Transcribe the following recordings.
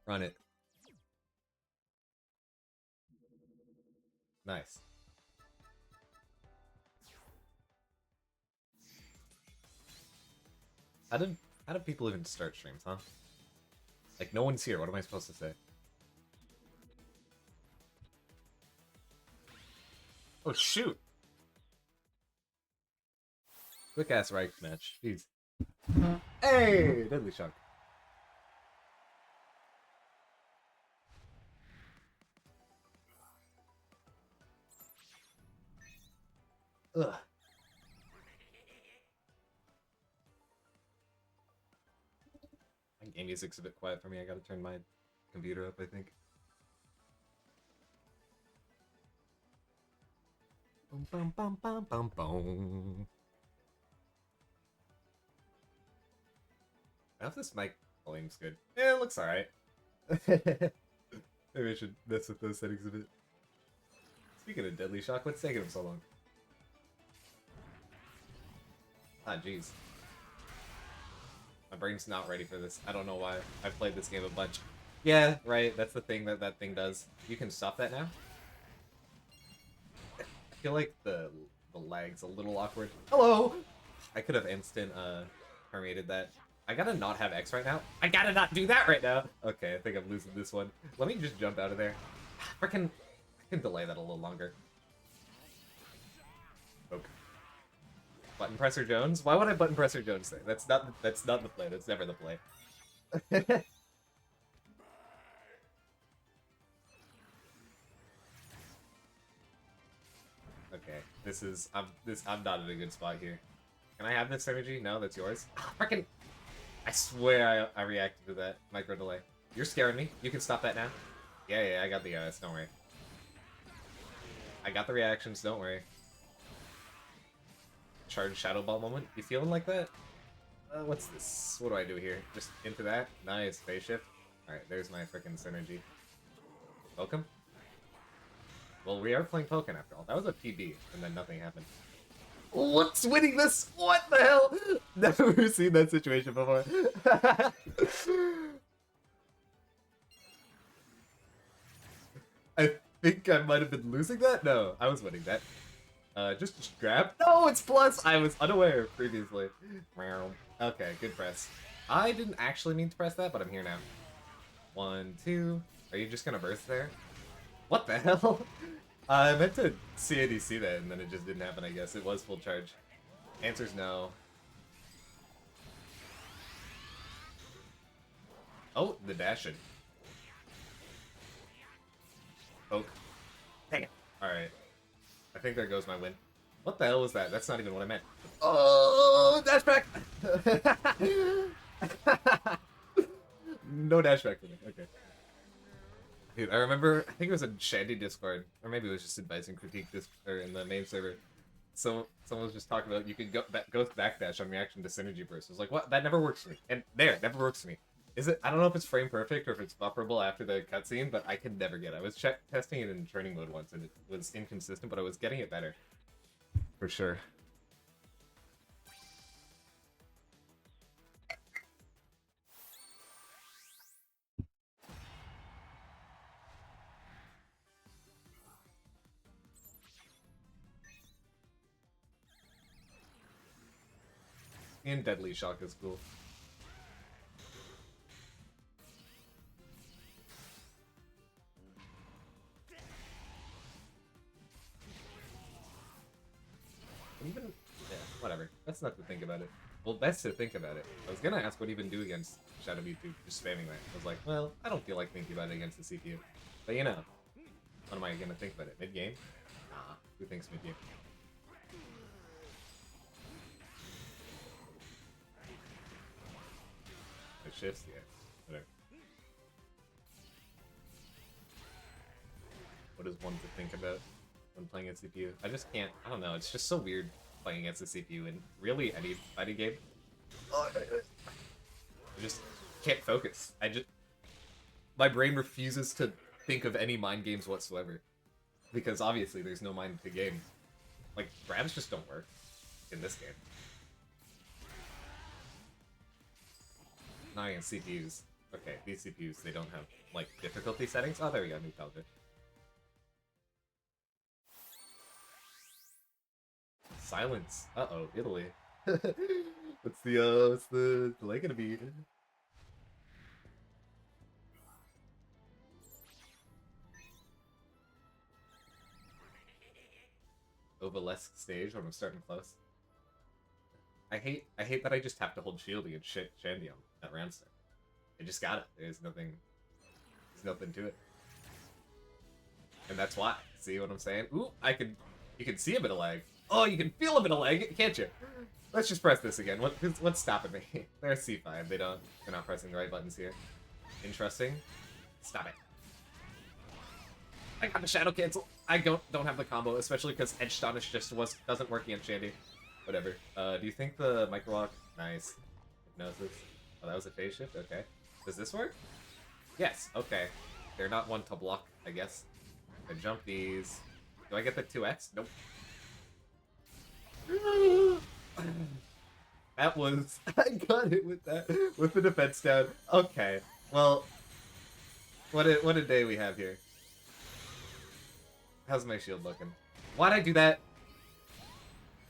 Run it. Nice. How did how do people even start streams, huh? Like no one's here. What am I supposed to say? Oh shoot! Quick ass right match. Jeez. Hey, deadly shock. Ugh. My game music's a bit quiet for me. I gotta turn my computer up, I think. Bum, bum, bum, bum, bum, bum. I hope this mic volume's good. Yeah, it looks alright. Maybe I should mess with those settings a bit. Speaking of deadly shock, what's taking him so long? Ah, jeez. My brain's not ready for this. I don't know why. I've played this game a bunch. Yeah, right. That's the thing that thing does. You can stop that now? I feel like the lag's a little awkward. Hello! I could have instant permeated that. I gotta not have X right now. I gotta not do that right now! Okay, I think I'm losing this one. Let me just jump out of there. Frickin' I can delay that a little longer. Okay. Button presser Jones? Why would I button presser Jones say? That's not the play. That's never the play. Okay, I'm not in a good spot here. Can I have this energy? No, that's yours. Frickin' I swear I reacted to that micro delay. You're scaring me. You can stop that now. Yeah, I got the don't worry. I got the reactions, don't worry. Charge Shadow Ball moment. You feeling like that? What's this? What do I do here? Just into that? Nice, phase shift. Alright, there's my freaking synergy. Welcome? Well, we are playing Pokken after all. That was a PB, and then nothing happened. What's winning this? What the hell? Never seen that situation before. I think I might have been losing that? No, I was winning that. Just grab. No, it's plus! I was unaware previously. Okay, good press. I didn't actually mean to press that, but I'm here now. 1, 2. Are you just gonna burst there? What the hell? I meant to CADC that, and then it just didn't happen, I guess. It was full charge. Answer's no. Oh, the dashing. Poke. Dang it. Alright. I think there goes my win. What the hell was that? That's not even what I meant. Oh, dash back! No dash back for me. Okay. Dude, I remember, I think it was a Shandy Discord, or maybe it was just Advice and Critique or in the main server. So someone was just talking about you could go backdash on reaction to synergy burst. I was like, what? That never works for me. And there, never works for me. Is it? I don't know if it's frame perfect or if it's bufferable after the cutscene, but I can never get it. I was testing it in training mode once, and it was inconsistent, but I was getting it better. For sure. And Deadly Shock is cool. Even, yeah, whatever. That's not to think about it. Well, that's to think about it. I was gonna ask what even do against Shadow Mewtwo, just spamming that. I was like, well, I don't feel like thinking about it against the CPU. But you know, what am I gonna think about it? Mid-game? Nah, who thinks mid-game? It shifts? Yeah, whatever. What is one to think about when playing against CPU? I just can't, I don't know, it's just so weird playing against the CPU in really any fighting game. I just can't focus. My brain refuses to think of any mind games whatsoever. Because obviously there's no mind to game. Like, grabs just don't work in this game. Not against CPUs. Okay, these CPUs, they don't have, like, difficulty settings. Oh, there we go, new color. Silence. Uh-oh, Italy. what's the delay gonna be? Obelisk stage when I'm starting close. I hate that I just have to hold shielding and shit Shandy on that round start. I just got it. There's nothing to it. And that's why. See what I'm saying? Ooh, you can see a bit of lag. Oh, you can feel a bit of lag, can't you? Let's just press this again. What's stopping me? There's C5. They're not pressing the right buttons here. Interesting. Stop it. I got the shadow cancel. I don't have the combo, especially because Edge Astonish just doesn't work against Shandy. Whatever. Do you think the micro walk? Nice. Hypnosis. Oh, that was a phase shift? Okay. Does this work? Yes. Okay. They're not one to block, I guess. I jump these. Do I get the 2x? Nope. That was... I got it with that. With the defense down. Okay. Well, what a day we have here. How's my shield looking? Why'd I do that?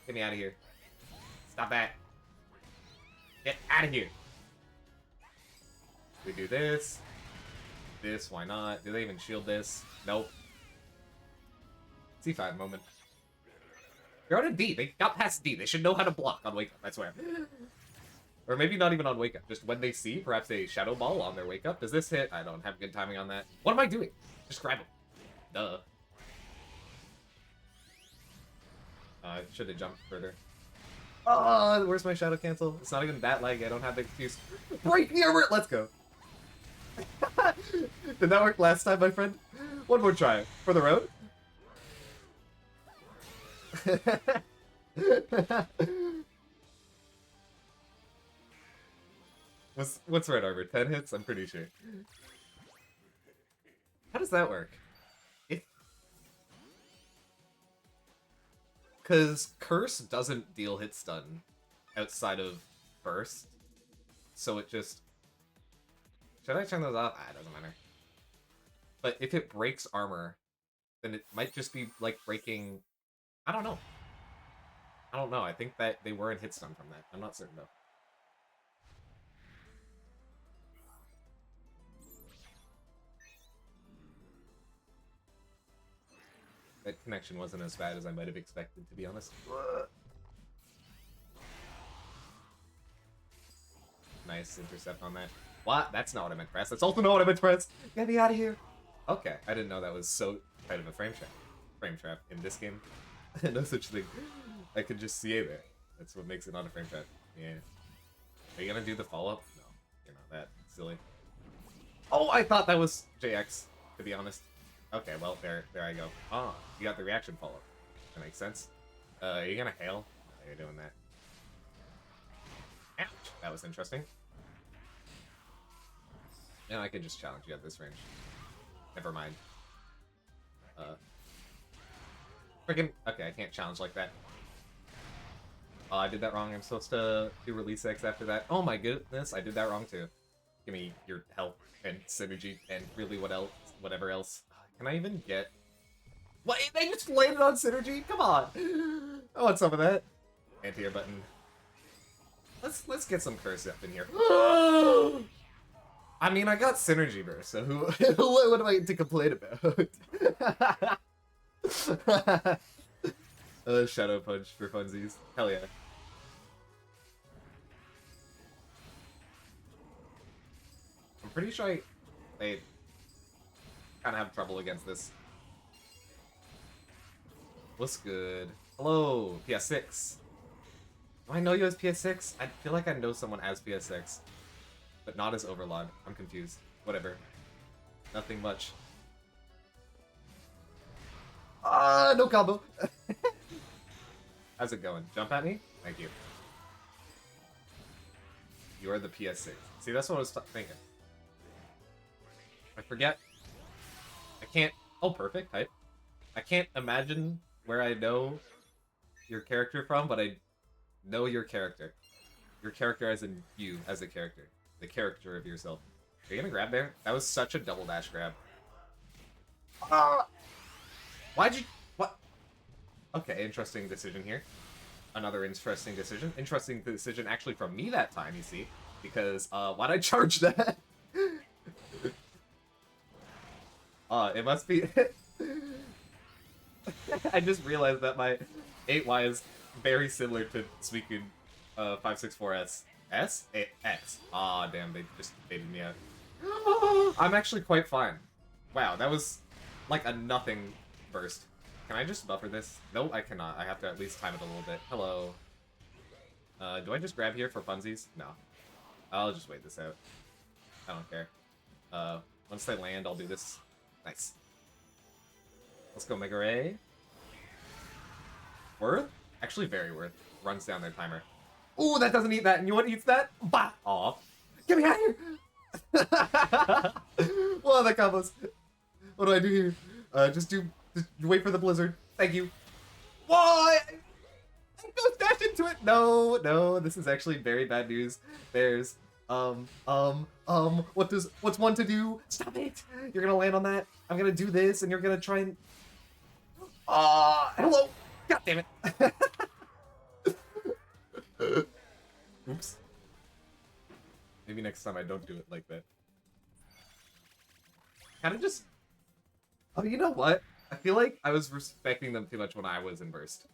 Get me out of here. Stop that. Get out of here. We do this. This, why not? Do they even shield this? Nope. C5 moment. They're on a D. They got past D. They should know how to block on Wake Up, I swear. Or maybe not even on Wake Up. Just when they see, perhaps a Shadow Ball on their Wake Up. Does this hit? I don't have good timing on that. What am I doing? Just grab him. Duh. I should have jumped further. Oh, where's my Shadow Cancel? It's not even that laggy. I don't have the excuse. Break the armor! Let's go. Did that work last time, my friend? One more try. For the road? What's red armor? 10 hits? I'm pretty sure. How does that work? Because Curse doesn't deal hit stun outside of Burst, so it just... Should I turn those off? Ah, it doesn't matter. But if it breaks armor, then it might just be, like, breaking... I don't know. I think that they weren't hit stun from that. I'm not certain, though. That connection wasn't as bad as I might have expected, to be honest. Nice intercept on that. What? That's not what I meant to press. That's also not what I meant to press. Get me out of here. Okay, I didn't know that was so tight of a frame trap in this game. No such thing. I could just see it there. That's what makes it not a frame trap. Yeah. Are you gonna do the follow-up? No, you're not that silly. Oh, I thought that was JX, to be honest. Okay, well, there I go. Ah, you got the reaction follow-up. That makes sense. Are you gonna hail? Oh, you're doing that. Ouch! That was interesting. Yeah, I can just challenge you at this range. Never mind. Freaking... Okay, I can't challenge like that. Oh, I did that wrong. I'm supposed to do Release X after that. Oh my goodness, I did that wrong too. Give me your health and synergy and really whatever else. Can I even get... What? They just landed on synergy? Come on! I want some of that. Anti-air button. Let's get some curse up in here. I mean, I got synergy burst, so what am I to complain about? Shadow punch for funsies. Hell yeah. I'm pretty sure I kind of have trouble against this. What's good? Hello, PS6. Do I know you as PS6? I feel like I know someone as PS6, but not as Overlord. I'm confused. Whatever. Nothing much. Ah, no combo. How's it going? Jump at me? Thank you. You are the PS6. See, that's what I was thinking. I forget. I can't... Oh, perfect. Hype. I can't imagine where I know your character from, but I know your character. Your character as in you as a character. The character of yourself. Are you gonna grab there? That was such a double dash grab. Ah! Why'd you... What? Okay, interesting decision here. Another interesting decision. Interesting decision actually from me that time, you see. Because, why'd I charge that? It must be... I just realized that my 8Y is very similar to Suicune 564S. S? X. Aw, damn, they just baited me out. I'm actually quite fine. Wow, that was like a nothing burst. Can I just buffer this? No, I cannot. I have to at least time it a little bit. Hello. Do I just grab here for funsies? No. I'll just wait this out. I don't care. Once they land, I'll do this. Nice. Let's go Mega Ray. Worth? Actually very worth. Runs down their timer. Ooh, that doesn't eat that. And you know what eats that? Bah! Aw. Get me out of here! Well, that combos. What do I do here? Just wait for the blizzard. Thank you. Why? Go dash into it. No, no, this is actually very bad news. There's, what's one to do? Stop it! You're gonna land on that. I'm gonna do this, and you're gonna try and... hello! God damn it! Oops. Maybe next time I don't do it like that. Kinda just... Oh, you know what? I feel like I was respecting them too much when I was in burst.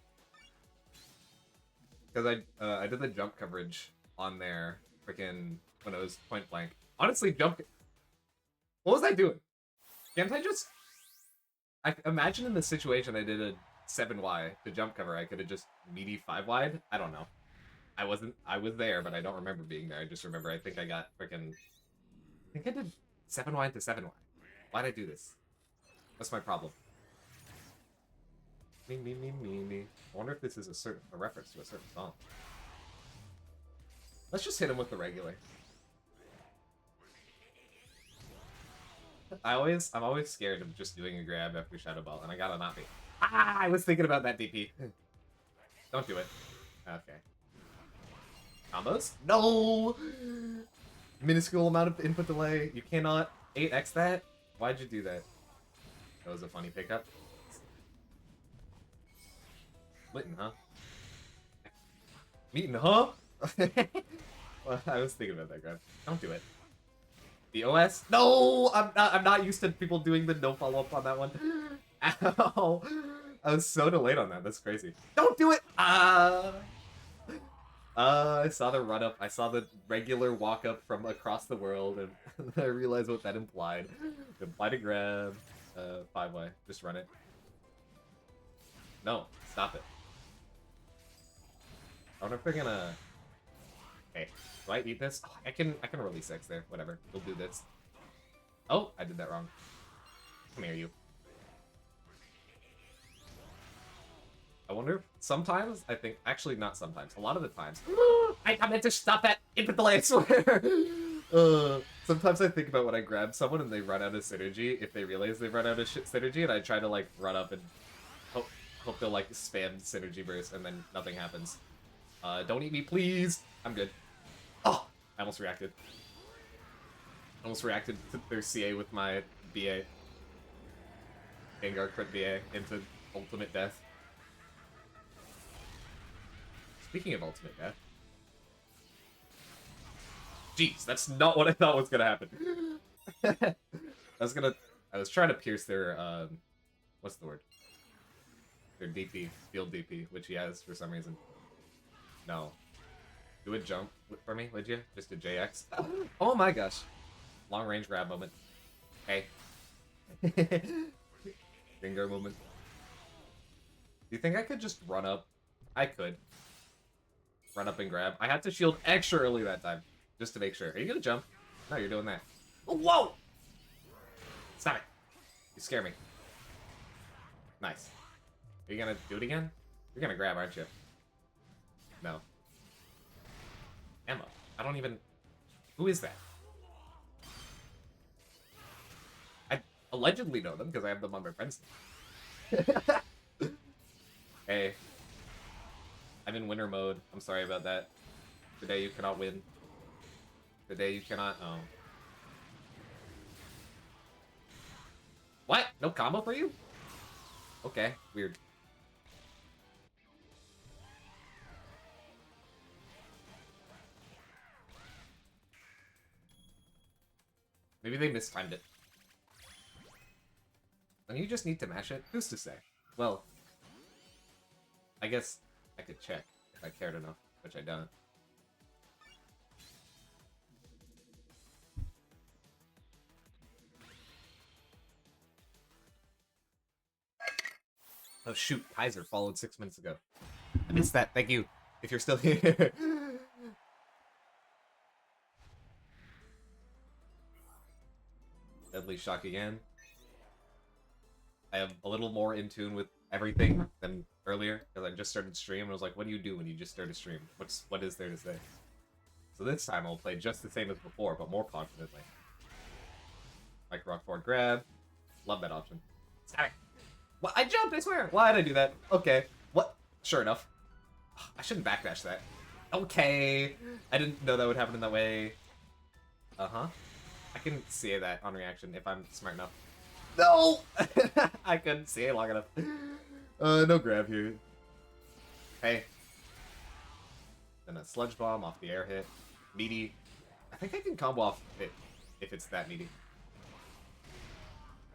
Because I did the jump coverage on there freaking when it was point blank. Honestly, jump... What was I doing? Can't I just... I imagine in the situation I did a 7Y to jump cover, I could have just meaty 5Y'd. I don't know. I was there, but I don't remember being there. I just remember I think I got freaking... I think I did 7Y to 7Y. Why'd I do this? What's my problem? Me. I wonder if this is a reference to a certain song. Let's just hit him with the regular. I'm always scared of just doing a grab after Shadow Ball, and I gotta not be. Ah, I was thinking about that DP. Don't do it. Okay. Combos? No! Minuscule amount of input delay. You cannot 8x that? Why'd you do that? That was a funny pickup. Splitting, huh? Meeting, huh? Well, I was thinking about that, grab. Don't do it. The OS? No! I'm not used to people doing the no follow-up on that one. Ow! I was so delayed on that. That's crazy. Don't do it! I saw the run-up. I saw the regular walk-up from across the world, and I realized what that implied. It implied a grab. 5Y. Just run it. No. Stop it. I wonder if they're gonna... Hey, do I eat this? Oh, I can release X there. Whatever. We'll do this. Oh, I did that wrong. Come here, you. I wonder if sometimes, I think... Actually, not sometimes. A lot of the times. I meant to stop that input delay, I swear! Sometimes I think about when I grab someone and they run out of synergy, if they realize they've run out of synergy, and I try to, like, run up and hope they'll, like, spam synergy burst, and then nothing happens. Don't eat me, please! I'm good. Oh! I almost reacted. Almost reacted to their CA with my BA. Gengar crit BA into ultimate death. Speaking of ultimate death. Jeez, that's not what I thought was gonna happen. I was trying to pierce their, what's the word? Their DP, field DP, which he has for some reason. No. Do a jump for me, would you? Just a JX? Oh my gosh. Long range grab moment. Hey. Gengar moment. Do you think I could just run up? I could. Run up and grab. I had to shield extra early that time. Just to make sure. Are you gonna jump? No, you're doing that. Oh, whoa! Stop it. You scare me. Nice. Are you gonna do it again? You're gonna grab, aren't you? No. Emma. I don't even... Who is that? I allegedly know them because I have them on my friends. Hey. I'm in winner mode. I'm sorry about that. Today you cannot win. Today you cannot... Oh. What? No combo for you? Okay, weird. Maybe they mistimed it. Don't you just need to mash it? Who's to say? Well, I guess I could check if I cared enough, which I don't. Oh shoot, Kaiser followed 6 minutes ago. I missed that, thank you. If you're still here. Deadly Shock again. I am a little more in tune with everything than earlier, because I just started stream and I was like, what do you do when you just start a stream? What is there to say? So this time I'll play just the same as before, but more confidently. Like rock forward grab. Love that option. Stop it. What? I jumped, I swear! Why did I do that? Okay. What? Sure enough. I shouldn't backdash that. Okay. I didn't know that would happen in that way. Uh-huh. I can see that on reaction if I'm smart enough. No! I couldn't see it long enough. No grab here. Hey. Then a Sludge Bomb off the air hit. Meaty. I think I can combo off it if it's that meaty.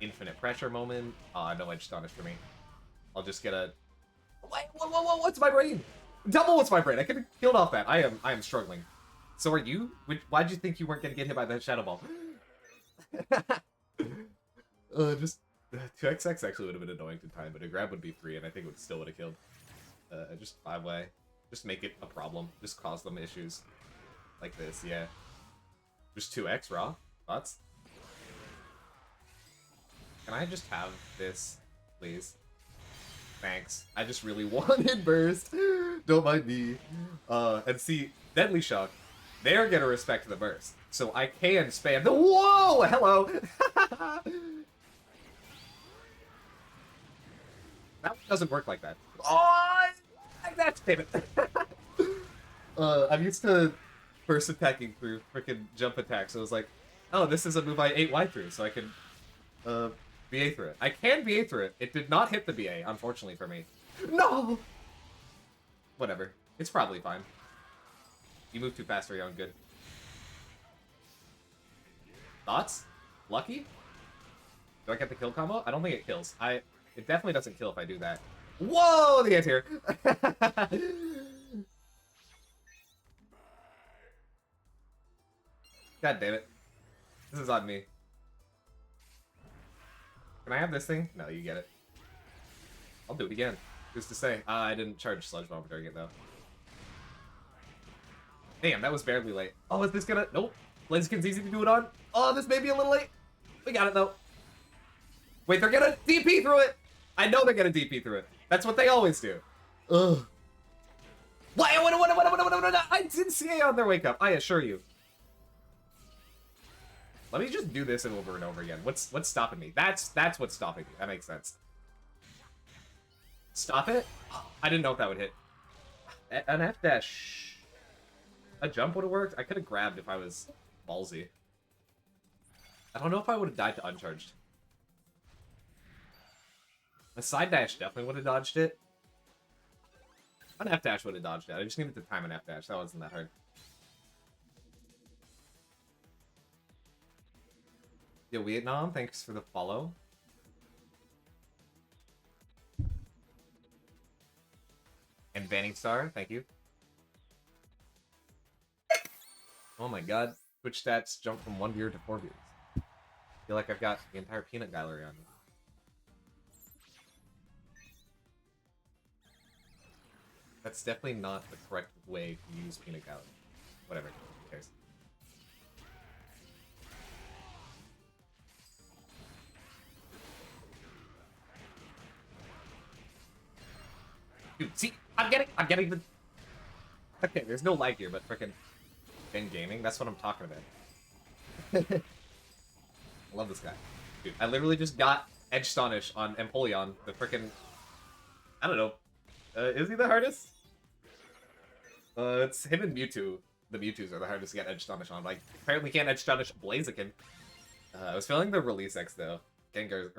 Infinite pressure moment. No edge astonish for me. I'll just get a... Wait, whoa, what's my brain? Double what's my brain? I could have killed off that. I am struggling. So are you? Why'd you think you weren't gonna get hit by that Shadow Ball? Just 2xx actually would have been annoying to time, but a grab would be free, and I think it still would have killed. Just 5-way. Just make it a problem. Just cause them issues. Like this, yeah. Just 2x raw. Thoughts? Can I just have this, please? Thanks. I just really wanted burst. Don't mind me. And see, Deadly Shock, they're gonna respect the burst. So I can spam the— Whoa! Hello! That doesn't work like that. Oh! That's payment. I'm used to burst attacking through freaking jump attack, so I was like, oh, this is a move I ate Y through, so I can BA through it. I can BA through it. It did not hit the BA, unfortunately for me. No! Whatever. It's probably fine. You move too fast for your own good. Thoughts? Lucky? Do I get the kill combo? I don't think it kills. It definitely doesn't kill if I do that. Whoa! The anti-air! God damn it. This is on me. Can I have this thing? No, you get it. I'll do it again. Who's to say? I didn't charge Sludge Bomb during it, though. Damn, that was barely late. Oh, is this gonna... Nope. Blaziken's easy to do it on. Oh, this may be a little late. We got it, though. Wait, they're gonna DP through it! I know they're gonna DP through it. That's what they always do. Ugh. What? I did CA on their wake up, I assure you. Let me just do this over and over again. What's stopping me? That's what's stopping me. That makes sense. Stop it? I didn't know if that would hit. An F dash. A jump would have worked. I could have grabbed if I was ballsy. I don't know if I would have died to uncharged. A side dash definitely would have dodged it. An F dash would have dodged it. I just needed to time an F dash. That wasn't that hard. Yo, Vietnam, thanks for the follow. And Vanny Star, thank you. Oh my god. Twitch stats jump from 1 viewer to 4 viewers. I feel like I've got the entire peanut gallery on me. That's definitely not the correct way to use peanut gallery. Whatever, who cares? Dude, see, I'm getting the... Okay, there's no lag here, but frickin' Ben Gaming, that's what I'm talking about. I love this guy. Dude, I literally just got Edge Astonish on Empoleon, the frickin'... I don't know. Is he the hardest? It's him and Mewtwo. The Mewtwo's are the hardest to get Edge Astonish on. Like, apparently can't Edge Astonish Blaziken. I was feeling the Release X, though. Gengar's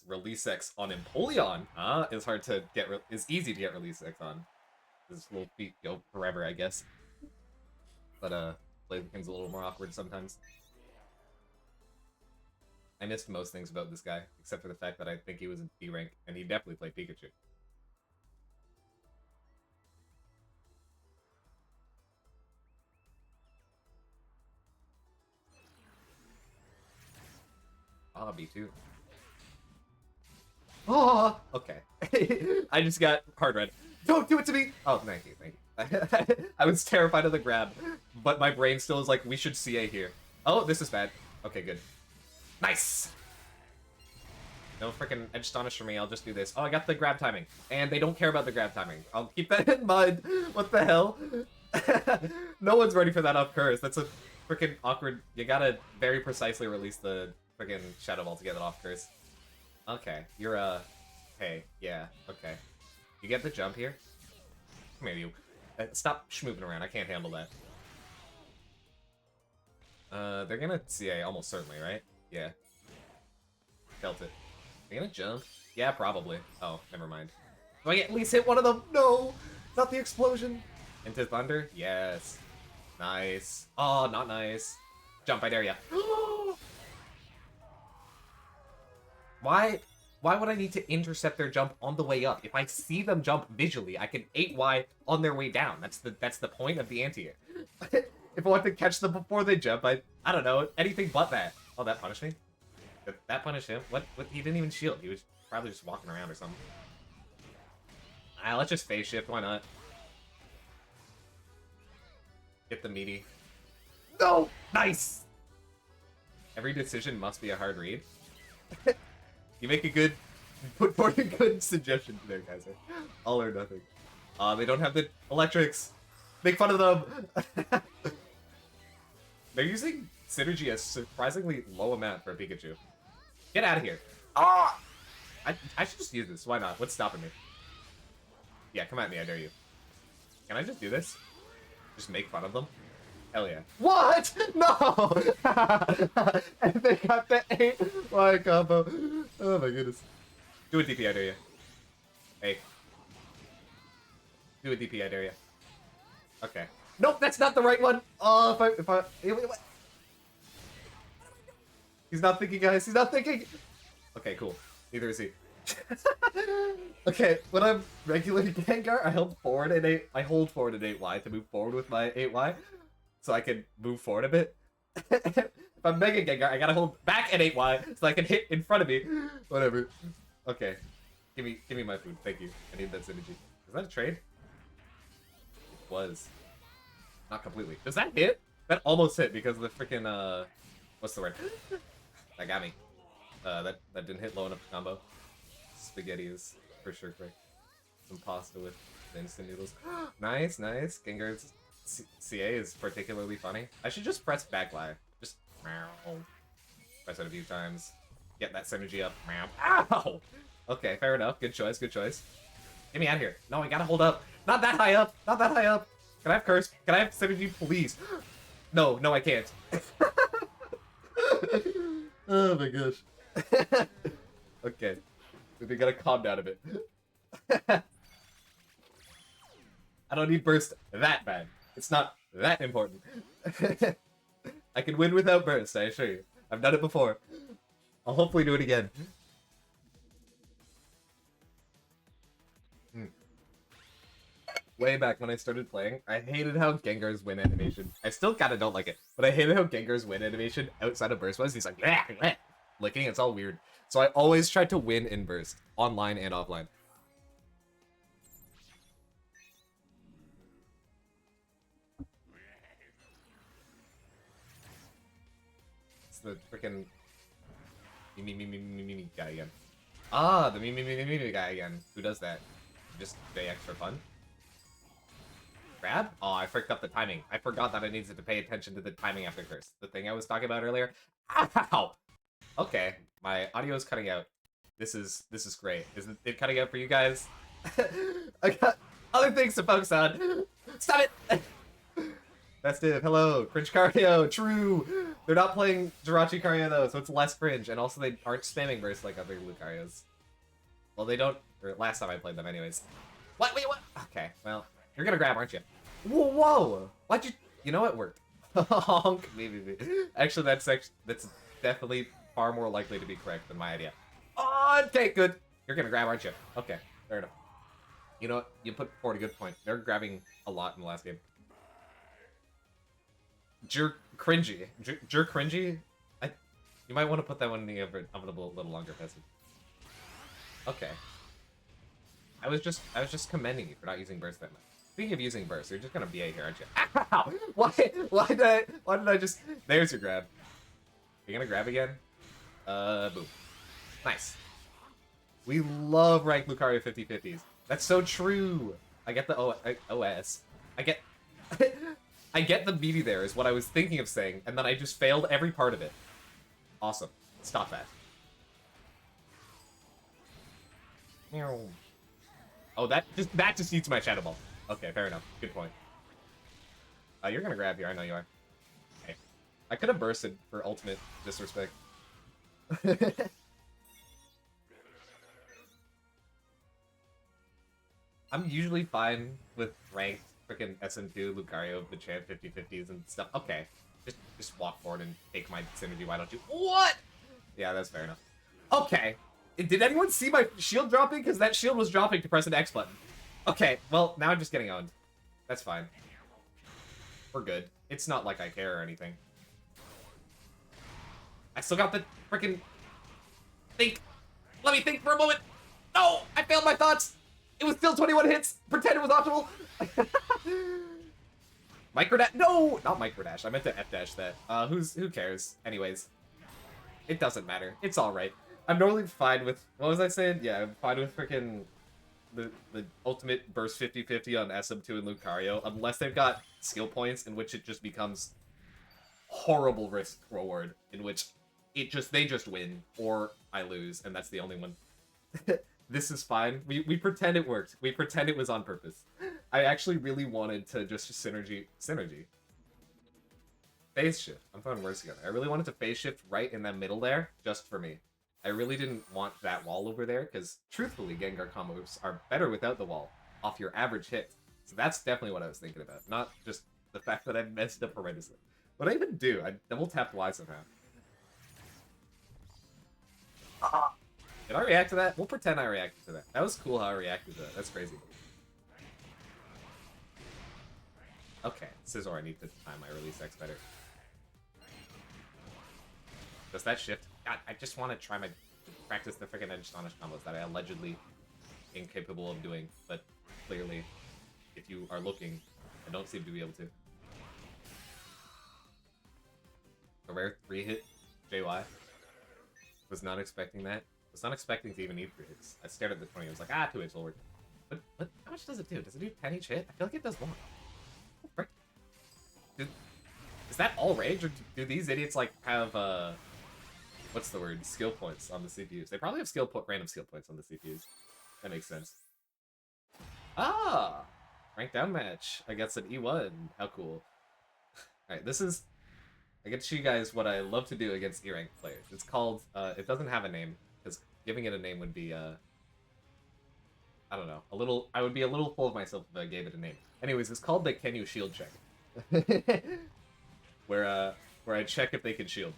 release X on Empoleon is easy to get release X on. His little feet go forever, I guess. But Blaziken's a little more awkward sometimes. I missed most things about this guy, except for the fact that I think he was a D rank, and he definitely played Pikachu. Ah, B2. Oh, okay. I just got hard red. Don't do it to me! Oh, thank you, thank you. I was terrified of the grab, but my brain still is like, we should CA here. Oh, this is bad. Okay, good. Nice! No freaking Edge Astonish for me, I'll just do this. Oh, I got the grab timing. And they don't care about the grab timing. I'll keep that in mind. What the hell? No one's ready for that up curse. That's a freaking awkward... You gotta very precisely release the freaking Shadow Ball to get it off curse. Okay, you're hey, yeah, okay. You get the jump here? Come here, you. Stop schmooping around, I can't handle that. They're gonna CA almost certainly, right? Yeah. Felt it. Are you gonna jump? Yeah, probably. Oh, never mind. Do I at least hit one of them? No! Not the explosion! Into thunder? Yes. Nice. Oh, not nice. Jump, I dare ya. Why would I need to intercept their jump on the way up? If I see them jump visually, I can 8Y on their way down. That's the point of the anti-air. If I want to catch them before they jump, I don't know, anything but that. Oh, that punished me? That punished him? What? He didn't even shield. He was probably just walking around or something. Let's just phase shift. Why not? Get the meaty. No! Nice! Every decision must be a hard read. You make a good... Put forth a good suggestion there, guys. All or nothing. They don't have the electrics. Make fun of them! They're using Synergy a surprisingly low amount for a Pikachu. Get out of here. Ah! I should just use this. Why not? What's stopping me? Yeah, come at me. I dare you. Can I just do this? Just make fun of them? Hell yeah. What? No! And they got the 8Y combo. Oh my goodness. Do a DP, I dare you. Hey. Do a DP, I dare you. Okay. Nope, that's not the right one! Oh, if I... What? He's not thinking, guys. He's not thinking! Okay, cool. Neither is he. Okay, when I'm regulating Gengar, I hold forward at 8Y to move forward with my 8Y. So I can move forward a bit. If I'm Mega Gengar, I gotta hold back at 8Y so I can hit in front of me. Whatever. Okay. Give me my food. Thank you. I need that synergy. Is that a trade? It was. Not completely. Does that hit? That almost hit because of the freaking what's the word? That got me. That didn't hit low enough combo. Spaghetti is for sure quick. Some pasta with the instant noodles. Nice, nice. Gengar's CA is particularly funny. I should just press backline. Just press it a few times. Get that synergy up. Ow! Okay, fair enough. Good choice, good choice. Get me out of here. No, I gotta hold up. Not that high up. Not that high up. Can I have curse? Can I have synergy, please? No, no, I can't. Oh my gosh. Okay. We gotta calm down a bit. I don't need burst that bad. It's not that important. I can win without burst, I assure you. I've done it before. I'll hopefully do it again. Way back when I started playing, I hated how Gengar's win animation. I still kinda don't like it, but I hated how Gengar's win animation outside of burst was. He's like, bleh, bleh, licking, it's all weird. So I always tried to win in burst, online and offline. It's the freaking me guy again. Ah, the me guy again. Who does that? Just JX for fun? Grab? Oh, I fricked up the timing. I forgot that I needed to pay attention to the timing after curse. The thing I was talking about earlier. Ow! Okay, my audio is cutting out. This is great. Isn't it cutting out for you guys? I got other things to focus on. Stop it! Festive, hello. Cringe Cario, true. They're not playing Jirachi Cario though, so it's less cringe, and also they aren't spamming burst like other Lucarios. Well, they don't. Or last time I played them, anyways. What? Wait, what? Okay, well, you're gonna grab, aren't you? Whoa, whoa! Why'd you? You know it worked. Honk. Maybe. Actually, that's definitely far more likely to be correct than my idea. Oh, okay, good. You're gonna grab, aren't you? Okay, fair enough. You know what? You put forward a good point. They're grabbing a lot in the last game. Jerk cringy. Jerk cringy? You might want to put that one in the oven a little longer, Pesky. Okay. I was just commending you for not using burst that much. Speaking of using burst, you're just gonna BA here, aren't you? Ow! Why did I just... There's your grab. You're gonna grab again? Boom. Nice. We love ranked Lucario 50/50s. That's so true. I get the OS. I get... I get the meaty there is what I was thinking of saying, and then I just failed every part of it. Awesome. Stop that. Oh, that just eats my Shadow Ball. Okay, fair enough. Good point. You're gonna grab here. I know you are. Okay. I could have bursted for ultimate disrespect. I'm usually fine with ranked freaking SM2, Lucario, Machamp 50/50s and stuff. Okay. Just walk forward and take my synergy, why don't you? What? Yeah, that's fair enough. Okay. Did anyone see my shield dropping? Because that shield was dropping to press an X button. Okay, well, now I'm just getting owned. That's fine. We're good. It's not like I care or anything. I still got the freaking... Think. Let me think for a moment. No! I failed my thoughts! It was still 21 hits! Pretend it was optimal! Microdash? No! Not microdash. I meant to F-dash that. Who cares? Anyways. It doesn't matter. It's alright. I'm normally fine with... What was I saying? Yeah, I'm fine with freaking... The ultimate burst 50/50 on SM2 and Lucario, unless they've got skill points in which it just becomes horrible risk reward, in which they just win, or I lose, and that's the only one. This is fine. We pretend it worked. We pretend it was on purpose. I actually really wanted to just synergy. Phase shift. I'm throwing words together. I really wanted to phase shift right in that middle there, just for me. I really didn't want that wall over there, because truthfully, Gengar combos are better without the wall, off your average hit. So that's definitely what I was thinking about, not just the fact that I messed up horrendously. What I even do? I double tapped Y somehow. Did I react to that? We'll pretend I reacted to that. That was cool how I reacted to that. That's crazy. Okay, Scizor, I need to time my release X better. Does that shift? God, I just want to try my... practice the freaking Astonish combos that I allegedly incapable of doing, but clearly, if you are looking, I don't seem to be able to. A rare 3-hit JY. Was not expecting that. Was not expecting to even need 3 hits. I stared at the 20, I was like, 2 hits will work. But how much does it do? Does it do 10 each hit? I feel like it does more. Oh, frick. Is that all rage, or do these idiots, like, have, what's the word? Skill points on the CPUs. They probably have random skill points on the CPUs. That makes sense. Ah! Ranked down match. I guess an E1. How cool. Alright, this is... I get to show you guys what I love to do against E-ranked players. It's called, it doesn't have a name, because giving it a name would be, I don't know, I would be a little full of myself if I gave it a name. Anyways, it's called the Can You Shield check. where I check if they can shield.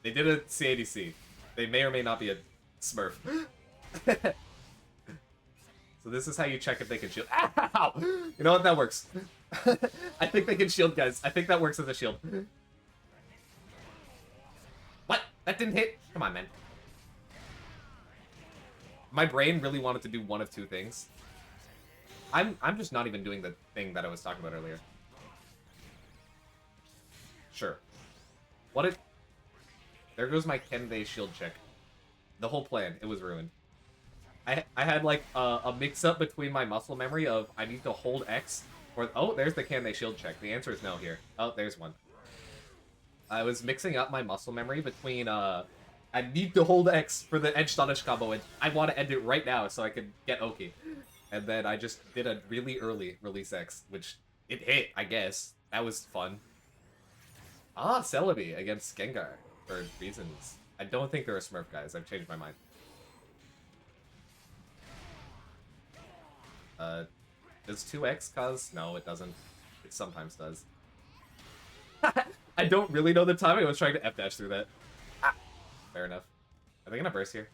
They did a CADC. They may or may not be a Smurf. So this is how you check if they can shield. Ow! You know what? That works. I think they can shield, guys. I think that works as a shield. What? That didn't hit? Come on, man. My brain really wanted to do one of two things. I'm just not even doing the thing that I was talking about earlier. Sure. What if... There goes my can they shield check. The whole plan, it was ruined. I had like a mix-up between my muscle memory of I need to hold X, or oh, there's the can they shield check. The answer is no here. Oh, there's one. I was mixing up my muscle memory between I need to hold X for the Edge Stunish combo, and I want to end it right now so I can get Oki. And then I just did a really early release X, which it hit, I guess. That was fun. Ah, Celebi against Gengar for reasons. I don't think they're a Smurf, guys. I've changed my mind. Does 2x cause? No, it doesn't. It sometimes does. I don't really know the timing. I was trying to F-dash through that. Ah, fair enough. Are they gonna burst here?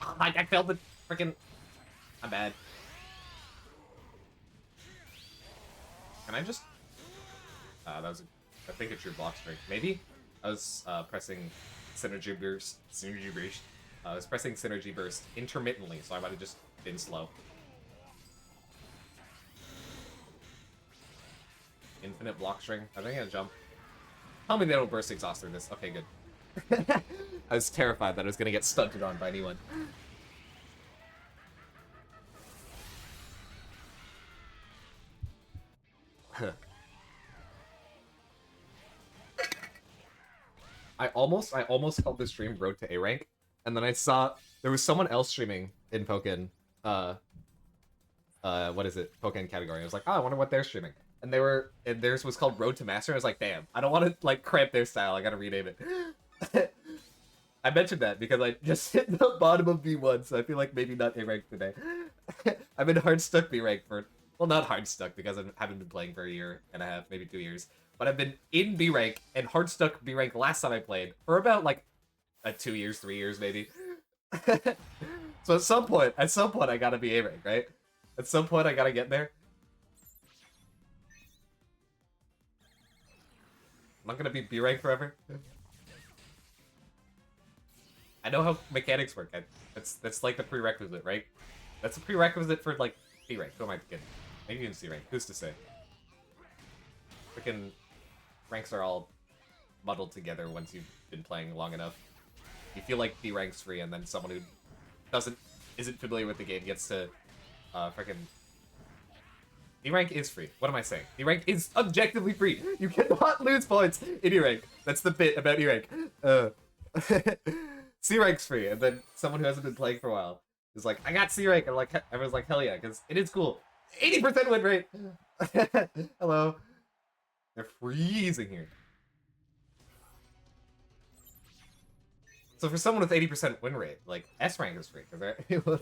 Oh, I failed the freaking... I'm bad. Can I just... that was, I think, a true block strike. Maybe? I was pressing Synergy Burst. I was pressing Synergy Burst intermittently, so I might have just been slow. Infinite block string. Are they gonna jump? Tell me they don't burst exhaust through this. Okay, good. I was terrified that I was gonna get stunted on by anyone. I almost called the stream Road to A rank, and then I saw there was someone else streaming in Pokken. What is it? Pokken category. I was like, oh, I wonder what they're streaming. And theirs was called Road to Master. I was like, damn, I don't want to like cramp their style. I gotta rename it. I mentioned that because I just hit the bottom of B1, so I feel like maybe not A rank today. I've been hard stuck B rank for, well, not hard stuck because I haven't been playing for a year and a half, maybe 2 years. But I've been in B rank and hard stuck B rank last time I played for about like 2 years, 3 years maybe. So at some point I gotta be A rank, right? At some point I gotta get there. I'm not gonna be B rank forever. I know how mechanics work. That's like the prerequisite, right? That's a prerequisite for like B rank. Who am I kidding? Maybe even C rank. Who's to say? Freaking ranks are all muddled together once you've been playing long enough. You feel like B rank's free, and then someone who isn't familiar with the game gets to freaking... D rank is free. What am I saying? D rank is objectively free. You cannot lose points in E rank. That's the bit about E rank. C rank's free, and then someone who hasn't been playing for a while is like, I got C rank, and like everyone's like, hell yeah, because it is cool. 80% win rate. Hello. They're freezing here. So for someone with 80% win rate, like S rank is free because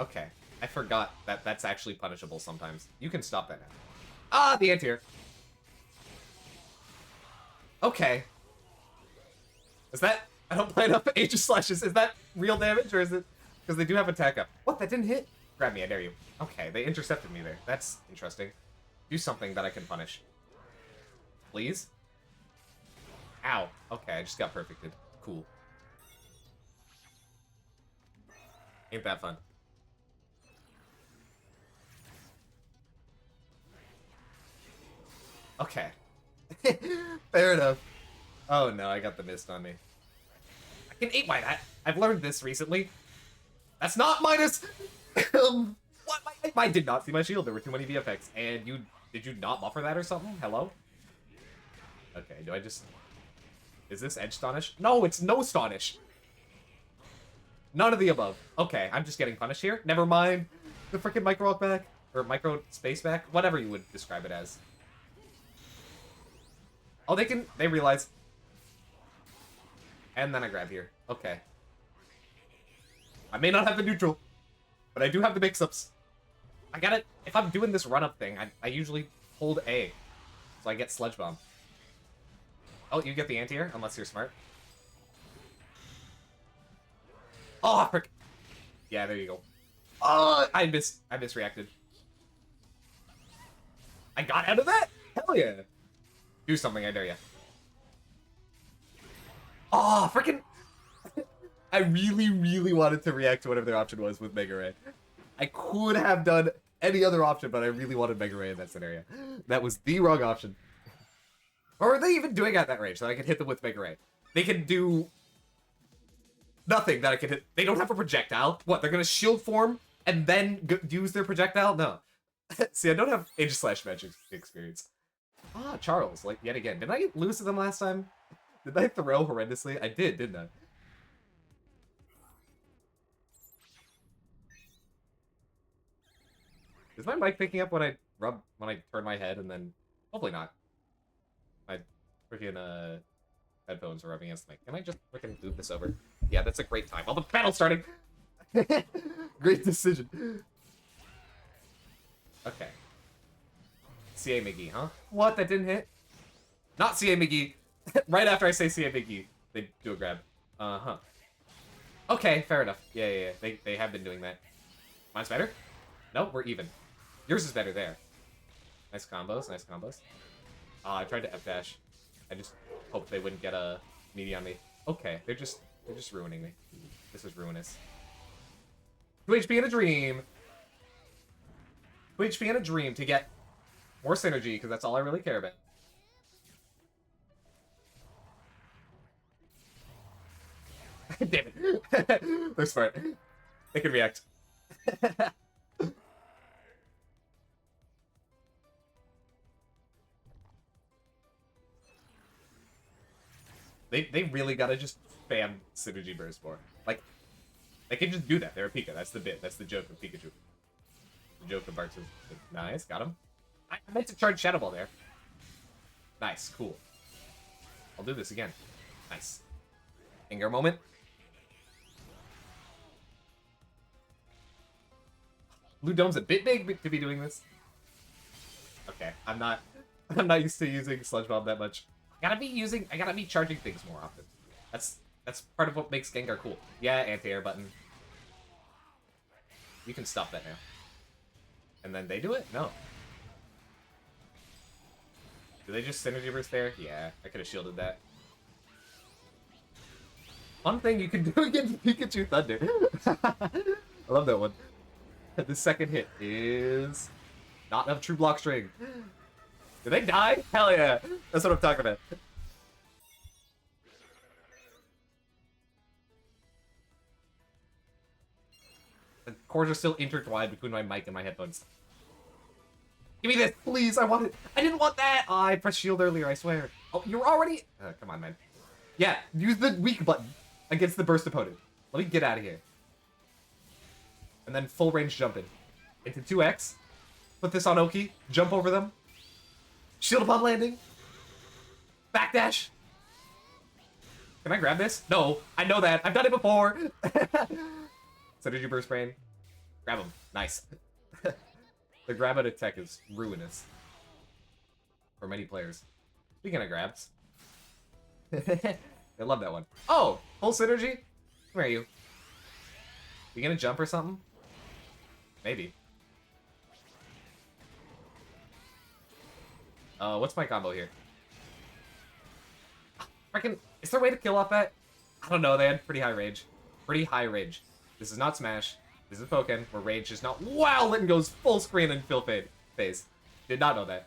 okay. I forgot that that's actually punishable sometimes. You can stop that now. Ah, the anti-air. Okay. Is that... I don't play enough Aegis Slashes. Is that real damage, or is it... Because they do have attack up. What? That didn't hit? Grab me, I dare you. Okay, they intercepted me there. That's interesting. Do something that I can punish. Please? Ow. Okay, I just got perfected. Cool. Ain't that fun. Okay. Fair enough. Oh no, I got the mist on me. I can 8-white that. I've learned this recently. That's not minus! What? I did not see my shield. There were too many VFX. And did you not buffer that or something? Hello? Okay, do I just... Is this edge stonish? No, it's no stonish. None of the above. Okay, I'm just getting punished here. Never mind. The freaking micro walk back. Or micro space back. Whatever you would describe it as. Oh, they realize. And then I grab here. Okay. I may not have the neutral, but I do have the mix-ups. I got it. If I'm doing this run-up thing, I usually hold A. So I get Sludge Bomb. Oh, you get the anti-air, unless you're smart. Oh, frick. Yeah, there you go. Oh, I misreacted. I got out of that? Hell yeah. Do something, I dare ya. Oh, freaking... I really, really wanted to react to whatever their option was with Mega Ray. I could have done any other option, but I really wanted Mega Ray in that scenario. That was the wrong option. Or are they even doing at that range that I can hit them with Mega Ray? They can do... nothing that I can hit. They don't have a projectile. What, they're gonna shield form and then use their projectile? No. See, I don't have Aegis Slash magic experience. Ah, Charles, like, yet again. Did I lose to them last time? Did I throw horrendously? I did, didn't I? Is my mic picking up when I turn my head and then... Hopefully not. My freaking headphones are rubbing against the mic. Can I just freaking move this over? Yeah, that's a great time. Oh, the battle's starting! Great decision. Okay. C.A. McGee, huh? What? That didn't hit? Not C.A. McGee. Right after I say C.A. McGee, they do a grab. Uh-huh. Okay, fair enough. Yeah. They have been doing that. Mine's better? Nope, we're even. Yours is better there. Nice combos, nice combos. I tried to F-dash. I just hoped they wouldn't get a meaty on me. Okay, they're just ruining me. This is ruinous. 2 HP and a dream. 2 HP and a dream to get more synergy, because that's all I really care about. Damn it. They're smart. They can react. They really gotta just spam synergy burst more. Like, they can just do that. They're a Pika. That's the bit. That's the joke of Pikachu. The joke of Arts is nice. Got him. I meant to charge Shadow Ball there. Nice. Cool. I'll do this again. Nice. Anger moment. Blue Dome's a bit big to be doing this. Okay, I'm not used to using Sludge Bomb that much. I gotta be charging things more often. That's part of what makes Gengar cool. Yeah, anti-air button. You can stop that now. And then they do it? No. Do they just synergy burst there? Yeah, I could have shielded that. One thing you can do against Pikachu Thunder. I love that one. The second hit is not enough true block string. Do they die? Hell yeah. That's what I'm talking about. The cords are still intertwined between my mic and my headphones. Give me this, please. I want it. I didn't want that. Oh, I pressed shield earlier, I swear. Oh, you're already... come on, man. Yeah, use the weak button against the burst opponent. Let me get out of here. And then full range jump in. Into 2x. Put this on Oki. Jump over them. Shield upon landing. Backdash. Can I grab this? No, I know that. I've done it before. So did you burst brain? Grab him. Nice. The grab out of tech is ruinous for many players. Speaking of grabs. I love that one. Oh, full synergy? Where are you? You gonna jump or something? Maybe. What's my combo here? Freaking, is there a way to kill off that? I don't know, they had pretty high range. Pretty high range. This is not Smash. This is Pokken, where rage is not— Wow, Litten goes full screen and fill fade phase. Did not know that.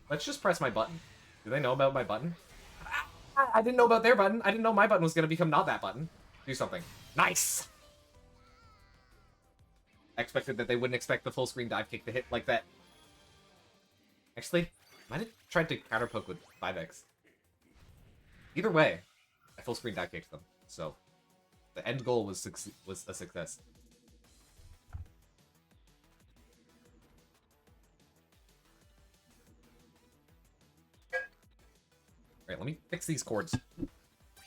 Let's just press my button. Do they know about my button? I didn't know about their button. I didn't know my button was gonna become not that button. Do something. Nice! I expected that they wouldn't expect the full screen dive kick to hit like that. Actually, might have tried to counter poke with 5x. Either way, I full screen dive kicked them, so the end goal was a success. Alright, let me fix these cords. How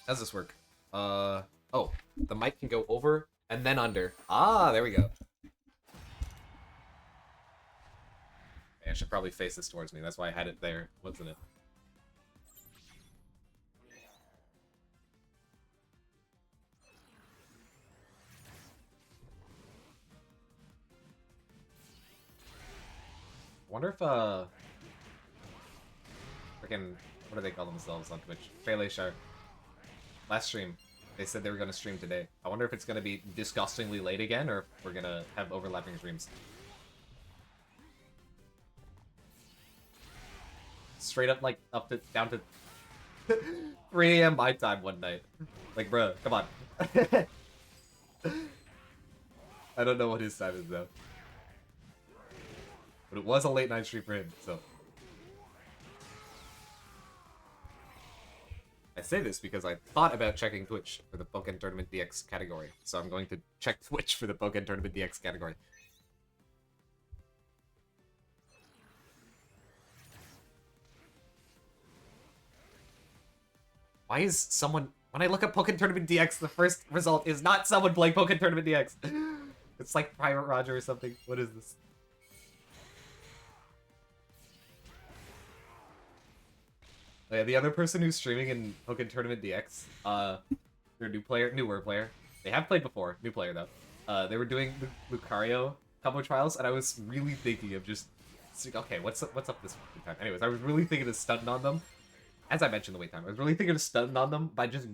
does this work? Oh, the mic can go over and then under. Ah, there we go. I should probably face this towards me. That's why I had it there, wasn't it? I wonder if, freaking, what do they call themselves on Twitch? Fele Shark. Last stream, they said they were going to stream today. I wonder if it's going to be disgustingly late again, or if we're going to have overlapping streams. Straight up, like, down to 3 AM my time one night. Like, bruh, come on. I don't know what his time is, though. But it was a late night stream for him, so. I say this because I thought about checking Twitch for the Pokken Tournament DX category. So I'm going to check Twitch for the Pokken Tournament DX category. Why is someone... When I look up Pokken Tournament DX, the first result is not someone playing Pokken Tournament DX. It's like Private Roger or something. What is this? Oh, yeah, the other person who's streaming in Pokken Tournament DX, they're newer player. They have played before, new player though. They were doing Lucario combo trials, and I was really thinking of just, okay, what's up this time? Anyways, I was really thinking of stunning on them. As I mentioned the wait time, I was really thinking of stunning on them by just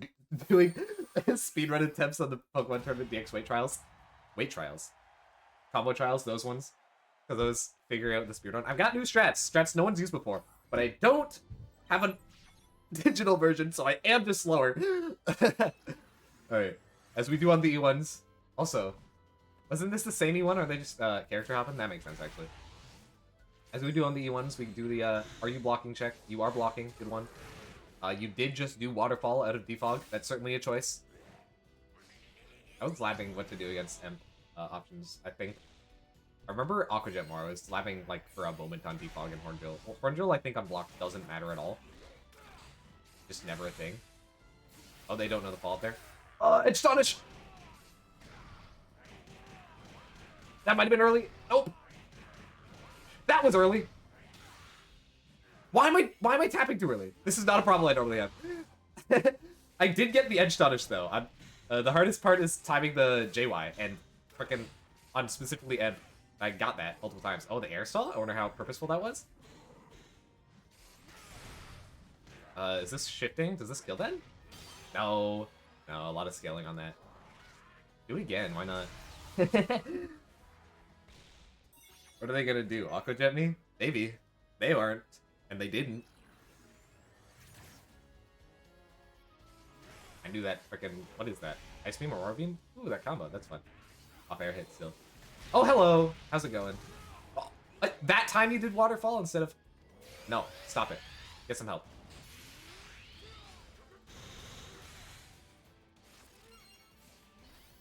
doing speedrun attempts on the Pokemon Tournament DX wait trials. Combo trials, those ones. Because I was figuring out the speedrun. I've got new strats no one's used before, but I don't have a digital version, so I am just slower. Alright, as we do on the E1s. Also, wasn't this the same E1, or are they just character hopping? That makes sense, actually. As we do on the E1s, we do the, are you blocking check? You are blocking, good one. You did just do Waterfall out of Defog. That's certainly a choice. I was labbing what to do against Imp options, I think. I remember Aqua Jet more. I was labbing, like, for a moment on Defog and Hornbill. Well, Hornbill, I think, on block doesn't matter at all. Just never a thing. Oh, they don't know the fault there. Astonish! That might have been early. Nope. That was early. Why am I tapping too early? This is not a problem I normally have. I did get the edge stunish though. The hardest part is timing the JY and frickin' on specifically Ed. I got that multiple times. Oh, the air stall? I wonder how purposeful that was. Is this shifting? Does this kill then? No. No, a lot of scaling on that. Do it again, why not? What are they gonna do? Aqua Jet me? Maybe. They aren't. And they didn't. I knew that frickin'... What is that? Ice Beam or Aurora Beam? Ooh, that combo. That's fun. Off air hit still. Oh, hello! How's it going? Oh, that time you did Waterfall instead of... No, stop it. Get some help.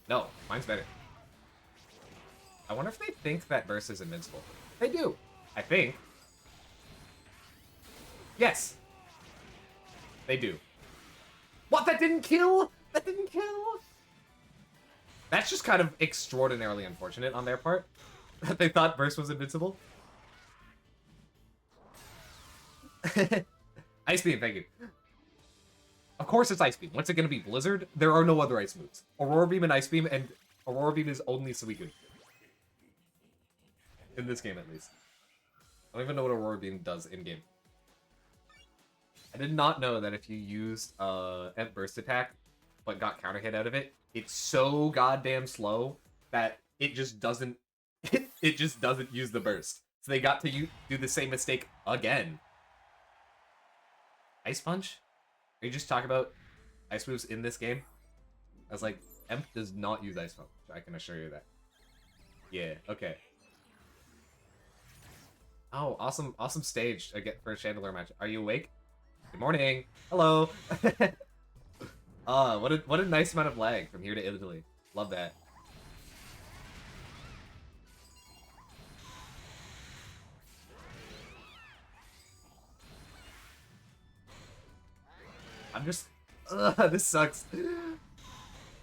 No, mine's better. I wonder if they think that burst is invincible. They do. I think. Yes. They do. What? That didn't kill? That didn't kill? That's just kind of extraordinarily unfortunate on their part. That they thought burst was invincible. Ice Beam, thank you. Of course it's Ice Beam. What's it going to be? Blizzard? There are no other ice moves. Aurora Beam and Ice Beam, and Aurora Beam is only Suicune. In this game, at least. I don't even know what Aurora Beam does in-game. I did not know that if you used Ent Burst attack, but got counter hit out of it, it's so goddamn slow that it just doesn't... it just doesn't use the burst. So they got to do the same mistake again. Ice Punch? Are you just talking about ice moves in this game? I was like, Emp does not use Ice Punch. I can assure you that. Yeah, okay. Oh, awesome stage again for a Chandelier match. Are you awake? Good morning. Hello. What a nice amount of lag from here to Italy. Love that. I'm just... this sucks.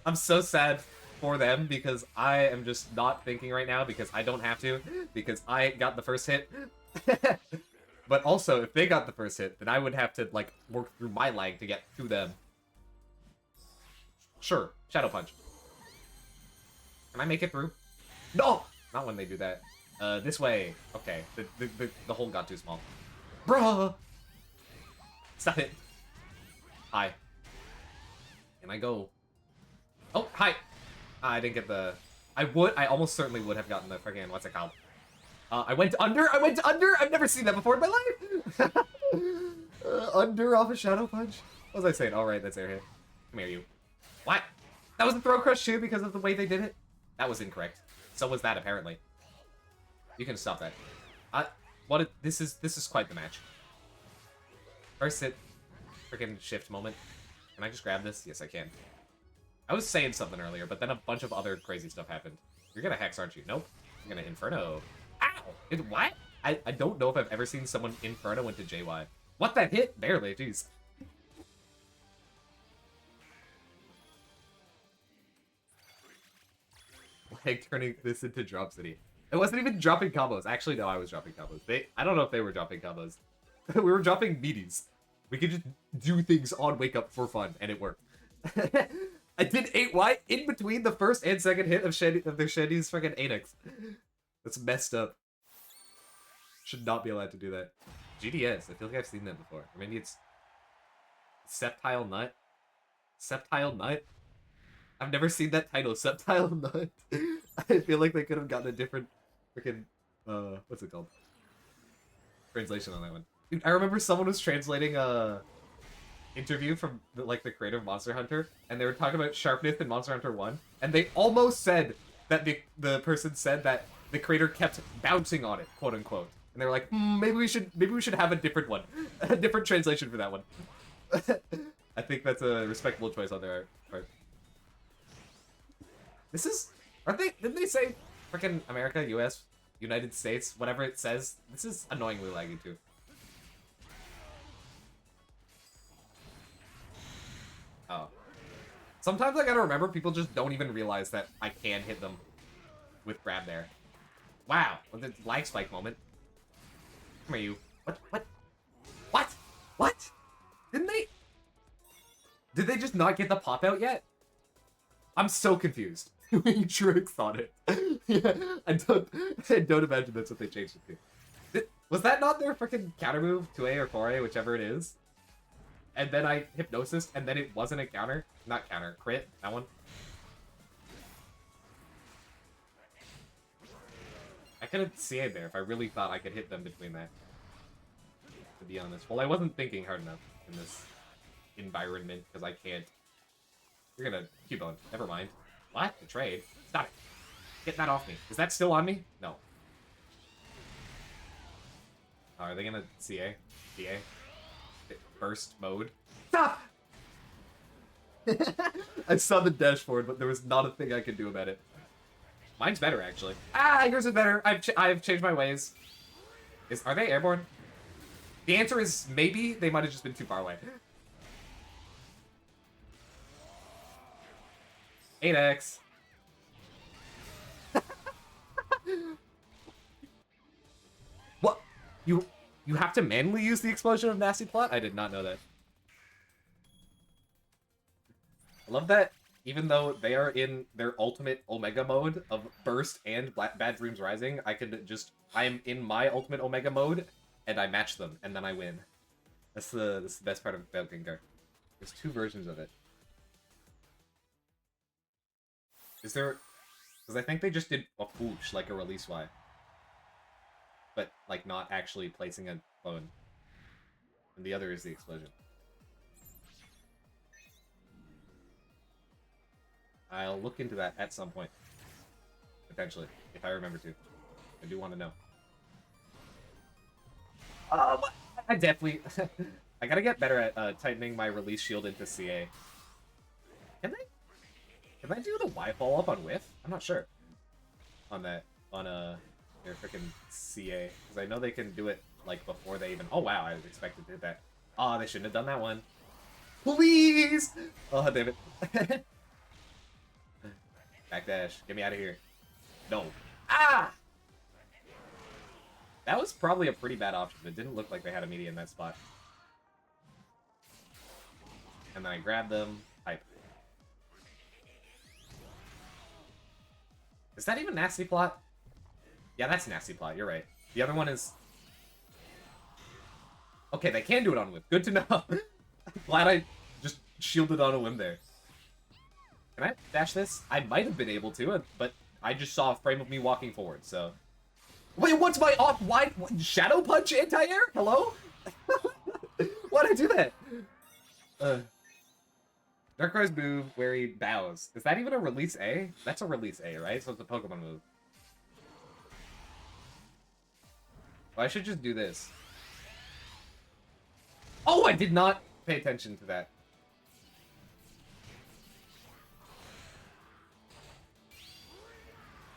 I'm so sad for them because I am just not thinking right now because I don't have to, because I got the first hit. But also, if they got the first hit, then I would have to, like, work through my lag to get to them. Sure, Shadow Punch. Can I make it through? No! Not when they do that. This way. Okay, the hole got too small. Bruh! Stop it. Hi. Can I go? Oh, hi! I didn't get the... I almost certainly would have gotten the friggin', what's it called? I went under! I've never seen that before in my life! Under off a Shadow Punch? What was I saying? Alright, that's air hit. Come here, you. What? That was a Throw Crush too because of the way they did it? That was incorrect. So was that, apparently. You can stop that. This is quite the match. First hit, freaking shift moment. Can I just grab this? Yes, I can. I was saying something earlier, but then a bunch of other crazy stuff happened. You're gonna Hex, aren't you? Nope. You're gonna Inferno. Ow! What? I don't know if I've ever seen someone Inferno into JY. What, that hit? Barely, jeez. Peg turning this into Drop City. It wasn't even dropping combos. Actually, no, I was dropping combos. I don't know if they were dropping combos. We were dropping meaties. We could just do things on Wake Up for fun, and it worked. I did 8Y in between the first and second hit of their Shandy's fucking Anix. That's messed up. Should not be allowed to do that. GDS, I feel like I've seen that before. Or maybe it's Septile Nut. Septile Nut? I've never seen that title, Septile Nut. I feel like they could have gotten a different freaking, what's it called? Translation on that one. Dude, I remember someone was translating a interview from the creator of Monster Hunter, and they were talking about sharpness in Monster Hunter 1, and they almost said that the person said that the creator kept bouncing on it, quote unquote. And they were like, maybe we should have a different one. A different translation for that one. I think that's a respectable choice on their part. This is... Didn't they say freaking America, US, United States, whatever it says? This is annoyingly laggy too. Oh. Sometimes I gotta remember people just don't even realize that I can hit them with grab there. Wow, with the lag spike moment. Come here, you. What? Did they just not get the pop out yet? I'm so confused. Tricks on it. Yeah, I don't imagine that's what they changed it to. Was that not their freaking counter move, 2A or 4A, whichever it is? And then I hypnosis, and then it wasn't a counter? Not counter, crit, that one. I could have CA'd there if I really thought I could hit them between that. To be honest. Well, I wasn't thinking hard enough in this environment, because I can't. You're gonna keep on. Never mind. What? The trade? Stop it. Get that off me. Is that still on me? No. Oh, are they gonna CA? DA? Burst mode? Stop! I saw the dashboard, but there was not a thing I could do about it. Mine's better, actually. Ah, yours is better. I've changed my ways. Are they airborne? The answer is maybe. They might have just been too far away. 8x. What? You have to manually use the explosion of Nasty Plot? I did not know that. I love that even though they are in their ultimate Omega mode of Burst and Bad Dreams Rising, I am in my ultimate Omega mode, and I match them, and then I win. That's the best part of Pokken. There's two versions of it. Is there... Because I think they just did a pooch, like a release Y. But, like, not actually placing a clone. And the other is the explosion. I'll look into that at some point. Potentially, if I remember to. I do want to know. I definitely... I gotta get better at tightening my release shield into CA. Can I do the Y follow-up on Whiff? I'm not sure. On their freaking CA. Because I know they can do it, like, before they even... Oh, wow, I was expected to hit that. Oh, they shouldn't have done that one. Please! Oh, damn it. Backdash. Get me out of here. No. Ah! That was probably a pretty bad option. It didn't look like they had a media in that spot. And then I grabbed them. Hype. Is that even Nasty Plot? Yeah, that's Nasty Plot. You're right. The other one is... Okay, they can do it on Whip. Good to know. Glad I just shielded on a whim there. Can I dash this? I might have been able to, but I just saw a frame of me walking forward, so... Wait, what's my off-wide... Shadow Punch anti-air? Hello? Why'd I do that? Darkrai move where he bows. Is that even a release A? That's a release A, right? So it's a Pokemon move. Well, I should just do this. Oh, I did not pay attention to that.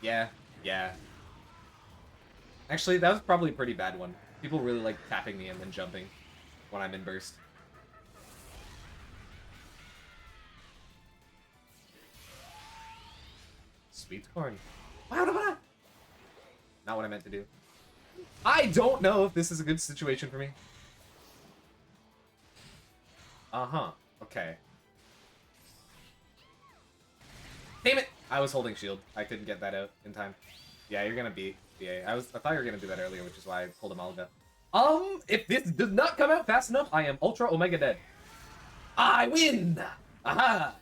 Yeah. Actually, that was probably a pretty bad one. People really like tapping me and then jumping when I'm in burst. sweet corn. Wow, no. Not what I meant to do. I don't know if this is a good situation for me. Uh-huh. Okay. Damn it! I was holding shield. I couldn't get that out in time. Yeah, you're gonna beat BA. I thought you were gonna do that earlier, which is why I pulled a Malga. If this does not come out fast enough, I am Ultra Omega dead. I win! Aha!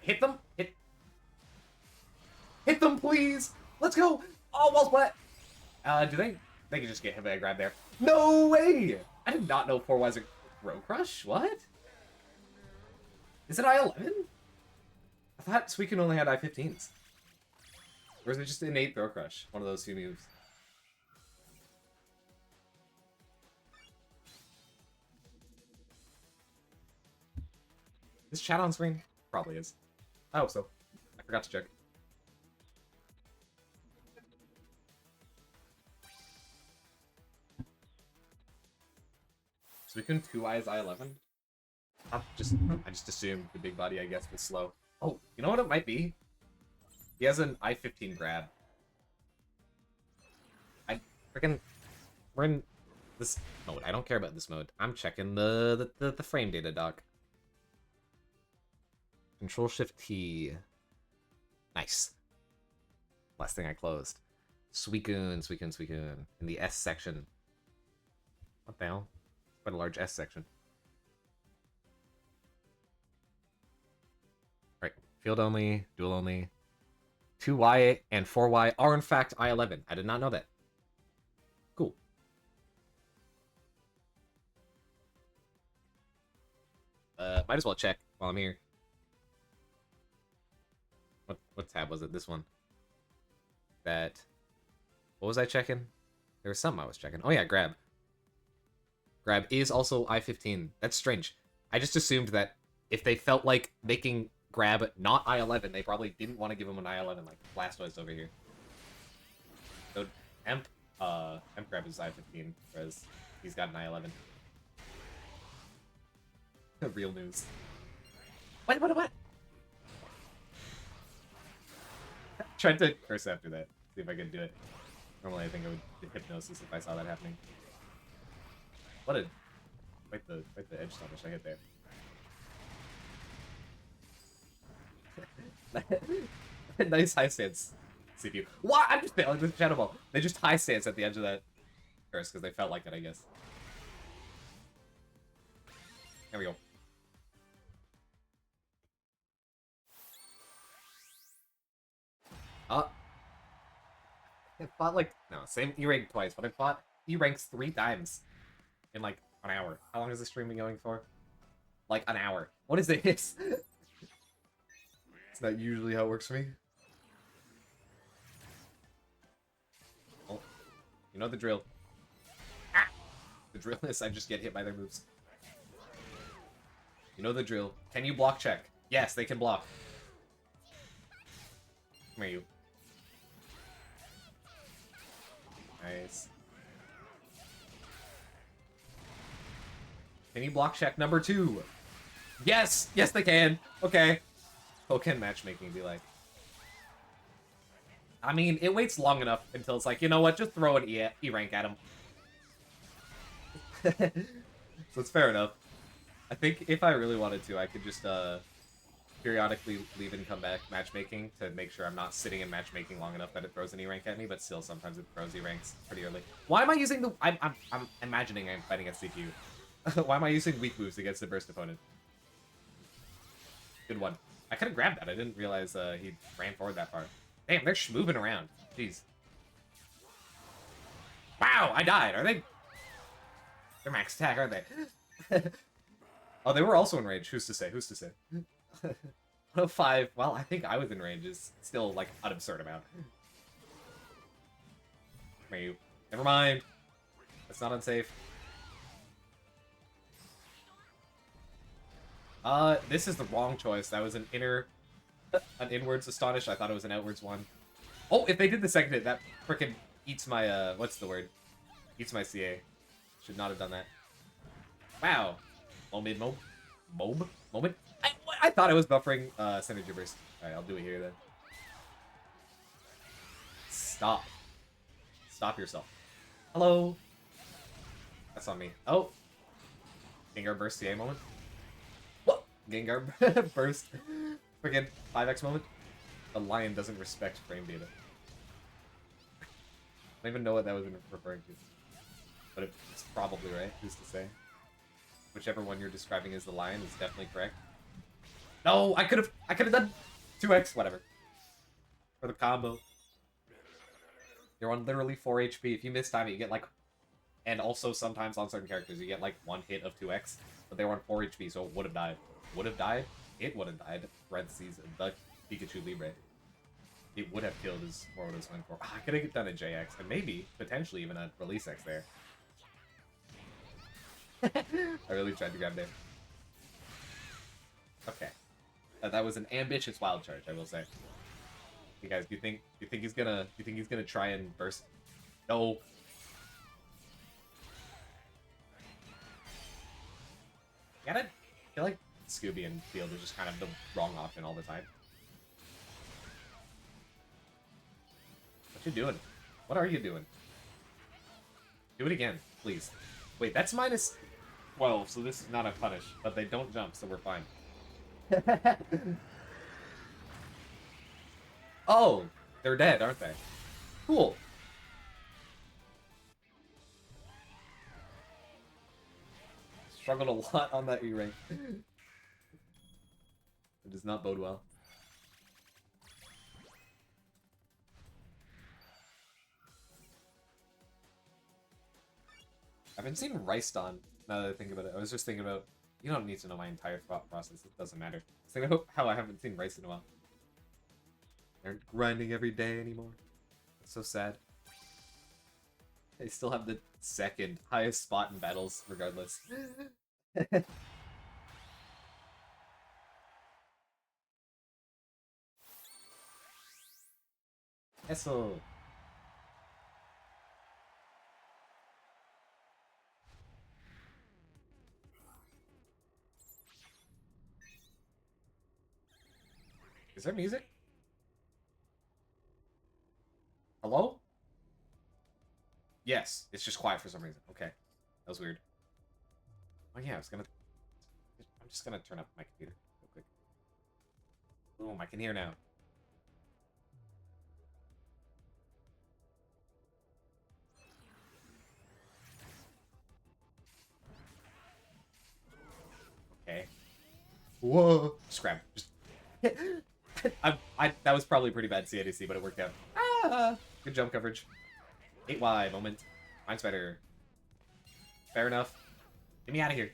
Hit them! Hit them, please! Let's go! Oh, well splat! Do they can just get hit by a grab there. No way! I did not know 4Y's a Throw Crush? What? Is it I-11? I thought Suicune only had I-15s. Or is it just innate Throw Crush? One of those two moves. Is chat on screen? Probably is. I hope so. I forgot to check. Suicune 2-Eyes I-11? I just assumed the big body, I guess, was slow. Oh, you know what it might be? He has an I-15 grab. We're in this mode. I don't care about this mode. I'm checking the frame data, doc. Control Shift T. Nice. Last thing I closed. Suicune. In the S section. What the hell? Quite a large S section. Right. Field only, dual only. 2Y and 4Y are in fact I-11. I did not know that. Cool. Might as well check while I'm here. What tab was it? This one. What was I checking? There was something I was checking. Oh yeah, grab. Grab is also I-15. That's strange. I just assumed that if they felt like making grab not I-11, they probably didn't want to give him an I-11 like Blastoise over here. So Emp grab is I-15, whereas he's got an I-11. Real news. What? Tried to curse after that. See if I could do it. Normally I think I would do hypnosis if I saw that happening. What a... Quite the edge stomach I hit there. Nice high stance CPU. What? I'm just failing with Shadow Ball. They just high stance at the edge of that curse because they felt like it, I guess. There we go. I fought like... No, same E-rank twice, but I fought E-ranks 3 times in like an hour. How long has this stream been going for? Like an hour. What is this? It's not usually how it works for me. Oh, you know the drill. Ah! The drill is I just get hit by their moves. You know the drill. Can you block check? Yes, they can block. Come here, you. Nice. Can you block check number 2? Yes! Yes, they can! Okay. Pokken matchmaking be like. I mean, it waits long enough until it's like, you know what, just throw an E-rank at him. So it's fair enough. I think if I really wanted to, I could just periodically leave and come back matchmaking to make sure I'm not sitting in matchmaking long enough that it throws an E-rank at me, but still sometimes it throws E-ranks pretty early. Why am I using the... I'm imagining I'm fighting a CPU. Why am I using weak moves against a burst opponent? Good one. I could have grabbed that. I didn't realize he ran forward that far. Damn, they're moving around. Jeez. Wow, I died. Are they... They're max attack, aren't they? Oh, they were also in range. Who's to say? Who's to say? 105. Well, I think I was in range is still, like, an absurd amount. Maybe. Never mind. That's not unsafe. This is the wrong choice. That was an inwards astonish. I thought it was an outwards one. Oh, if they did the second hit, that frickin' eats my, what's the word? Eats my CA. Should not have done that. Wow. Moment. I thought I was buffering Synergy Burst. Alright, I'll do it here then. Stop. Stop yourself. Hello. That's on me. Oh. Gengar Burst CA moment. What? Gengar Burst. Freaking 5x moment. The lion doesn't respect frame data. I don't even know what that was referring to. But it's probably right. Who's to say? Whichever one you're describing as the lion is definitely correct. No, I could have done 2x, whatever. For the combo. You're on literally 4 HP. If you miss time it, you get like... And also sometimes on certain characters, you get like 1 hit of 2x. But they were on 4 HP, so it would have died. Would have died? It would have died. Parentheses, the Pikachu Libre. It would have killed his Morota's win for. I could have done a JX, and maybe, potentially even a Release X there. I really tried to grab there. Okay. That was an ambitious wild charge, I will say. Hey guys, do you think he's gonna try and burst? No. I feel like Scooby and Field are just kind of the wrong option all the time. What you doing? What are you doing? Do it again, please. Wait, that's minus 12, so this is not a punish, but they don't jump, so we're fine. Oh, they're dead, aren't they? Cool. Struggled a lot on that E-rank. It does not bode well. I've been seeing Ricedon, now that I think about it. I was just thinking about, you don't need to know my entire thought process, it doesn't matter. I was thinking about how I haven't seen Rice in a while. They aren't grinding every day anymore. It's so sad. They still have the second highest spot in battles, regardless. Eso. Is there music? Hello? Yes, it's just quiet for some reason. Okay, that was weird. Oh yeah, I'm just gonna turn up my computer real quick. Boom, I can hear now. Okay. Whoa. Scram. Just... that was probably pretty bad CADC, but it worked out. Ah, good jump coverage. 8Y moment. Mine's better. Fair enough. Get me out of here.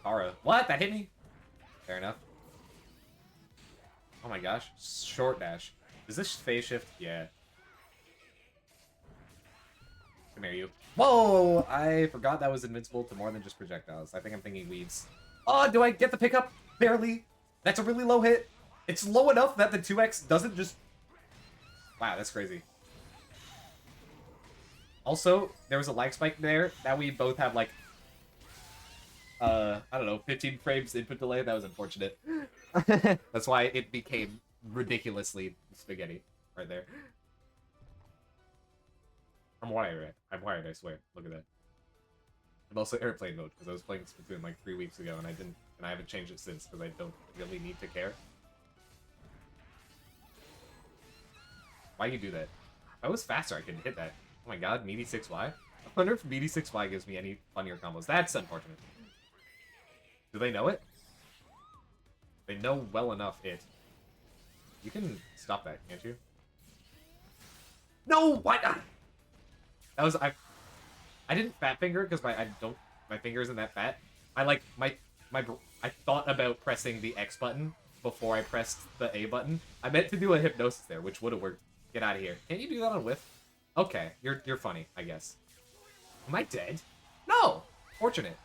Aura. What? That hit me? Fair enough. Oh my gosh. Short dash. Is this phase shift? Yeah. Come here, you. Whoa! I forgot that was invincible to more than just projectiles. I think I'm thinking weaves. Oh, do I get the pickup? Barely. That's a really low hit. It's low enough that the 2x doesn't just... Wow, that's crazy. Also, there was a lag spike there that we both have, like, I don't know, 15 frames input delay. That was unfortunate. That's why it became ridiculously spaghetti right there. I'm wired, I swear. Look at that. I'm also airplane mode, because I was playing Splatoon like 3 weeks ago, and I haven't changed it since, because I don't really need to care. Why you do that? If I was faster, I could hit that. Oh my god, meaty 6Y? I wonder if meaty 6Y gives me any funnier combos. That's unfortunate. Do they know it? They know well enough it. You can stop that, can't you? No! What? That was... I didn't fat finger because my finger isn't that fat. I thought about pressing the X button before I pressed the A button. I meant to do a hypnosis there, which would have worked. Get out of here. Can't you do that on whiff? Okay, you're funny, I guess. Am I dead? No! Fortunate.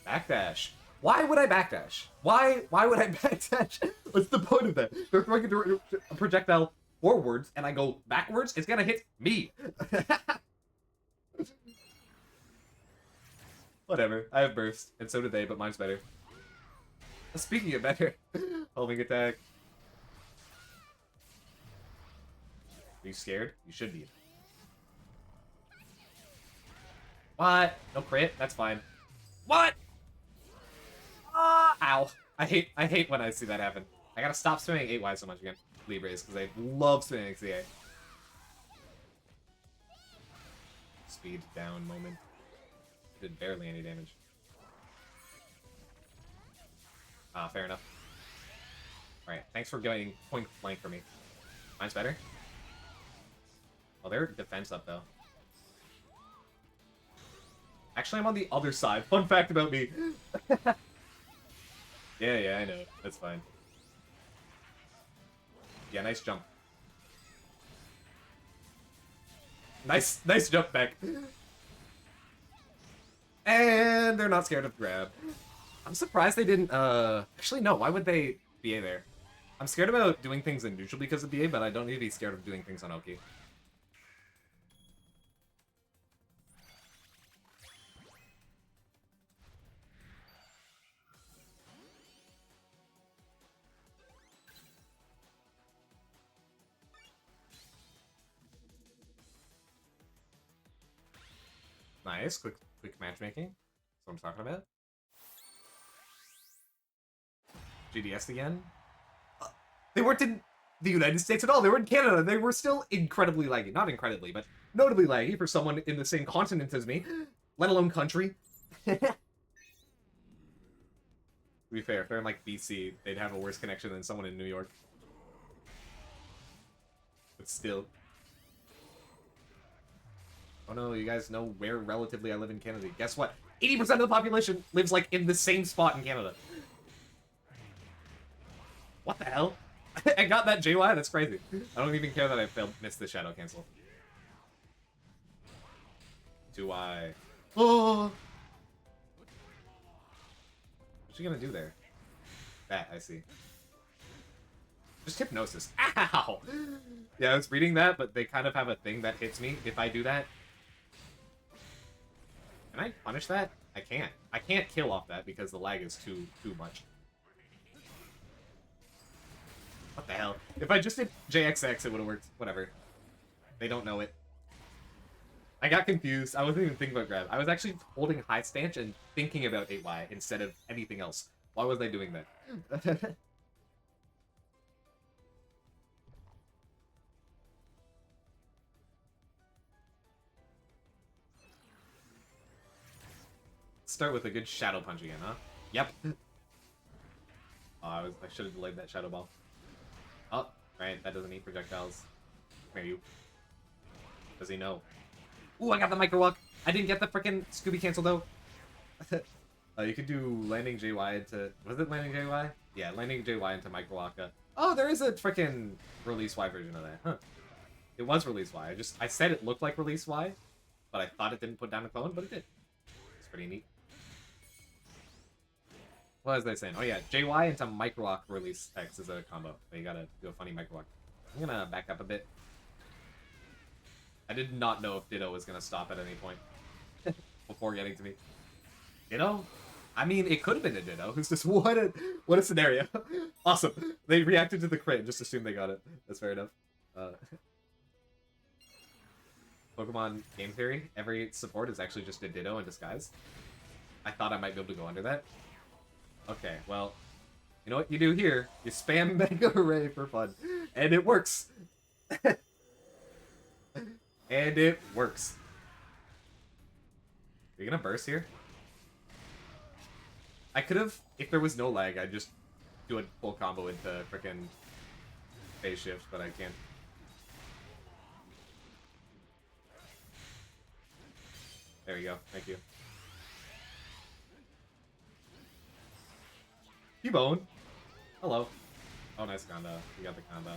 Backdash. Why would I backdash? Why would I backdash? What's the point of that? They're throwing a projectile forwards and I go backwards, it's gonna hit me. Whatever. I have burst, and so do they, but mine's better. Speaking of better, homing attack. Are you scared? You should be. What? No crit? That's fine. What? Ow. I hate when I see that happen. I gotta stop spamming 8Y so much again. Libres, because I love spamming XDA. Speed down moment. Did barely any damage. Fair enough. Alright, thanks for going point blank for me. Mine's better. Oh, their defense up, though. Actually, I'm on the other side. Fun fact about me. Yeah, I know. That's fine. Yeah, nice jump. Nice jump back. And they're not scared of grab. I'm surprised they didn't, actually, no, why would they BA there? I'm scared about doing things in neutral because of BA, but I don't need to be scared of doing things on Oki. Nice, quick matchmaking. That's what I'm talking about. GDS again. They weren't in the United States at all. They were in Canada. They were still incredibly laggy. Not incredibly, but notably laggy for someone in the same continent as me, let alone country. To be fair, if they're in like BC, they'd have a worse connection than someone in New York. But still. Oh no, you guys know where relatively I live in Canada. Guess what? 80% of the population lives like in the same spot in Canada. What the hell? I got that JY? That's crazy. I don't even care that I missed the shadow cancel. Do I? Oh! What's she gonna do there? That, I see. Just hypnosis. Ow! Yeah, I was reading that, but they kind of have a thing that hits me if I do that. Can I punish that? I can't. I can't kill off that because the lag is too much. What the hell? If I just did JXX, it would have worked. Whatever. They don't know it. I got confused. I wasn't even thinking about grab. I was actually holding high stance and thinking about 8Y instead of anything else. Why was I doing that? Start with a good shadow punch again, huh? Yep. Oh, I should have delayed that shadow ball. Oh, right, that doesn't eat projectiles. Come here, you. Does he know? Ooh, I got the micro walk. I didn't get the frickin' Scooby cancel though. You could do landing JY into. Was it landing JY? Yeah, landing JY into micro walk. Oh, there is a frickin' release Y version of that, huh? It was release Y. I said it looked like release Y, but I thought it didn't put down a clone, but it did. It's pretty neat. What was I saying? Oh yeah, JY into micro walk release X is a combo. So you gotta do a funny micro walk. I'm gonna back up a bit. I did not know if Ditto was gonna stop at any point before getting to me. Ditto? I mean, it could have been a Ditto. It's just what a scenario. Awesome. They reacted to the crit and just assumed they got it. That's fair enough. Pokemon game theory. Every support is actually just a Ditto in disguise. I thought I might be able to go under that. Okay, well, you know what you do here? You spam Mega Array for fun. And it works. And it works. Are you gonna burst here? I could have, if there was no lag, I'd just do a full combo into frickin' phase shift, but I can't. There you go. Thank you. T-Bone. Hello. Oh, nice combo. You got the combo.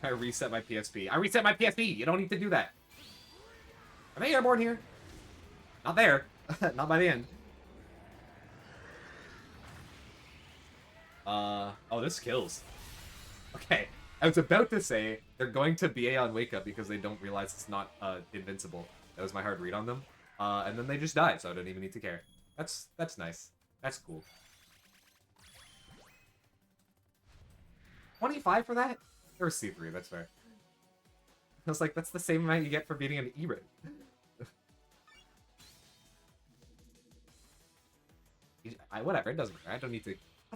I reset my PSP. I reset my PSP! You don't need to do that. Are they airborne here? Not there. Not by the end. Oh, this kills. Okay. I was about to say they're going to BA on Wake Up because they don't realize it's not invincible. That was my hard read on them. And then they just die, so I don't even need to care. That's nice. That's cool. 25 for that? Or C3, that's fair. I was like, that's the same amount you get for beating an E-Ray. Whatever, it doesn't matter. I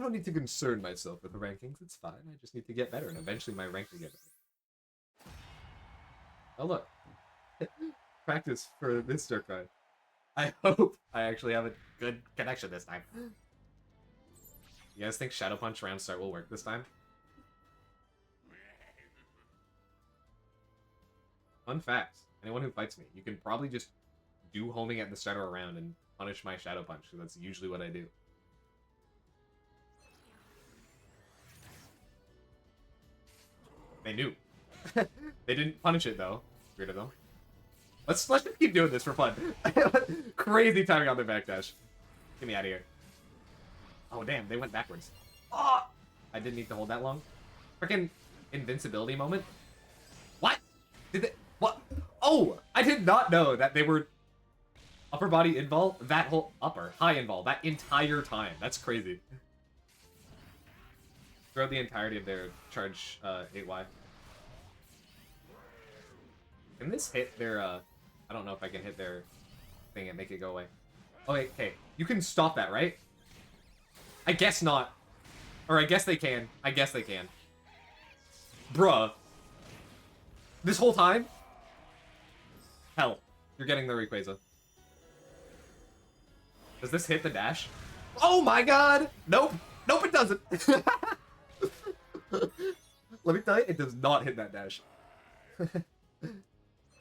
don't need to concern myself with the rankings. It's fine. I just need to get better, and eventually my rank will get better. Oh look. Practice for this stir cry. I hope I actually have a good connection this time. You guys think Shadow Punch round start will work this time? Fun fact, anyone who fights me, you can probably just do homing at the start of a round and punish my Shadow Punch, because that's usually what I do. They knew. They didn't punish it, though. Weird of them. Let's just keep doing this for fun. Crazy timing on their backdash. Get me out of here. Oh, damn, they went backwards. Oh! I didn't need to hold that long. Freaking invincibility moment. What? Did they... What? Oh! I did not know that they were upper body invul that whole... High invul that entire time. That's crazy. Throughout the entirety of their charge 8Y. Can this hit their... I don't know if I can hit their thing and make it go away. Oh, wait, okay. You can stop that, right? I guess not. Or I guess they can. I guess they can. Bruh. This whole time? Hell. You're getting the Rayquaza. Does this hit the dash? Oh my god! Nope. Nope, it doesn't. Let me tell you, it does not hit that dash.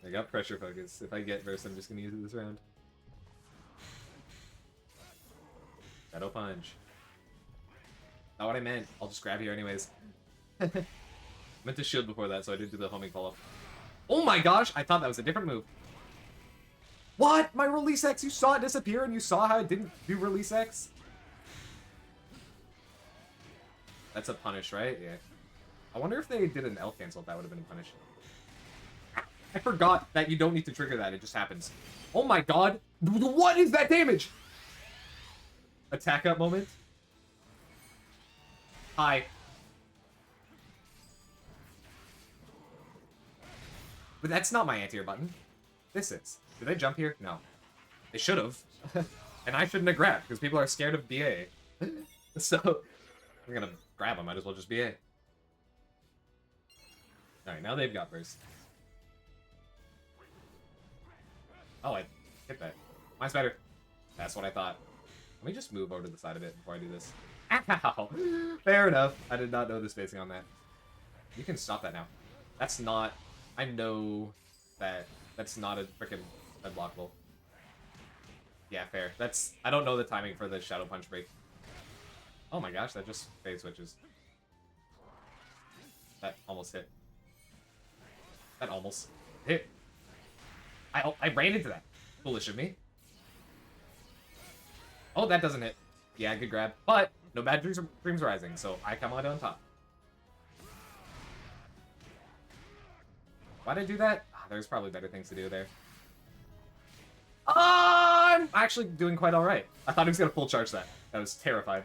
I got pressure focus. If I get burst, I'm just gonna use it this round. Shadow Punch. Not what I meant. I'll just grab here anyways. Meant to shield before that, so I did do the homing follow. Oh my gosh! I thought that was a different move. What? My release X? You saw it disappear and you saw how it didn't do release X? That's a punish, right? Yeah. I wonder if they did an L cancel, if that would have been a punish. I forgot that you don't need to trigger that, it just happens. Oh my god! What is that damage? Attack up moment. Hi. But that's not my anti-air button. This is. Did they jump here? No. They should have. And I shouldn't have grabbed, because people are scared of BA. So, I'm gonna grab them, might as well just BA. Alright, now they've got burst. Oh, I hit that. Mine's better. That's what I thought. Let me just move over to the side of it before I do this. Ow! Fair enough. I did not know the spacing on that. You can stop that now. That's not... I know that that's not a freaking unblockable. Yeah, fair. That's... I don't know the timing for the Shadow Punch break. Oh my gosh, that just phase switches. That almost hit. That almost hit. I ran into that. Foolish of me. Oh, that doesn't hit. Yeah, good grab. But no bad dreams rising, so I come out on top. Why'd I do that? There's probably better things to do there. I'm actually doing quite alright. I thought he was gonna full charge that. I was terrified.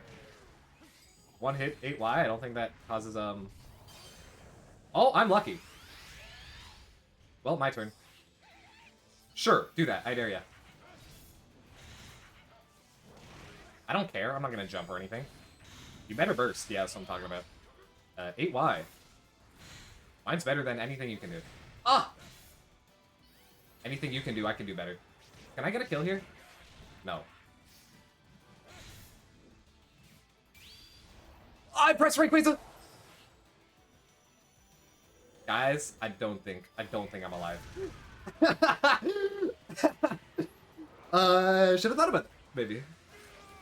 One hit, 8Y. I don't think that causes, Oh, I'm lucky. Well, my turn. Sure, do that. I dare ya. I don't care. I'm not gonna jump or anything. You better burst. Yeah, that's what I'm talking about. 8Y. Mine's better than anything you can do. Ah! Anything you can do, I can do better. Can I get a kill here? No. I pressed Rayquaza! Guys, I don't think I'm alive. Should have thought about that, maybe.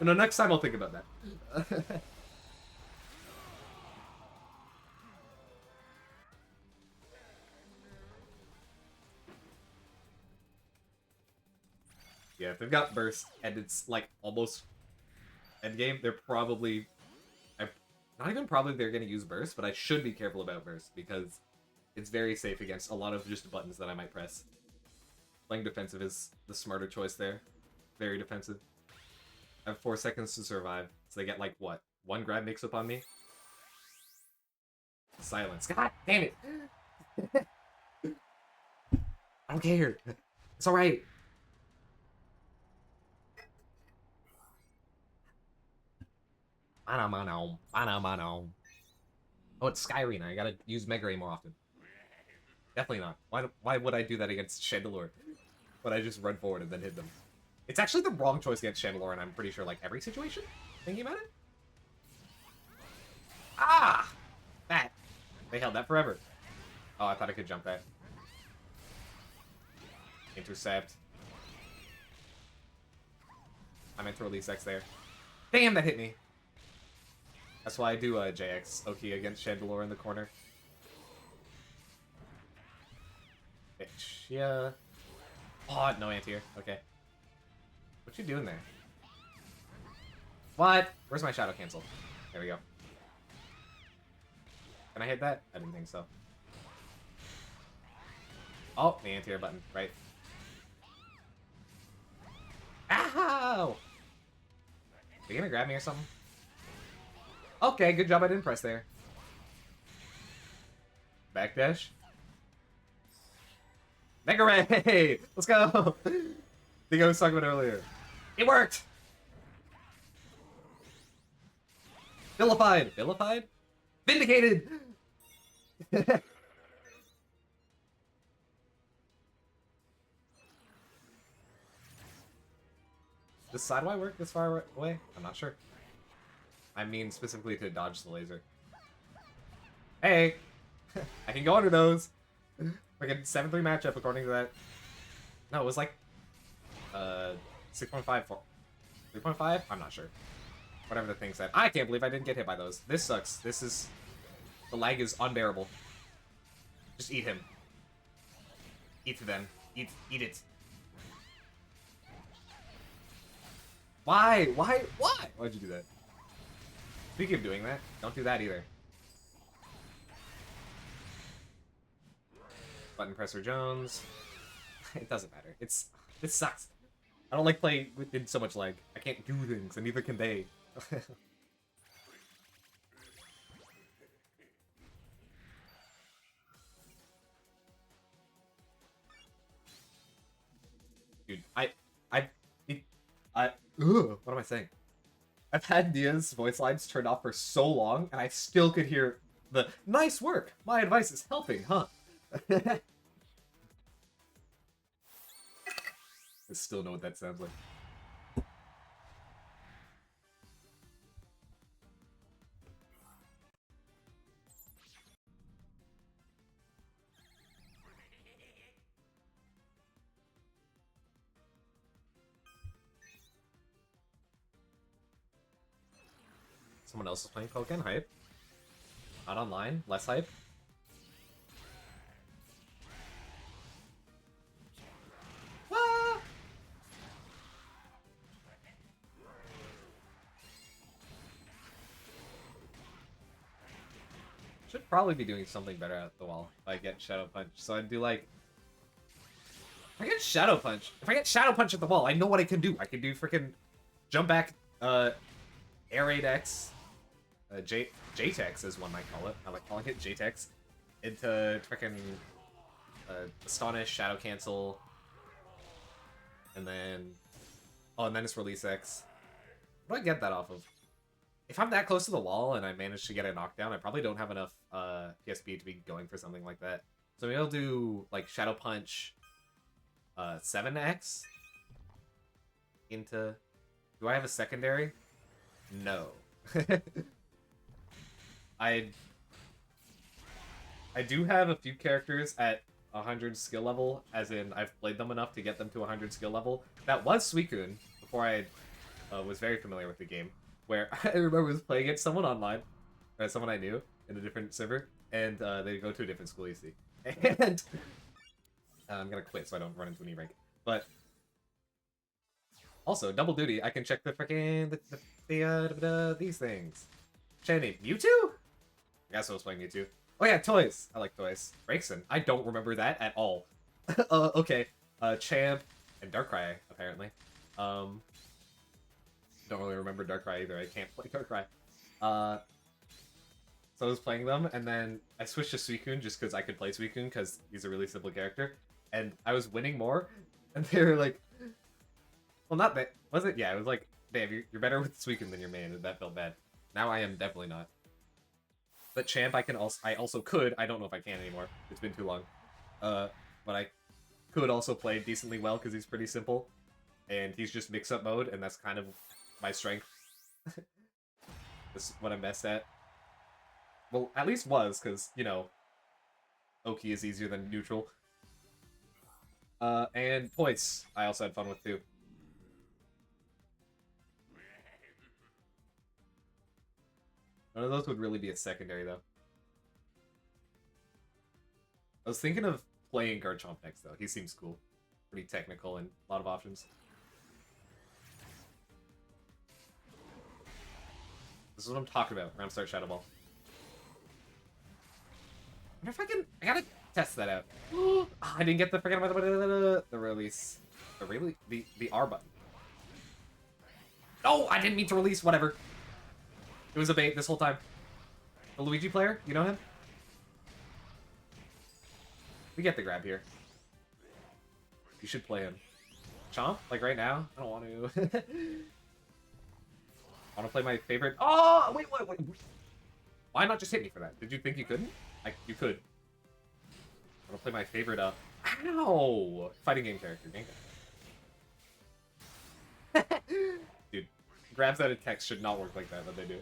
No, next time I'll think about that. Yeah, if they've got burst and it's like almost endgame, they're probably... not even probably they're going to use burst, but I should be careful about burst because it's very safe against a lot of just buttons that I might press. Playing defensive is the smarter choice there. Very defensive. I have 4 seconds to survive, so they get like what? 1 grab mix-up on me? Silence. God damn it! I don't care. It's alright. Mano. Oh, it's Sky Arena. I gotta use Mega Ray more often. Definitely not. Why would I do that against Chandelure? But I just run forward and then hit them. It's actually the wrong choice against Chandelure, and I'm pretty sure, like, every situation? Thinking about it? Ah! That! They held that forever. Oh, I thought I could jump that. Intercept. I meant to release X there. Damn, that hit me! That's why I do JX Oki against Chandelure in the corner. Bitch, yeah. Oh, no anti-air. Okay. What you doing there? What? Where's my shadow cancel? There we go. Can I hit that? I didn't think so. Oh, the anti-air button, right. Ow! Are you gonna grab me or something? Okay, good job I didn't press there. Backdash. Mega Ray! Let's go! I think I was talking about earlier. It worked! Vilified! Vilified? Vindicated! Does Sideway work this far away? I'm not sure. I mean specifically to dodge the laser. Hey! I can go under those! Like a 7-3 matchup according to that. No, it was like 6.5 for 3.5? I'm not sure. Whatever the thing said. I can't believe I didn't get hit by those. This sucks. This is... The lag is unbearable. Just eat him. Eat them. Eat it. Why? Why? Why? Why'd you do that? Speaking of doing that, don't do that either. Button presser Jones. It doesn't matter. It sucks. I don't like playing within so much lag. I can't do things, and neither can they. Dude, what am I saying? I've had Nia's voice lines turned off for so long, and I still could hear the nice work. My advice is helping, huh? I still know what that sounds like. Someone else is playing Pokken. Hype. Not online. Less hype. Ah! Should probably be doing something better at the wall if I get Shadow Punch. So I'd do like... If I get Shadow Punch at the wall, I know what I can do. I can do freaking jump back, Air 8X, JTEX is one might call it. I like calling it JTEX. Into freaking Astonish, Shadow Cancel, and then... Oh, and then it's Release X. What do I get that off of? If I'm that close to the wall and I manage to get a knockdown, I probably don't have enough PSP to be going for something like that. So maybe I'll do, like, Shadow Punch 7X into... Do I have a secondary? No. I do have a few characters at 100 skill level, as in I've played them enough to get them to 100 skill level. That was Suicune, before I was very familiar with the game, where I remember I was playing against someone online, someone I knew in a different server, and they go to a different school, you see. And I'm gonna quit so I don't run into any rank. But also, double duty, I can check the freaking these things. Channy, Mewtwo? I guess I was playing Mewtwo. Oh yeah, toys. I like toys. Braixen. I don't remember that at all. Okay. Champ, and Darkrai, apparently. Don't really remember Darkrai either. I can't play Darkrai. So I was playing them, and then I switched to Suicune just because I could play Suicune because he's a really simple character. And I was winning more, and they were like... Well, not that... Was it? Yeah, it was like, damn, you're better with Suicune than your main, and that felt bad. Now I am definitely not. But Champ, I also could. I don't know if I can anymore. It's been too long. But I could also play decently well because he's pretty simple. And he's just mix-up mode, and that's kind of my strength. This is what I'm best at. Well, at least was, because, you know, Oki is easier than neutral. And Poise, I also had fun with, too. None of those would really be a secondary, though. I was thinking of playing Garchomp next, though. He seems cool. Pretty technical and a lot of options. This is what I'm talking about. Round start Shadow Ball. I wonder if I can... I gotta test that out. Oh, I didn't get the freaking... The release. The R button. Oh, I didn't mean to release. Whatever. It was a bait this whole time. The Luigi player? You know him? We get the grab here. You should play him. Chomp? Like right now? I don't want to. I want to play my favorite... Oh! Wait. Why not just hit me for that? Did you think you couldn't? You could. I want to play my favorite, Ow! Fighting game character. Dude, grabs out of text should not work like that, but they do.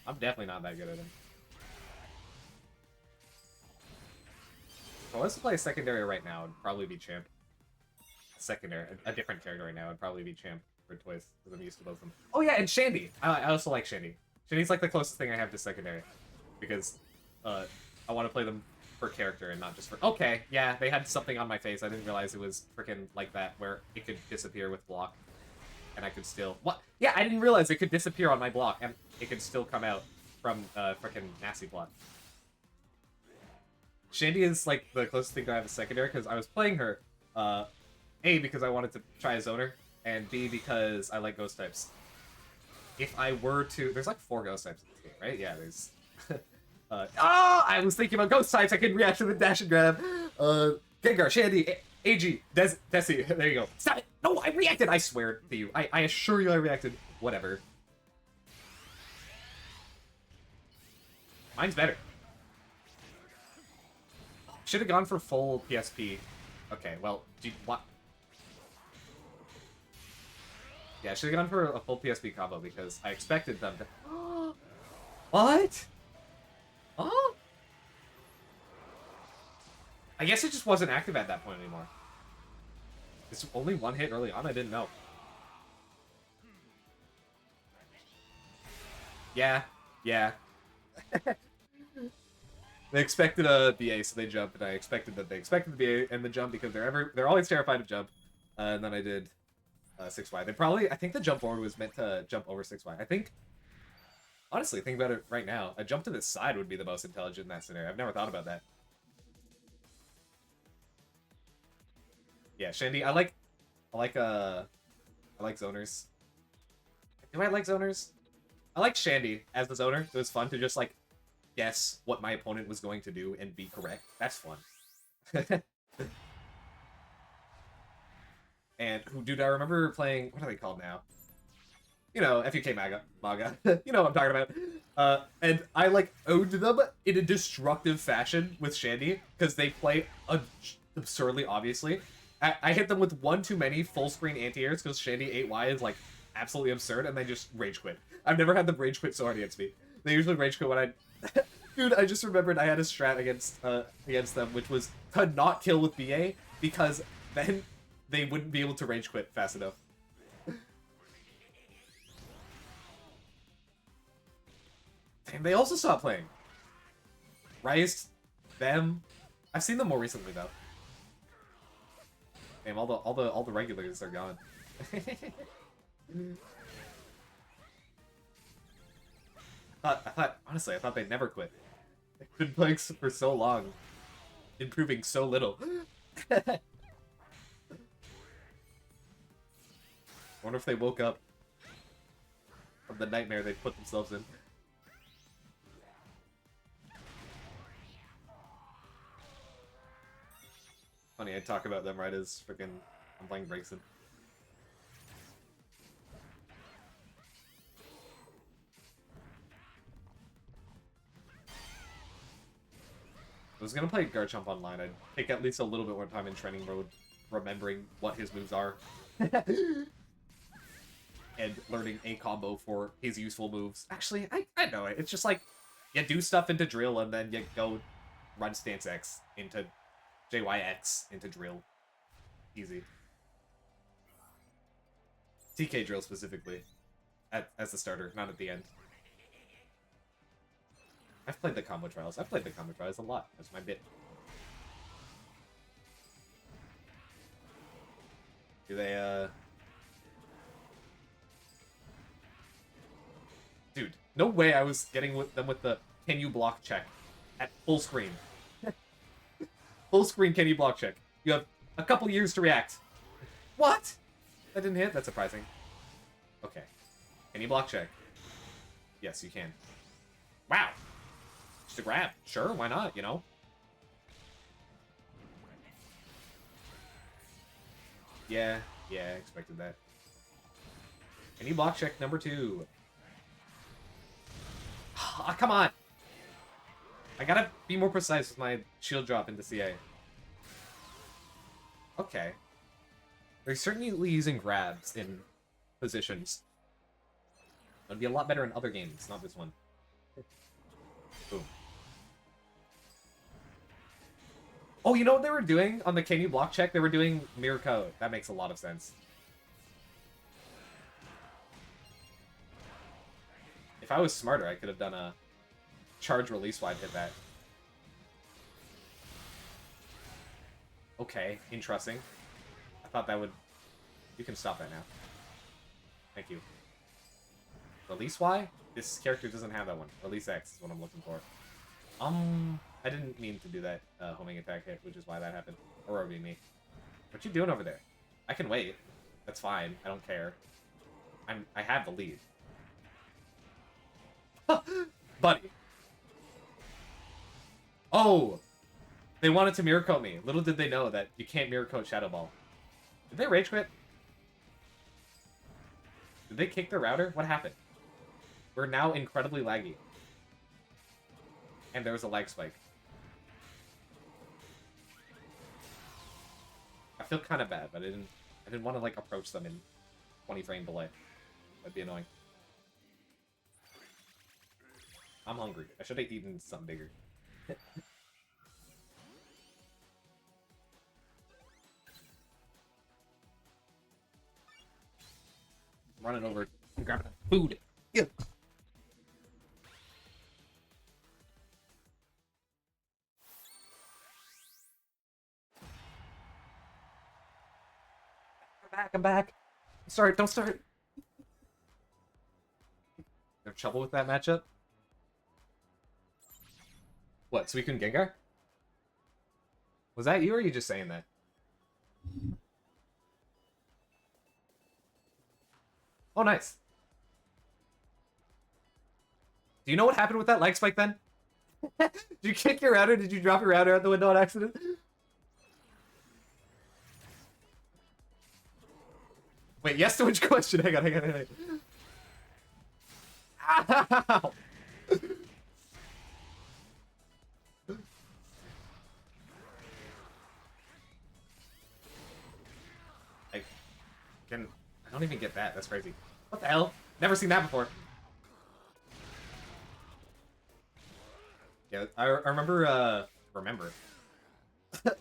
I'm definitely not that good at him. If I was to play a secondary right now, it'd probably be Champ. Secondary, a different character right now, it'd probably be Champ for Twice, because I'm used to both of them. Oh yeah, and Shandy! I also like Shandy. Shandy's like the closest thing I have to secondary. Because, I want to play them for character and not just for... Okay, yeah, they had something on my face. I didn't realize it was freaking like that, where it could disappear with block. And I could still... What? Yeah, I didn't realize it could disappear on my block, and it could still come out from, freaking nasty block. Shandy is, like, the closest thing I have to secondary, because I was playing her, A, because I wanted to try a zoner, and B, because I like ghost types. If I were to... There's, like, 4 ghost types in this game, right? Yeah, there's... I was thinking about ghost types. I couldn't react to the dash and grab. Gengar, Shandy, AG, Desi. There you go. Stop it. No, I reacted. I swear to you. I assure you I reacted. Whatever. Mine's better. Should have gone for full PSP. Okay, well, what? Yeah, should have gone for a full PSP combo because I expected them to... What? Oh? I guess it just wasn't active at that point anymore. It's only one hit early on, I didn't know. Yeah. They expected a BA, so they jumped, and I expected that they expected the BA and the jump because they're always terrified of jump. And then I did 6Y. I think the jump forward was meant to jump over 6Y. I think... Honestly, think about it right now. A jump to the side would be the most intelligent in that scenario. I've never thought about that. Yeah, Shandy, I like zoners. Do I like zoners? I like Shandy as the zoner. It was fun to just, like, guess what my opponent was going to do and be correct. That's fun. And, dude, I remember playing... What are they called now? You know, FUK MAGA. You know what I'm talking about. And I, like, owed them in a destructive fashion with Shandy, because they play absurdly, obviously. I hit them with one too many full-screen anti-airs, because Shandy 8Y is, like, absolutely absurd, and they just rage quit. I've never had them rage quit so hard against me. They usually rage quit when I... Dude, I just remembered I had a strat against them, which was to not kill with BA, because then they wouldn't be able to rage quit fast enough. Damn, they also stopped playing. Rice, them. I've seen them more recently though. Damn, all the regulars are gone. Honestly, I thought they'd never quit. They've been playing for so long. improving so little. I wonder if they woke up from the nightmare they put themselves in. Funny, I talk about them right as freaking I'm playing Braixen. I was gonna play Garchomp online. I'd take at least a little bit more time in training mode, remembering what his moves are. And learning a combo for his useful moves. Actually, I know it. It's just like, you do stuff into Drill, and then you go run Stance X into JYX into Drill. Easy. TK Drill specifically. As the starter, not at the end. I've played the combo trials. I've played the combo trials a lot. That's my bit. Do they, Dude, no way I was getting with them with the can you block check at full screen. Full screen can you block check. You have a couple years to react. What? That didn't hit? That's surprising. Okay. Can you block check? Yes, you can. Wow. Just a grab. Sure, why not, you know? Yeah, I expected that. Can you block check number 2? Oh, come on! I gotta be more precise with my shield drop into CA. Okay. They're certainly using grabs in positions. It'd be a lot better in other games, not this one. Boom. Oh, you know what they were doing on the can you block check? They were doing mirror code. That makes a lot of sense. If I was smarter, I could have done a charge release wide hit that. Okay, interesting. I thought that would... You can stop that now. Thank you. Release Y? This character doesn't have that one. Release X is what I'm looking for. I didn't mean to do that homing attack hit, which is why that happened. Or it would be me. What you doing over there? I can wait. That's fine. I don't care. I have the lead. Buddy. Oh! They wanted to mirror coat me. Little did they know that you can't mirror coat Shadow Ball. Did they rage quit? Did they kick their router? What happened? We're now incredibly laggy. And there was a lag spike. I feel kind of bad, but I didn't want to like approach them in 20 frame delay. That'd be annoying. I'm hungry. I should have eaten something bigger. Running over and grabbing food. Yeah. I'm back. Sorry, don't start. You have trouble with that matchup? What, Suicune Gengar? Was that you, or are you just saying that? Oh, nice. Do you know what happened with that lag spike then? Did you kick your router? Did you drop your router out the window on accident? Wait, yes to which question? Hang on. Ow! I don't even get that. That's crazy. What the hell? Never seen that before. Yeah, I remember,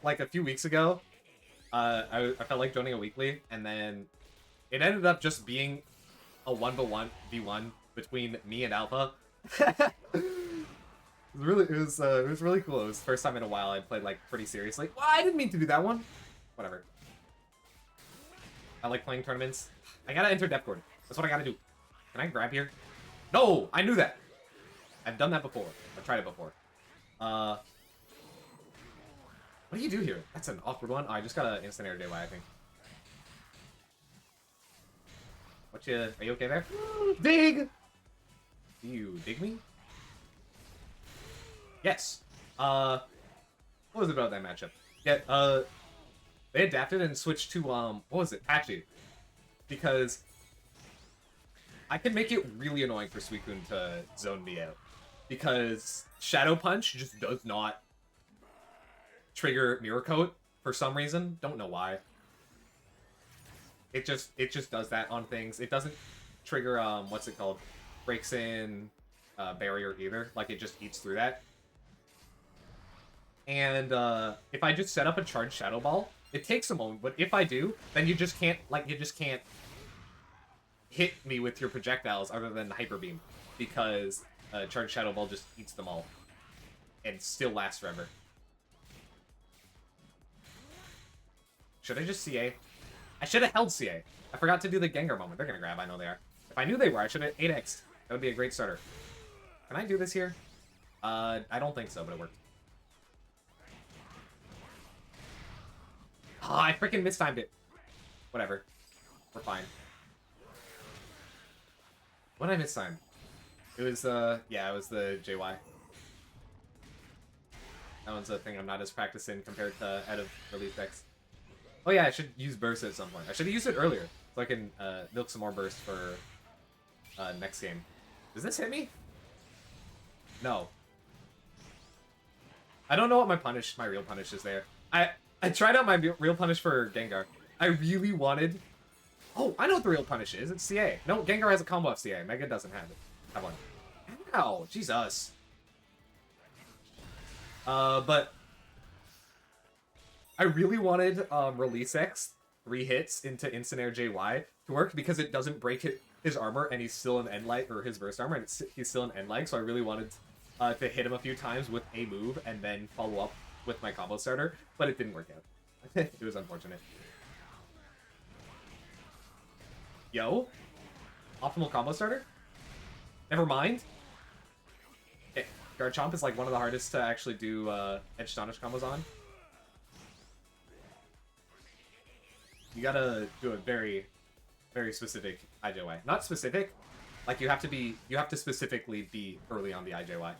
like a few weeks ago, I felt like joining a weekly, and then it ended up just being a 1v1 between me and Alpha. It was really cool. It was the first time in a while I played like pretty seriously. Well, I didn't mean to do that one. Whatever. I like playing tournaments. I gotta enter Depth Cord. That's what I gotta do. Can I grab here? No! I knew that! I've done that before. I've tried it before. What do you do here? That's an awkward one. Oh, I just got an instant air day, I think. Are you okay there? Dig! Do you dig me? Yes. What was it about that matchup? Yeah, they adapted and switched to, what was it? Patchy. Because I can make it really annoying for Suicune to zone me out. Because Shadow Punch just does not trigger Mirror Coat for some reason. Don't know why. It just does that on things. It doesn't trigger, what's it called? Breaks in barrier either. Like, it just eats through that. And if I just set up a charged Shadow Ball, it takes a moment, but if I do, then you just can't hit me with your projectiles other than Hyper Beam, because charged Shadow Ball just eats them all and still lasts forever. Should I just CA? I should have held CA. I forgot to do the Gengar moment. They're gonna grab, I know they are. If I knew they were, I should have 8x'd. That would be a great starter. Can I do this here? I don't think so, but it worked. Oh, I freaking mistimed it. Whatever. We're fine. What did I mistime? It was, yeah, it was the JY. That one's a thing I'm not as practiced in compared to out of release decks. Oh yeah, I should use burst at some point. I should have used it earlier, so I can milk some more burst for next game. Does this hit me? No. I don't know what my real punish is there. I tried out my real punish for Gengar. I really wanted... Oh, I know what the real punish is. It's CA. No, Gengar has a combo of CA. Mega doesn't have it. Have one. Ow, Jesus. But I really wanted Release X 3 hits into Instant Air JY to work because it doesn't break his armor and he's still an end leg, or his burst armor, and he's still an end leg. So I really wanted to hit him a few times with a move and then follow up with my combo starter, but it didn't work out. It was unfortunate. Yo, optimal combo starter? Never mind. Okay, Garchomp is like one of the hardest to actually do Edge Astonish combos on. You gotta do a very, very specific IJY. Not specific, like you have to specifically be early on the IJY.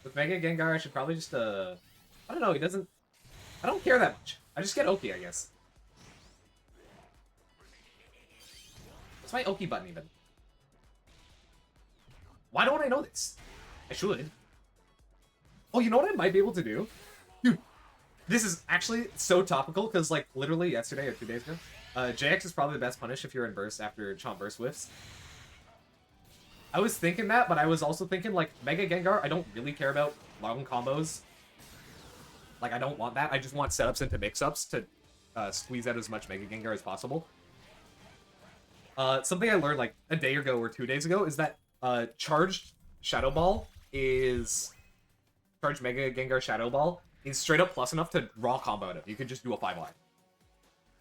With Mega Gengar, I should probably just, I don't know, I don't care that much. I just get Oki, I guess. What's my Oki button even? Why don't I know this? I should. Oh, you know what I might be able to do? Dude, this is actually so topical, because, like, literally yesterday or 2 days ago, JX is probably the best punish if you're in burst after Chomp burst whiffs. I was thinking that, but I was also thinking, like, Mega Gengar, I don't really care about long combos. Like, I don't want that. I just want setups into mix-ups to squeeze out as much Mega Gengar as possible. Something I learned, like, a day ago or 2 days ago is that charged Shadow Ball is... Charged Mega Gengar Shadow Ball is straight up plus enough to raw combo it. You could just do a 5Y.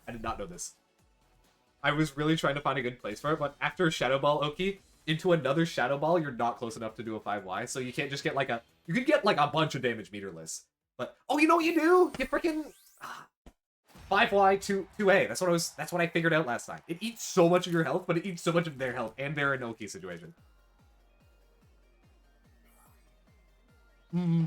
I did not know this. I was really trying to find a good place for it, but after Shadow Ball Oki, into another Shadow Ball, you're not close enough to do a 5Y, so you can't just get like a... You could get like a bunch of damage meterless. But, oh, you know what you do? You freaking... 5Y, 2A. That's what I figured out last time. It eats so much of your health, but it eats so much of their health, and they're in an Oki situation. Hmm.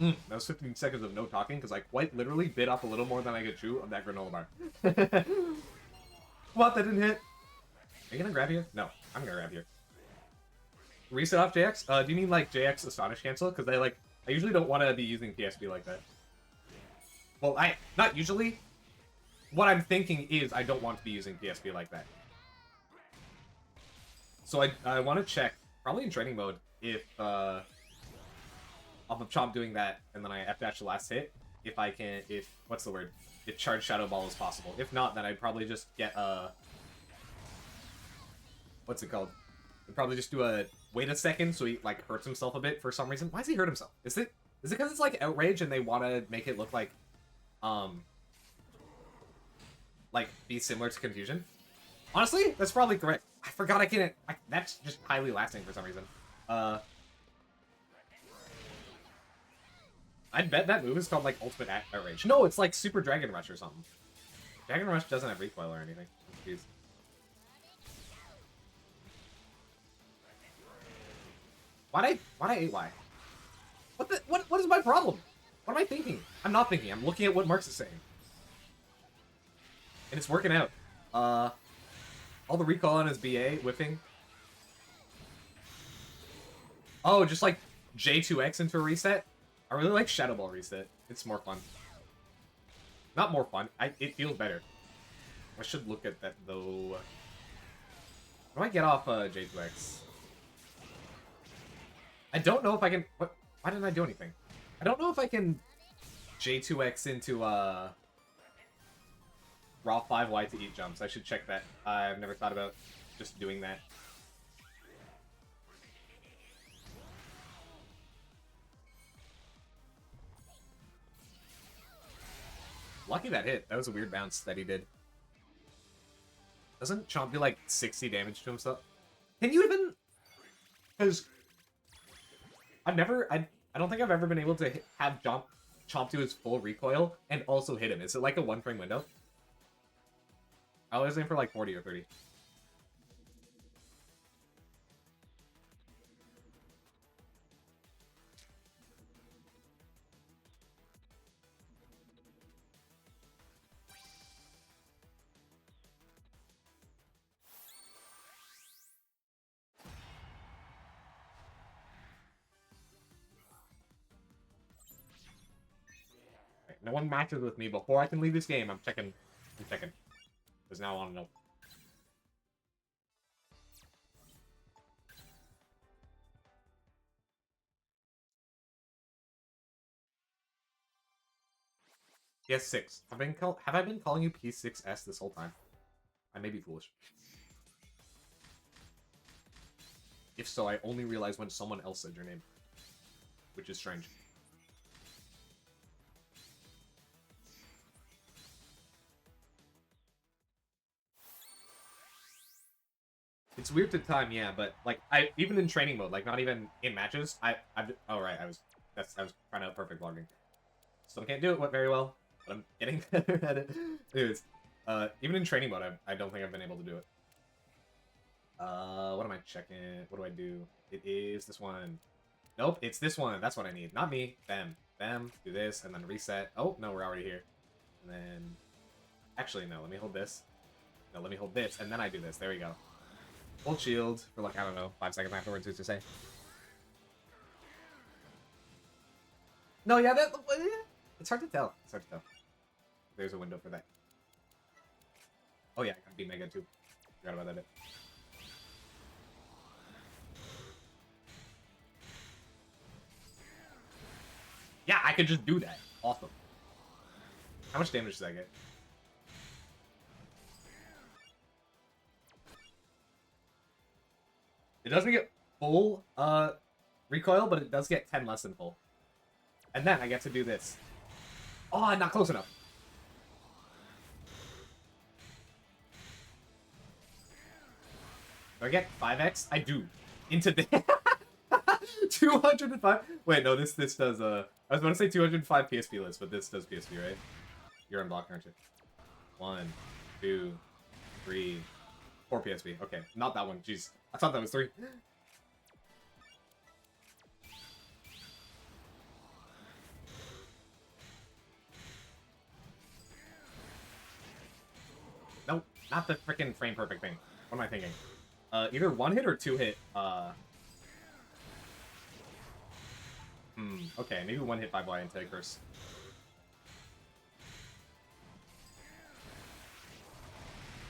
That was 15 seconds of no talking, because I quite literally bit off a little more than I could chew of that granola bar. What? That didn't hit? Are you gonna grab here? No, I'm gonna grab here. Reset off JX? Do you mean like JX Astonish Cancel? Because I usually don't want to be using PSP like that. Well, not usually. What I'm thinking is I don't want to be using PSP like that. So I want to check, probably in training mode, if off of Chomp doing that, and then I F-dash the last hit, what's the word? If Charged Shadow Ball is possible. If not, then I'd probably just get, what's it called? I'd probably just do a wait a second so he like hurts himself a bit for some reason. Why does he hurt himself? Is it because it's like outrage and they want to make it look like be similar to confusion? Honestly, that's probably correct. I forgot I can't. That's just highly lasting for some reason. I'd bet that move is called like Ultimate Outrage. No, it's like Super Dragon Rush or something. Dragon Rush doesn't have recoil or anything. I'm confused. Why'd I AY? What is my problem? What am I thinking? I'm not thinking. I'm looking at what Marks is saying. And it's working out. All the recoil on his BA, whiffing. Oh, just like J2X into a reset? I really like Shadow Ball reset. It's more fun. Not more fun. It feels better. I should look at that, though. How do I get off J2X? I don't know if I can... What? Why didn't I do anything? I don't know if I can J2X into raw 5Y to eat jumps. I should check that. I've never thought about just doing that. Lucky that hit. That was a weird bounce that he did. Doesn't Chomp do like 60 damage to himself? Can you even... Because... I don't think I've ever been able to have Chomp to his full recoil and also hit him. Is it like a 1 frame window? I was aiming for like 40 or 30. No one matches with me before I can leave this game. I'm checking. Because now I want to know. PS6. Have I been calling you P6S this whole time? I may be foolish. If so, I only realized when someone else said your name. Which is strange. It's weird to time, yeah, but like even in training mode, like not even in matches, I I was trying out perfect vlogging. Still can't do it very well, but I'm getting better at it. Anyways, even in training mode, I don't think I've been able to do it. What am I checking? What do I do? It is this one. Nope, it's this one. That's what I need. Not me. Them. Do this, and then reset. Oh, no, we're already here. And then... Actually, no, let me hold this. No, let me hold this, and then I do this. There we go. Hold shield for like, I don't know, 5 seconds afterwards, to say. No, yeah, it's hard to tell. It's hard to tell. There's a window for that. Oh yeah, I gotta be Mega too. Forgot about that bit. Yeah, I could just do that. Awesome. How much damage does that get? It doesn't get full recoil, but it does get 10 less than full. And then I get to do this. Oh, not close enough. Do I get 5x? I do. Into the 205. Wait, no, this does I was about to say 205 PSP list, but this does PSP, right? You're unblocking, aren't you? 1, 2, 3, 4 PSP. Okay, not that one. Jeez, I thought that was 3. Nope, not the freaking frame perfect thing. What am I thinking? Either 1 hit or 2 hit. Okay, maybe 1 hit 5Y and take curse.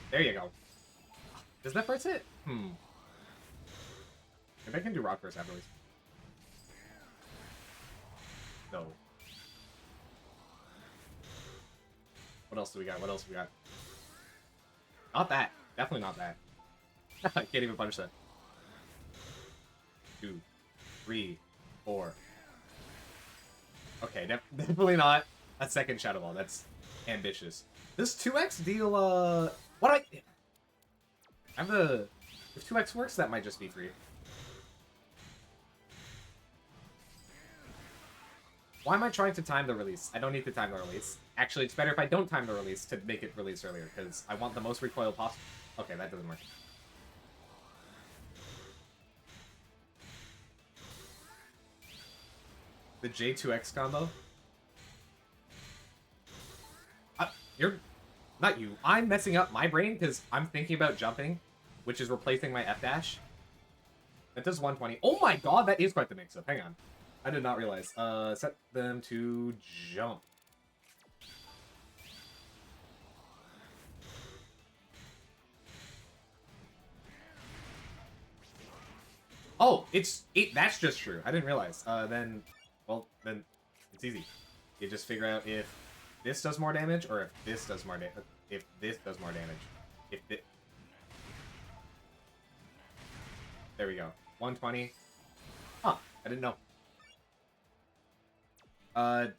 There you go. Does that first hit? Maybe I can do rock first afterwards. No. What else do we got? Not that. Definitely not that. I can't even punish that. 2, 3, 4. Okay, definitely not a second Shadow Ball. That's ambitious. Does 2x deal, what I have the... If 2x works, that might just be 3. Why am I trying to time the release? I don't need to time the release. Actually, it's better if I don't time the release to make it release earlier, because I want the most recoil possible. Okay, that doesn't work. The J2X combo? You're... Not you. I'm messing up my brain because I'm thinking about jumping, which is replacing my F dash. That does 120. Oh my god, that is quite the mix-up. Hang on. I did not realize. Set them to jump. Oh, that's just true. I didn't realize. Then it's easy. You just figure out if this does more damage or if this does more damage. If this does more damage. If it... There we go. 120. Huh. I didn't know. I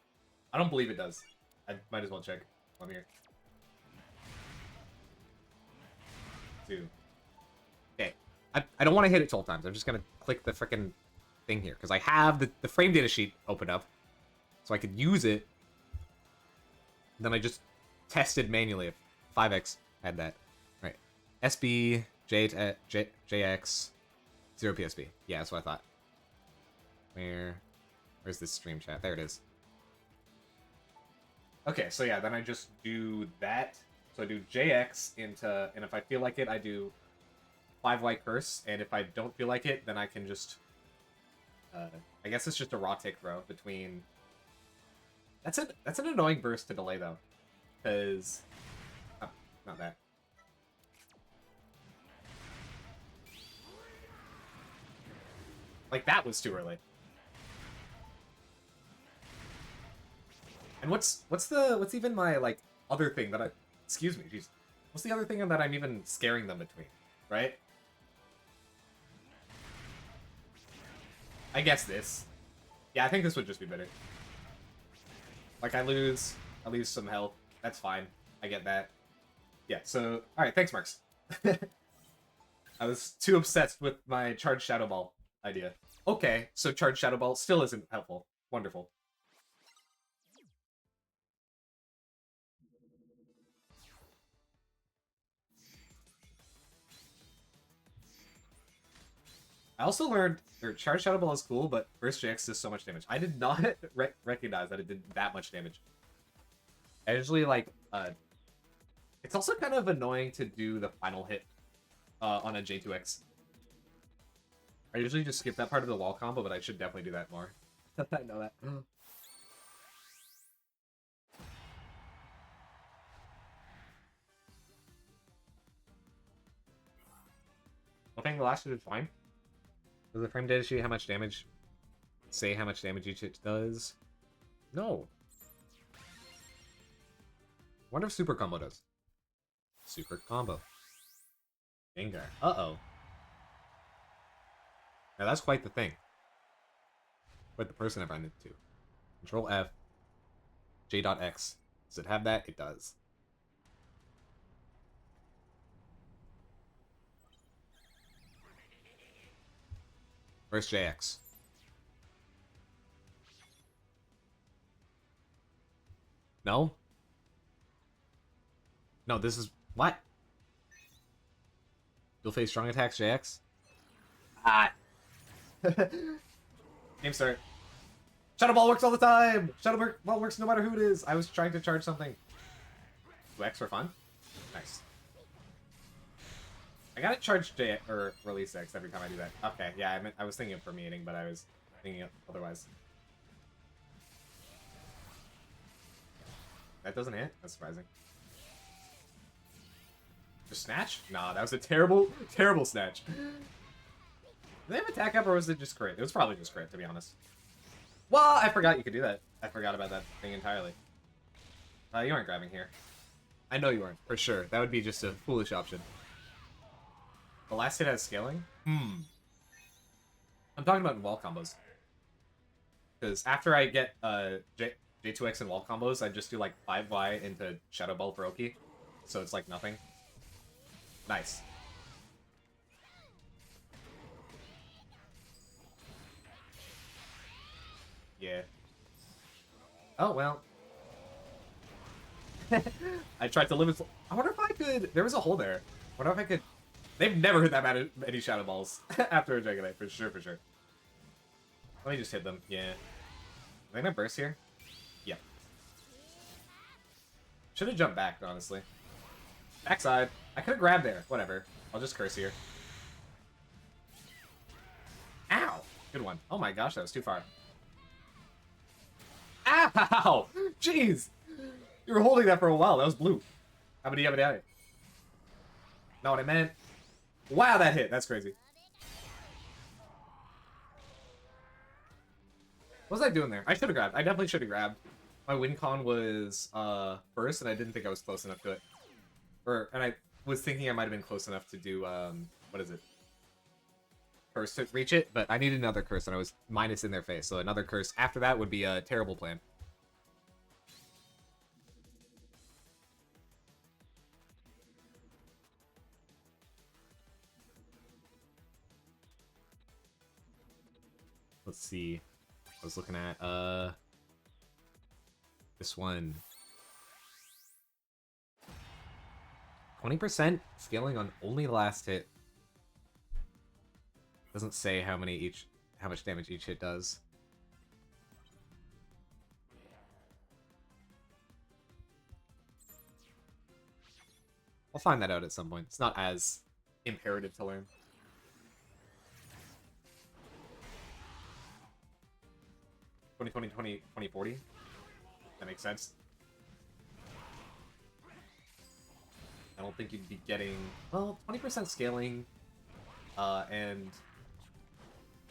don't believe it does. I might as well check. One here. 2. Okay. I don't want to hit it 12 times. I'm just going to click the frickin' thing here. Because I have the frame data sheet open up. So I could use it. Then I just tested manually if 5x had that. Right. SB, JX, 0 PSB. Yeah, that's what I thought. Where's this stream chat? There it is. Okay, so yeah, then I just do that. So I do JX into, and if I feel like it, I do 5 white curse, and if I don't feel like it, then I can just, I guess it's just a raw tick throw between... That's an annoying burst to delay, though. Because... Oh, not that. Like, that was too early. And what's even my, like, other thing that I... Excuse me, jeez. What's the other thing that I'm even scaring them between, right? I guess this. Yeah, I think this would just be better. Like, I lose some health. That's fine. I get that. Yeah, so... Alright, thanks, Marks. I was too obsessed with my Charged Shadow Ball idea. Okay, so Charged Shadow Ball still isn't helpful. Wonderful. I also learned, Charged Shadow Ball is cool, but Burst JX does so much damage. I did not recognize that it did that much damage. I usually, like, it's also kind of annoying to do the final hit on a J2X. I usually just skip that part of the wall combo, but I should definitely do that more. I know that. I think the last hit is fine. Does the frame data sheet how much damage? Say how much damage each hit does? No. Wonder if super combo does. Super combo. Gengar. Uh-oh. Now that's quite the thing. Quite the person I've run into. Control F. J.X. Does it have that? It does. Where's JX? No? No, this is... What? You'll face strong attacks, JX? Ah. Game start. Shadow Ball works all the time! Shadow Ball works no matter who it is! I was trying to charge something. 2x for fun? Nice. I gotta charge J or release X every time I do that. Okay, yeah, I was thinking of permeating, but I was thinking of otherwise. That doesn't hit? That's surprising. Just snatch? Nah, that was a terrible, terrible snatch. Did they have attack up or was it just crit? It was probably just crit, to be honest. Well, I forgot you could do that. I forgot about that thing entirely. You aren't grabbing here. I know you weren't, for sure. That would be just a foolish option. The last hit has scaling? I'm talking about in wall combos. Because after I get J2X in wall combos, I just do like 5Y into Shadow Ball for Oki. So it's like nothing. Nice. Yeah. Oh, well. I tried to limit... I wonder if I could... There was a hole there. I wonder if I could... They've never hit that many Shadow Balls after a Dragonite, for sure, for sure. Let me just hit them. Yeah. Are they gonna burst here? Yep. Should have jumped back, honestly. Backside. I could have grabbed there. Whatever. I'll just curse here. Ow! Good one. Oh my gosh, that was too far. Ow! Jeez! You were holding that for a while. That was blue. How many? Not what I meant. Wow, that hit. That's crazy. What was I doing there? I should have grabbed. I definitely should have grabbed. My win con was first, and I didn't think I was close enough to it. And I was thinking I might have been close enough to do what is it? Curse to reach it, but I needed another curse, and I was minus in their face. So another curse after that would be a terrible plan. Let's see. I was looking at this one. 20% scaling on only last hit. Doesn't say how much damage each hit does. I'll find that out at some point. It's not as imperative to learn. $20, that makes sense. I don't think you'd be getting, well, 20% scaling, and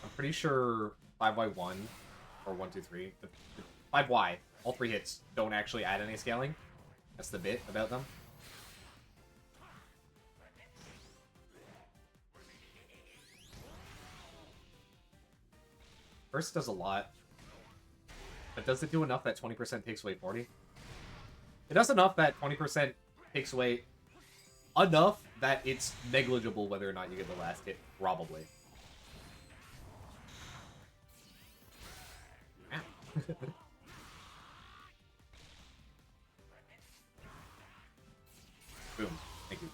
I'm pretty sure 5Y1 or 1, 2, 3, but 5Y, all 3 hits don't actually add any scaling. That's the bit about them. First does a lot. But does it do enough that 20% takes away 40? It does enough that 20% takes away enough that it's negligible whether or not you get the last hit, probably. Boom. Thank you.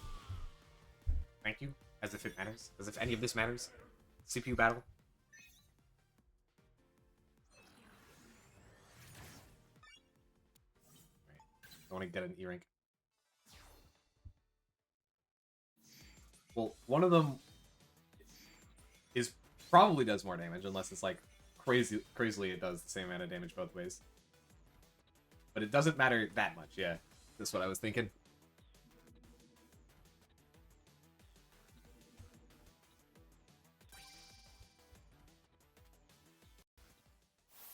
Thank you. As if it matters. As if any of this matters. CPU battle. I want to get an E-rank. Well, one of them probably does more damage, unless it's like crazily it does the same amount of damage both ways. But it doesn't matter that much, yeah. That's what I was thinking.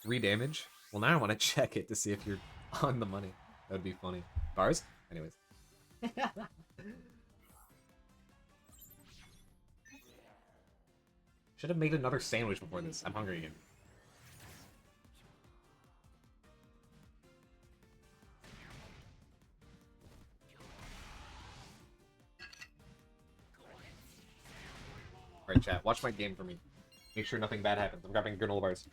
Three damage? Well, now I want to check it to see if you're on the money. That would be funny. Bars? Anyways. Should have made another sandwich before this. I'm hungry again. Alright, chat. Watch my game for me. Make sure nothing bad happens. I'm grabbing granola bars.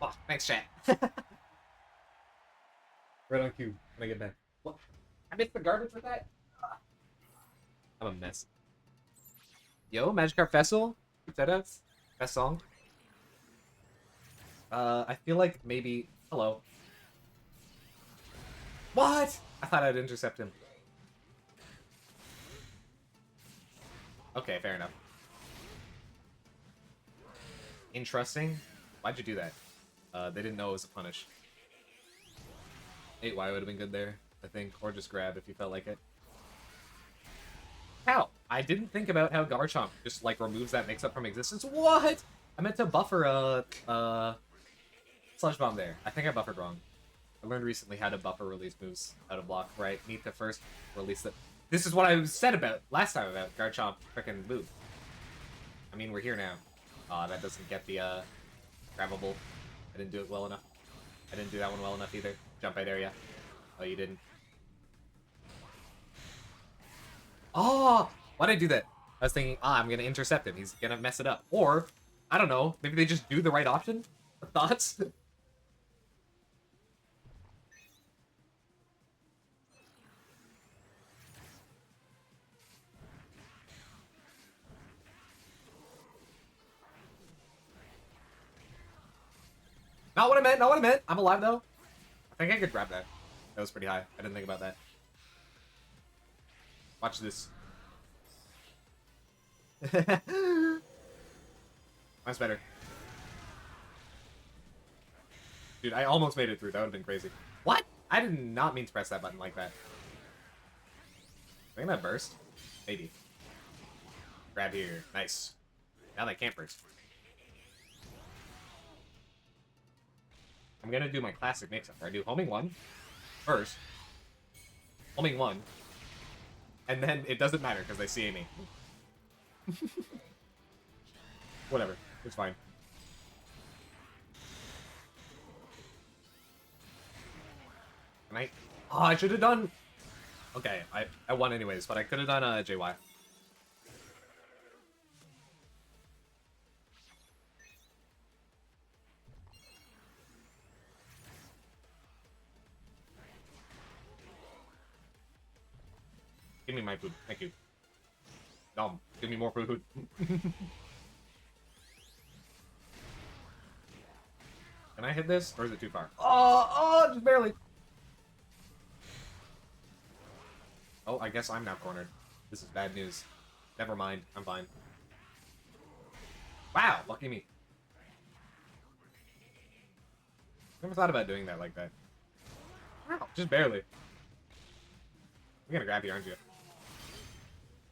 Oh, thanks, chat. Right on cue when I get back. What? I missed the garbage with that? I'm a mess. Yo, Magikarp Festival? Setups? Best song? I feel like maybe... Hello. What? I thought I'd intercept him. Okay, fair enough. Interesting. Why'd you do that? They didn't know it was a punish. 8Y would have been good there, I think. Or just grab if you felt like it. How? I didn't think about how Garchomp just, like, removes that mix-up from existence. What? I meant to buffer Sludge Bomb there. I think I buffered wrong. I learned recently how to buffer release moves out of block, where I need to first release it. This is what I said about last time about Garchomp frickin' move. I mean, we're here now. That doesn't get the grabbable. I didn't do it well enough. I didn't do that one well enough either. Jump right there, yeah. Oh, you didn't. Oh! Why'd I do that? I was thinking, I'm gonna intercept him. He's gonna mess it up. Or, I don't know, maybe they just do the right option? Thoughts? Not what I meant, not what I meant. I'm alive, though. I think I could grab that. That was pretty high. I didn't think about that. Watch this. Mine's better. Dude, I almost made it through. That would have been crazy. What? I did not mean to press that button like that. I think that burst? Maybe. Grab here. Nice. Now they can't burst. I'm gonna do my classic mix-up, where I do homing 1 first, homing 1, and then it doesn't matter because they CA me. Whatever, it's fine. And I should have done... Okay, I won anyways, but I could have done JY. Give me my food. Thank you. Nom, give me more food. Can I hit this? Or is it too far? Oh, just barely. Oh, I guess I'm now cornered. This is bad news. Never mind. I'm fine. Wow, lucky me. Never thought about doing that like that. Wow, just barely. You're gonna grab here, aren't you?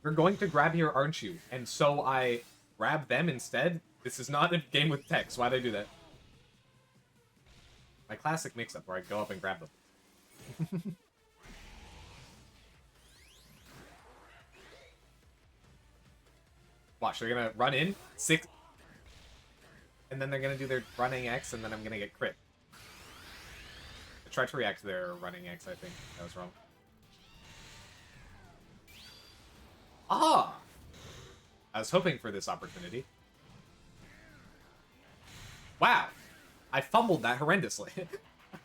You're going to grab here, aren't you? And so I grab them instead? This is not a game with text. Why'd I do that? My classic mix-up where I go up and grab them. Watch, they're gonna run in, 6... And then they're gonna do their running X, and then I'm gonna get crit. I tried to react to their running X, I think. That was wrong. Ah! I was hoping for this opportunity. Wow! I fumbled that horrendously.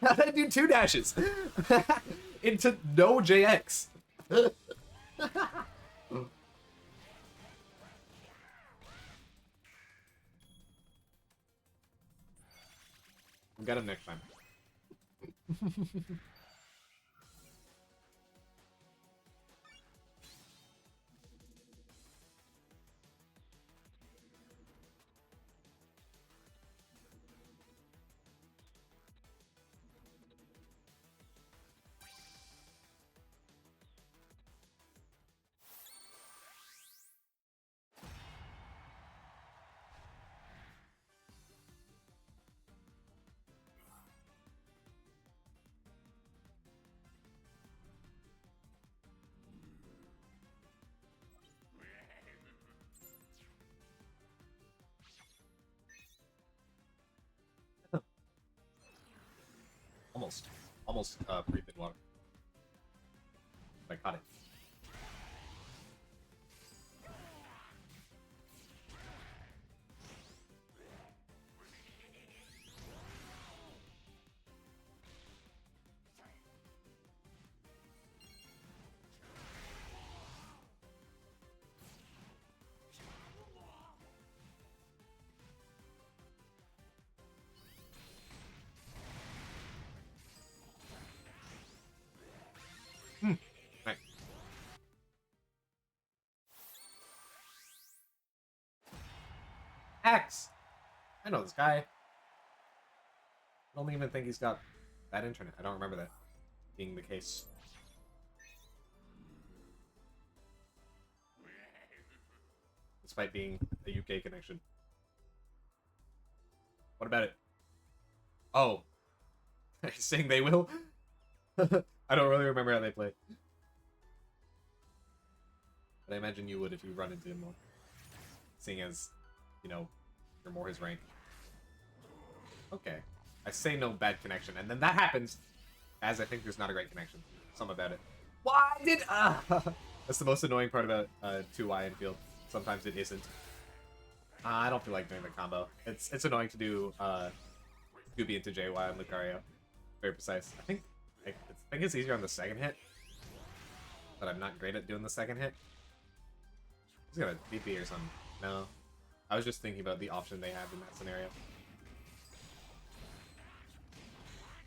How did I do 2 dashes? Into no JX. We'll get him next time. Almost breathed in water. I caught it. Nice. X! I know this guy. I don't even think he's got bad internet. I don't remember that being the case. Despite being a UK connection. What about it? Oh. Are you saying they will? I don't really remember how they play. But I imagine you would if you run into him more. Seeing as, you know, you're more his rank. Okay. I say no bad connection, and then that happens, as I think there's not a great connection. Something about it. Why did... That's the most annoying part about 2Y in field. Sometimes it isn't. I don't feel like doing the combo. It's annoying to do Scooby into JY on Lucario. Very precise. I think it's easier on the second hit, but I'm not great at doing the second hit. He's got a DP or something. No. I was just thinking about the option they have in that scenario.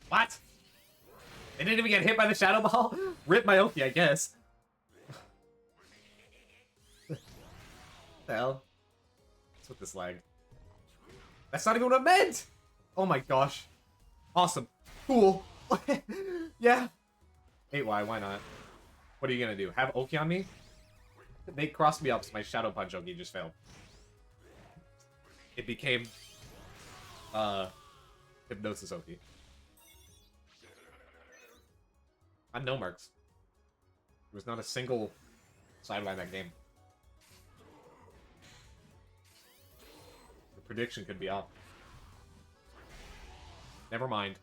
What? They didn't even get hit by the Shadow Ball? Rip my Oki, I guess. What the hell? What's with this lag? That's not even what I meant! Oh my gosh. Awesome. Cool. Yeah. 8Y, why not? What are you gonna do? Have Oki on me? They crossed me up, so my Shadow Punch Oki just failed. It became... Hypnosis Oki. On no marks. There was not a single sideline that game. The prediction could be off. Never mind.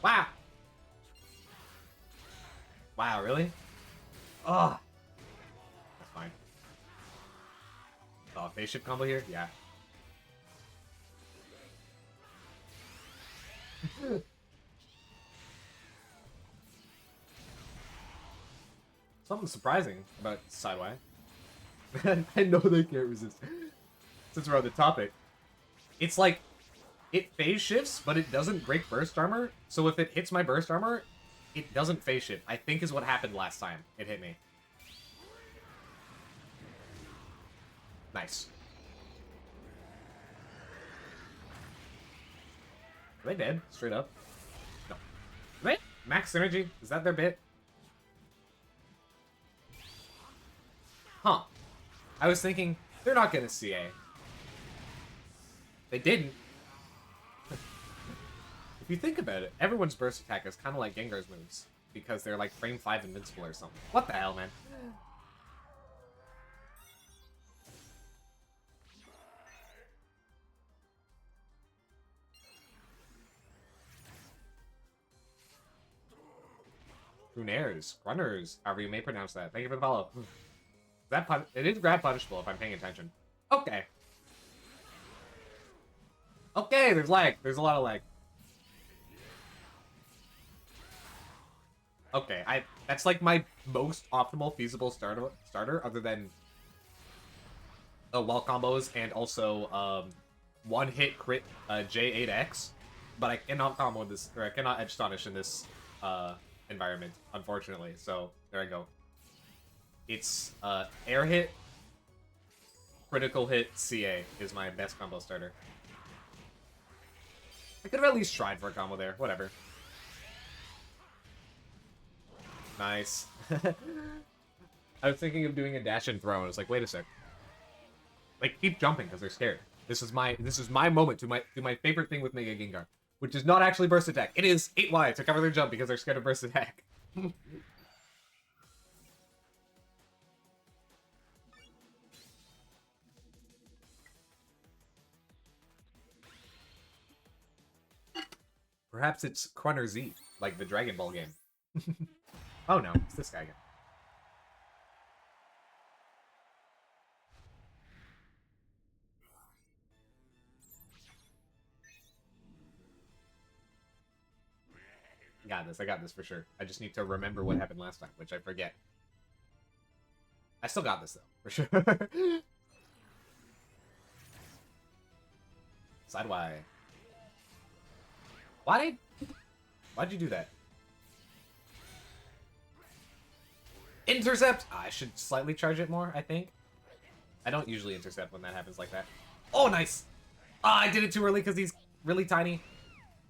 Wow! Wow, really? Ugh. That's fine. Oh, phase shift combo here? Yeah. Something surprising about Sideway. I know they can't resist. Since we're on the topic, it's like, it phase shifts, but it doesn't break burst armor. So if it hits my burst armor, it doesn't phase shift. I think is what happened last time it hit me. Nice. Are they dead? Straight up? No. Wait, max synergy? Is that their bit? Huh. I was thinking, they're not gonna CA. They didn't. If you think about it, everyone's burst attack is kind of like Gengar's moves. Because they're like frame 5 invincible or something. What the hell, man? Runaires, runners, however you may pronounce that. Thank you for the follow. It is grab punishable if I'm paying attention. Okay. Okay, there's lag. There's a lot of lag. Okay, that's like my most optimal feasible starter other than wall combos and also one hit crit J8X. But I cannot combo this, or I cannot edge astonish in this environment, unfortunately. So there I go. It's air hit, critical hit, CA is my best combo starter. I could have at least tried for a combo there. Whatever. Nice. I was thinking of doing a dash and throw, and I was like, wait a sec. Like, keep jumping because they're scared. This is my moment to my favorite thing with Mega Gengar, which is not actually burst attack. It is 8Y to cover their jump because they're scared of burst attack. Perhaps it's Crunner Z, like the Dragon Ball game. Oh no, it's this guy again. I got this for sure. I just need to remember what happened last time, which I forget. I still got this though, for sure. Sideway. Why'd you do that? Intercept! I should slightly charge it more, I think. I don't usually intercept when that happens like that. Oh, nice! Ah, I did it too early because he's really tiny.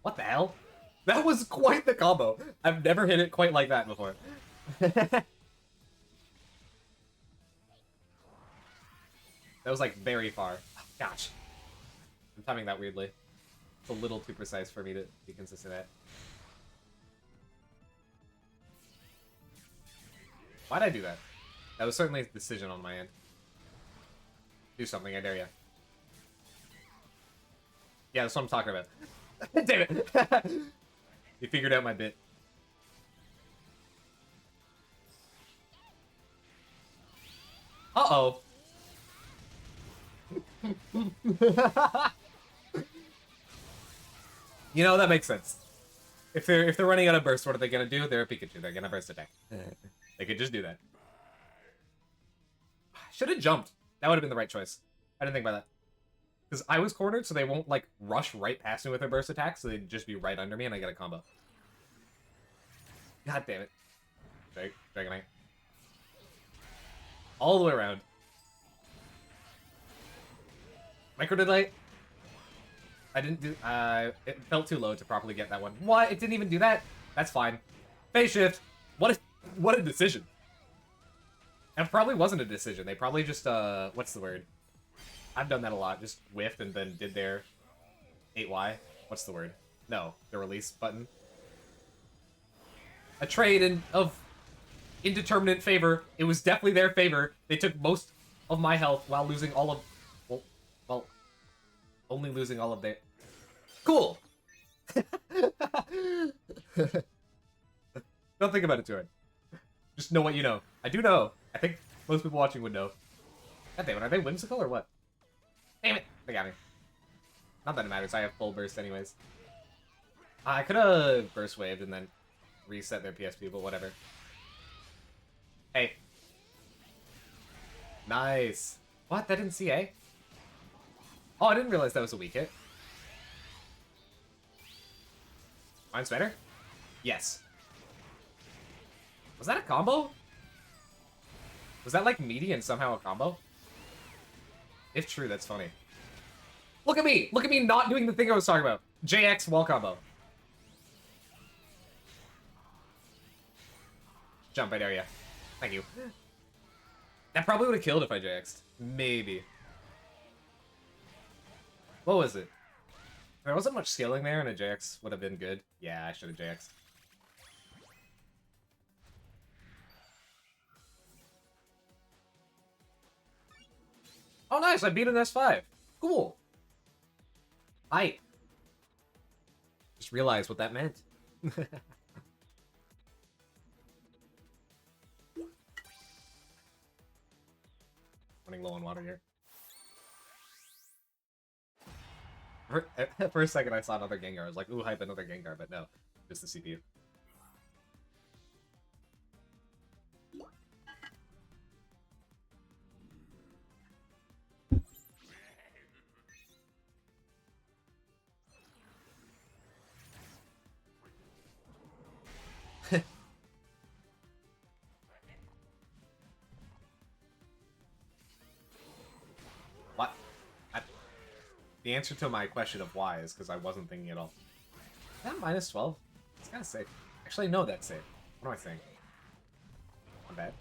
What the hell? That was quite the combo. I've never hit it quite like that before. That was like very far. Oh, gosh. timing that weirdly. It's a little too precise for me to be consistent at. Why'd I do that? That was certainly a decision on my end. Do something, I dare ya. Yeah, that's what I'm talking about. Damn it! You figured out my bit. Uh-oh. You know, that makes sense. If they're running out of burst, what are they gonna do? They're a Pikachu. They're gonna burst attack. They could just do that. Should have jumped. That would have been the right choice. I didn't think about that. Because I was cornered, so they won't, like, rush right past me with their burst attack, so they'd just be right under me, and I get a combo. God damn it. Dragonite. All the way around. Microdelight. I didn't do... it felt too low to properly get that one. What? It didn't even do that? That's fine. Phase shift. What a decision. And it probably wasn't a decision. They probably just, what's the word? I've done that a lot. Just whiffed and then did their 8Y. What's the word? No, the release button. A trade of indeterminate favor. It was definitely their favor. They took most of my health while losing all of... Well, only losing all of their... Cool! Don't think about it too hard. Just know what you know. I do know. I think most people watching would know. God damn it, are they whimsical or what? Damn it! They got me. Not that it matters, I have full burst anyways. I could have burst waved and then reset their PSP, but whatever. Hey. Nice. What? That didn't see A? Oh, I didn't realize that was a weak hit. Mine's better? Yes. Was that a combo? Was that like meaty and somehow a combo? If true, that's funny. Look at me! Look at me not doing the thing I was talking about. JX wall combo. Jump right area. Thank you. That probably would have killed if I JX'd. Maybe. What was it? There wasn't much scaling there and a JX would have been good. Yeah, I should have JX'd. Oh, nice! I beat an S5. Cool. I just realized what that meant. Running low on water here. For a second, I saw another Gengar. I was like, ooh, hype, another Gengar, but no. Just the CPU. What? The answer to my question of why is because I wasn't thinking at all. Is that minus 12? It's kind of safe. Actually, no, that's safe. What am I saying? Not bad.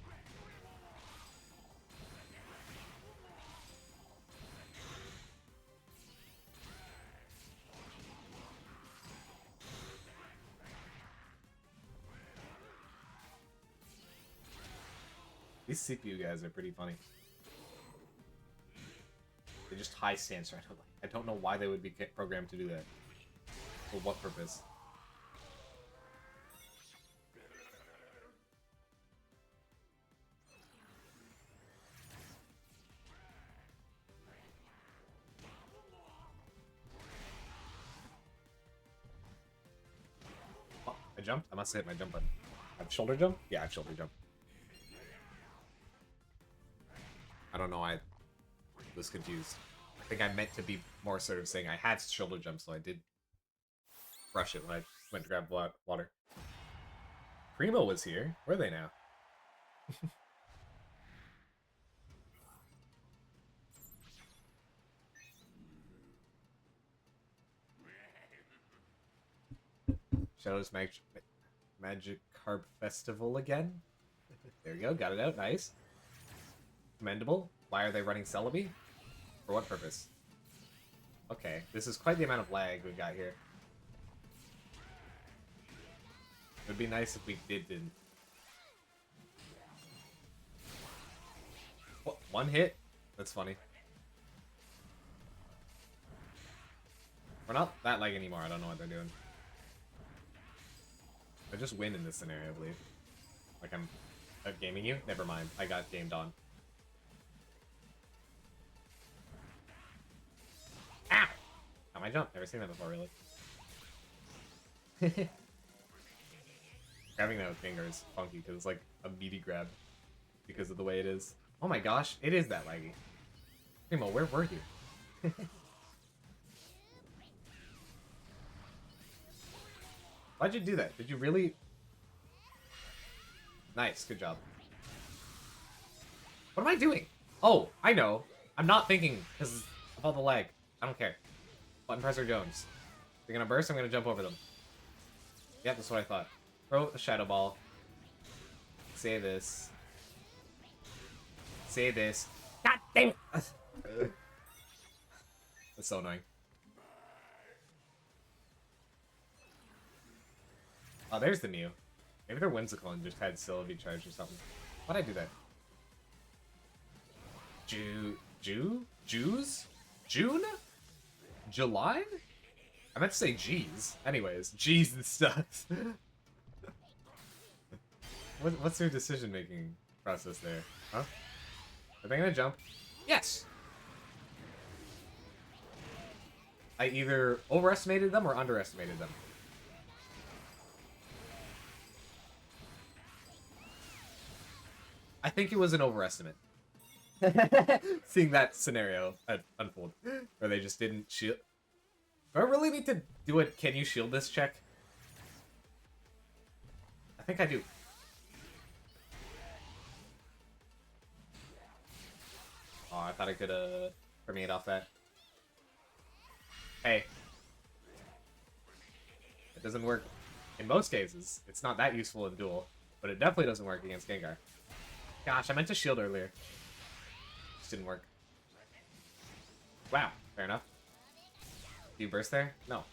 These CPU guys are pretty funny. They just high stance right. I don't know why they would be programmed to do that. For what purpose? Oh, I jumped? I must have hit my jump button. I've shoulder jump? Yeah, I've shoulder jump. I don't know why I was confused. I think I meant to be more sort of saying I had shoulder jump, so I did brush it when I went to grab water. Primo was here. Where are they now? Shadow's Magic Carp Festival again? There you go, got it out, nice. Commendable. Why are they running Celebi? For what purpose? Okay, this is quite the amount of lag we got here. It would be nice if we didn't. What, one hit? That's funny. We're not that lag anymore. I don't know what they're doing. I just win in this scenario, I believe. Like I'm gaming you? Never mind. I got gamed on. Ow! How my jump? Never seen that before, really. Grabbing that with finger is funky because it's like a meaty grab because of the way it is. Oh my gosh, it is that laggy. Primo, where were you? Why'd you do that? Did you really? Nice, good job. What am I doing? Oh, I know. I'm not thinking because of all the lag. I don't care. Button presser Jones. They're gonna burst, I'm gonna jump over them. Yeah, that's what I thought. Throw a shadow ball. Say this. Say this. God damn it! That's so annoying. Oh, there's the Mew. Maybe they're whimsical and just had Sylvie charge or something. Why'd I do that? Jews? June? July? I meant to say G's. Anyways, G's and stuff. What's their decision-making process there? Huh? Are they gonna jump? Yes! I either overestimated them or underestimated them. I think it was an overestimate. Seeing that scenario unfold, where they just didn't shield. Do I really need to do a can you shield this check? I think I do. Oh, I thought I could permeate off that. Hey. It doesn't work in most cases. It's not that useful in duel, but it definitely doesn't work against Gengar. Gosh, I meant to shield earlier. Just didn't work. Wow, fair enough. Do you burst there? No.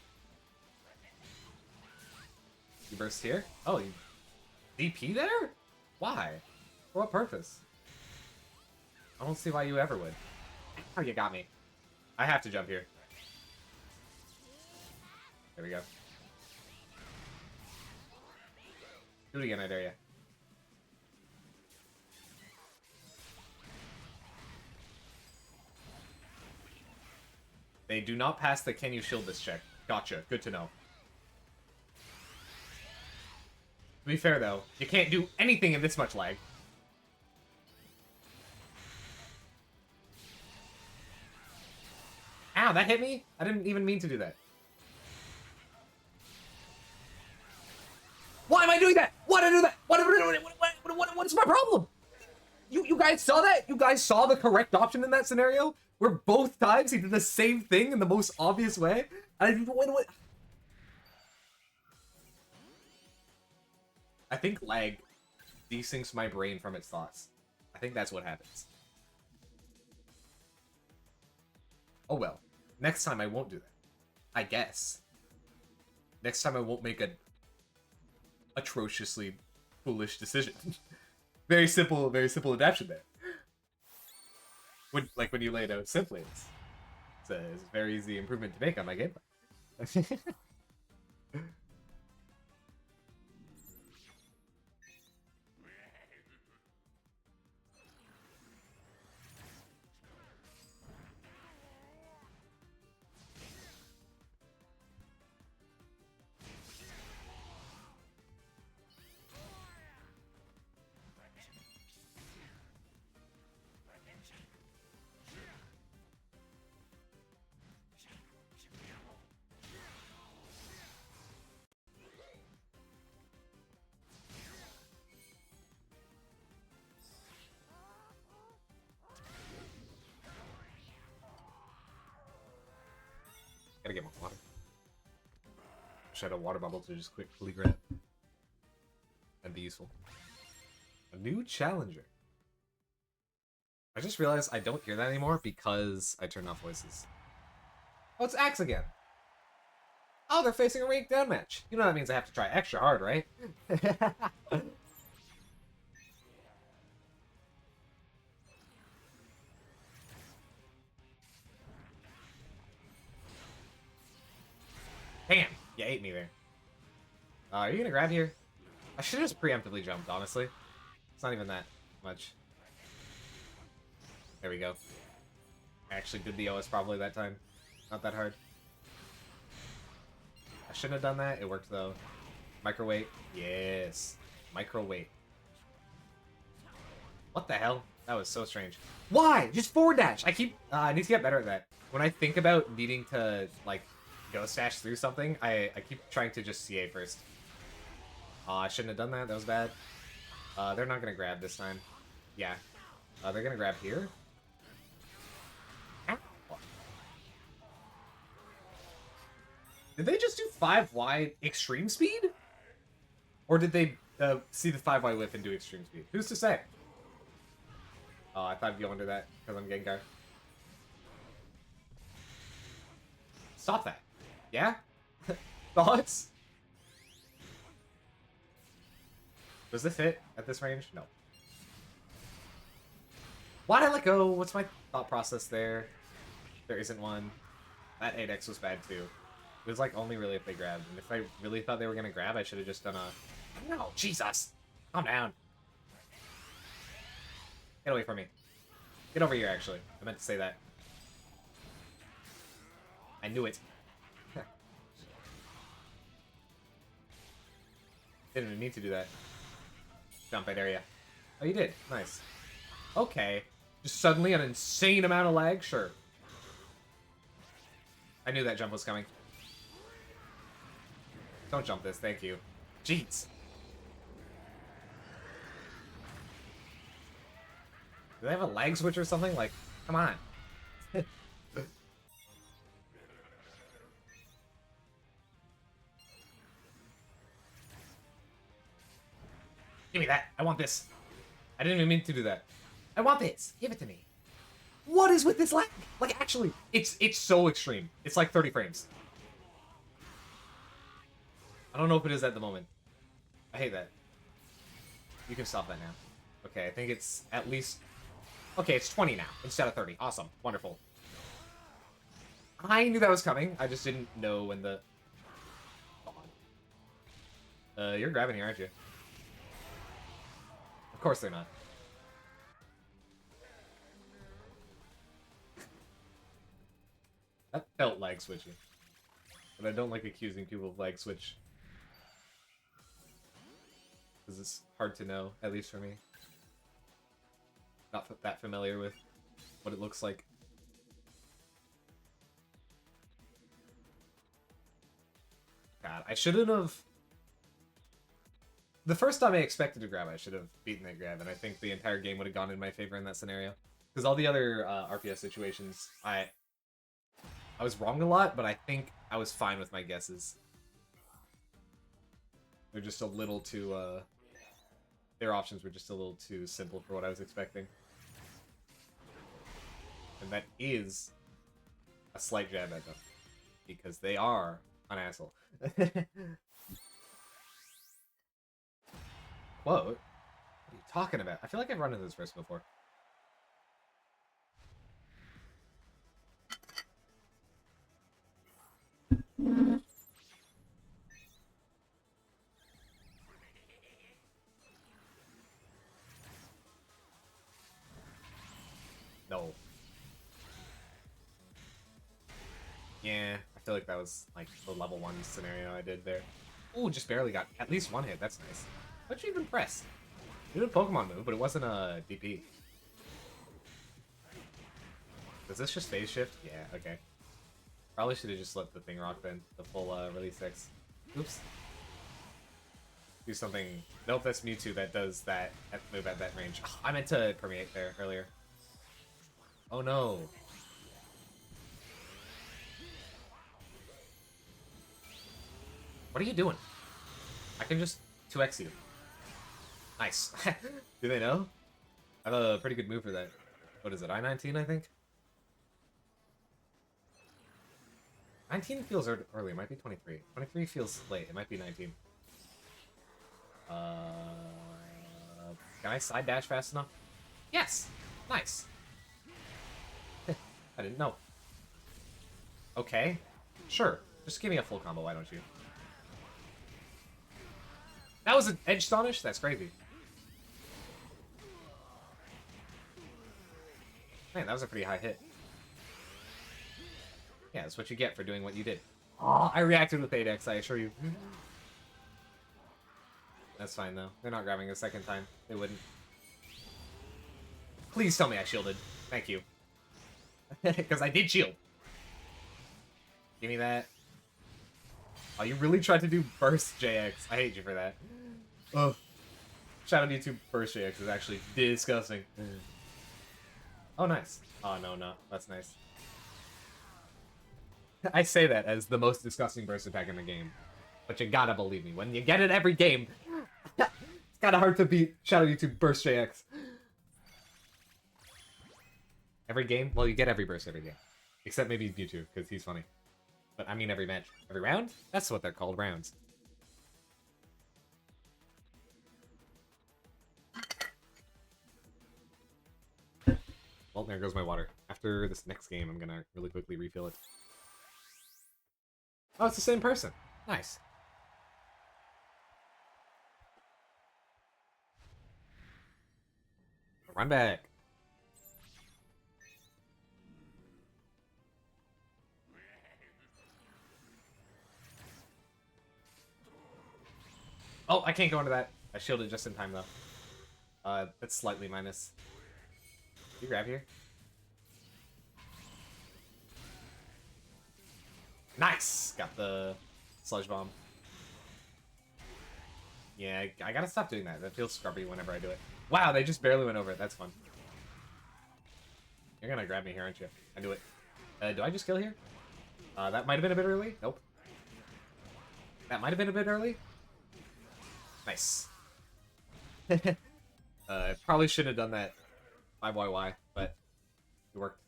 You burst here? Oh, you DP there? Why? For what purpose? I don't see why you ever would. Oh, you got me. I have to jump here. There we go. Do it again, I dare ya. They do not pass the can you shield this check. Gotcha. Good to know. To be fair, though, you can't do anything in this much lag. Ow, that hit me? I didn't even mean to do that. Why am I doing that? Why did I do that? What's my problem? You guys saw that? You guys saw the correct option in that scenario? Where both times he did the same thing in the most obvious way? And I think lag desyncs my brain from its thoughts. I think that's what happens. Oh well. Next time I won't do that. I guess. Next time I won't make an atrociously foolish decision. Very simple adaptation there. When you lay it out simply, it's a very easy improvement to make on my gameplay. Gotta get more water. Wish I had a water bubble to just quickly grab. That'd be useful. A new challenger. I just realized I don't hear that anymore because I turned off voices. Oh, it's Axe again. Oh, they're facing a ranked down match. You know that means I have to try extra hard, right? Damn, you ate me there. Are you gonna grab here? I should have just preemptively jumped, honestly. It's not even that much. There we go. I actually did the OS probably that time. Not that hard. I shouldn't have done that. It worked, though. Microwave. Yes. Microwave. What the hell? That was so strange. Why? Just forward dash. I need to get better at that. When I think about needing to, like, ghost dash through something, I keep trying to just CA first. I shouldn't have done that. That was bad. They're not gonna grab this time. Yeah. They're gonna grab here. Ow. Did they just do 5 wide extreme speed? Or did they see the 5 wide whip and do extreme speed? Who's to say? Oh, I thought I'd go under that because I'm Gengar. Stop that. Yeah? Thoughts? Does this hit at this range? No. Why'd I let go? What's my thought process there? There isn't one. That 8x was bad too. It was like only really if they grabbed. And if I really thought they were gonna grab, I should have just done a... No, Jesus! Calm down. Get away from me. Get over here, actually. I meant to say that. I knew it. Didn't even need to do that. Jump, I dare ya. Oh, you did. Nice. Okay. Just suddenly an insane amount of lag? Sure. I knew that jump was coming. Don't jump this, thank you. Jeez. Do they have a lag switch or something? Like, come on. Give me that. I want this. I didn't even mean to do that. I want this. Give it to me. What is with this lag? Like, actually, it's so extreme. It's like 30 frames. I don't know if it is at the moment. I hate that. You can stop that now. Okay, I think it's at least... Okay, it's 20 now instead of 30. Awesome. Wonderful. I knew that was coming. I just didn't know when the... You're grabbing here, aren't you? Of course they're not. That felt lag switching. But I don't like accusing people of lag switch. Because it's hard to know, at least for me. Not that familiar with what it looks like. God, I shouldn't have... The first time I expected to grab, I should have beaten that grab, and I think the entire game would have gone in my favor in that scenario. Because all the other RPS situations, I was wrong a lot, but I think I was fine with my guesses. They're just a little too, their options were just a little too simple for what I was expecting. And that is a slight jab at them. Because they are an asshole. Whoa. What are you talking about? I feel like I've run into this verse before. No. Yeah, I feel like that was like the level 1 scenario I did there. Ooh, just barely got at least one hit. That's nice. How'd you even press? You did a Pokemon move, but it wasn't a DP. Does this just phase shift? Yeah, okay. Probably should have just let the thing rock then. The full release X. Oops. Do something. Nope, that's Mewtwo that does that move at that range. Oh, I meant to permeate there earlier. Oh no. What are you doing? I can just 2x you. Nice. Do they know? I have a pretty good move for that. What is it, I-19, I think? 19 feels early. It might be 23. 23 feels late. It might be 19. Can I side dash fast enough? Yes! Nice. I didn't know. Okay. Sure. Just give me a full combo, why don't you? That was an edge astonish? That's crazy. Man, that was a pretty high hit. Yeah, that's what you get for doing what you did. Oh, I reacted with 8x, I assure you. That's fine, though. They're not grabbing a second time. They wouldn't. Please tell me I shielded. Thank you. Because I did shield. Give me that. Oh, you really tried to do Burst JX. I hate you for that. Ugh. Shout out to YouTube, Burst JX is actually disgusting. Oh, nice. Oh, no. That's nice. I say that as the most disgusting burst attack in the game. But you gotta believe me. When you get it every game, it's kinda hard to beat Shout out YouTube, Burst JX. Every game? Well, you get every burst every game. Except maybe Mewtwo, because he's funny. But I mean every match. Every round? That's what they're called, rounds. Well, there goes my water. After this next game, I'm gonna really quickly refill it. Oh, it's the same person. Nice. Run back. Oh, I can't go into that. I shielded just in time, though. That's slightly minus. You grab here. Nice! Got the sludge bomb. Yeah, I gotta stop doing that. That feels scrubby whenever I do it. Wow, they just barely went over it. That's fun. You're gonna grab me here, aren't you? I do it. Do I just kill here? That might have been a bit early. Nope. That might have been a bit early. Nice. Probably shouldn't have done that 5YY, but it worked.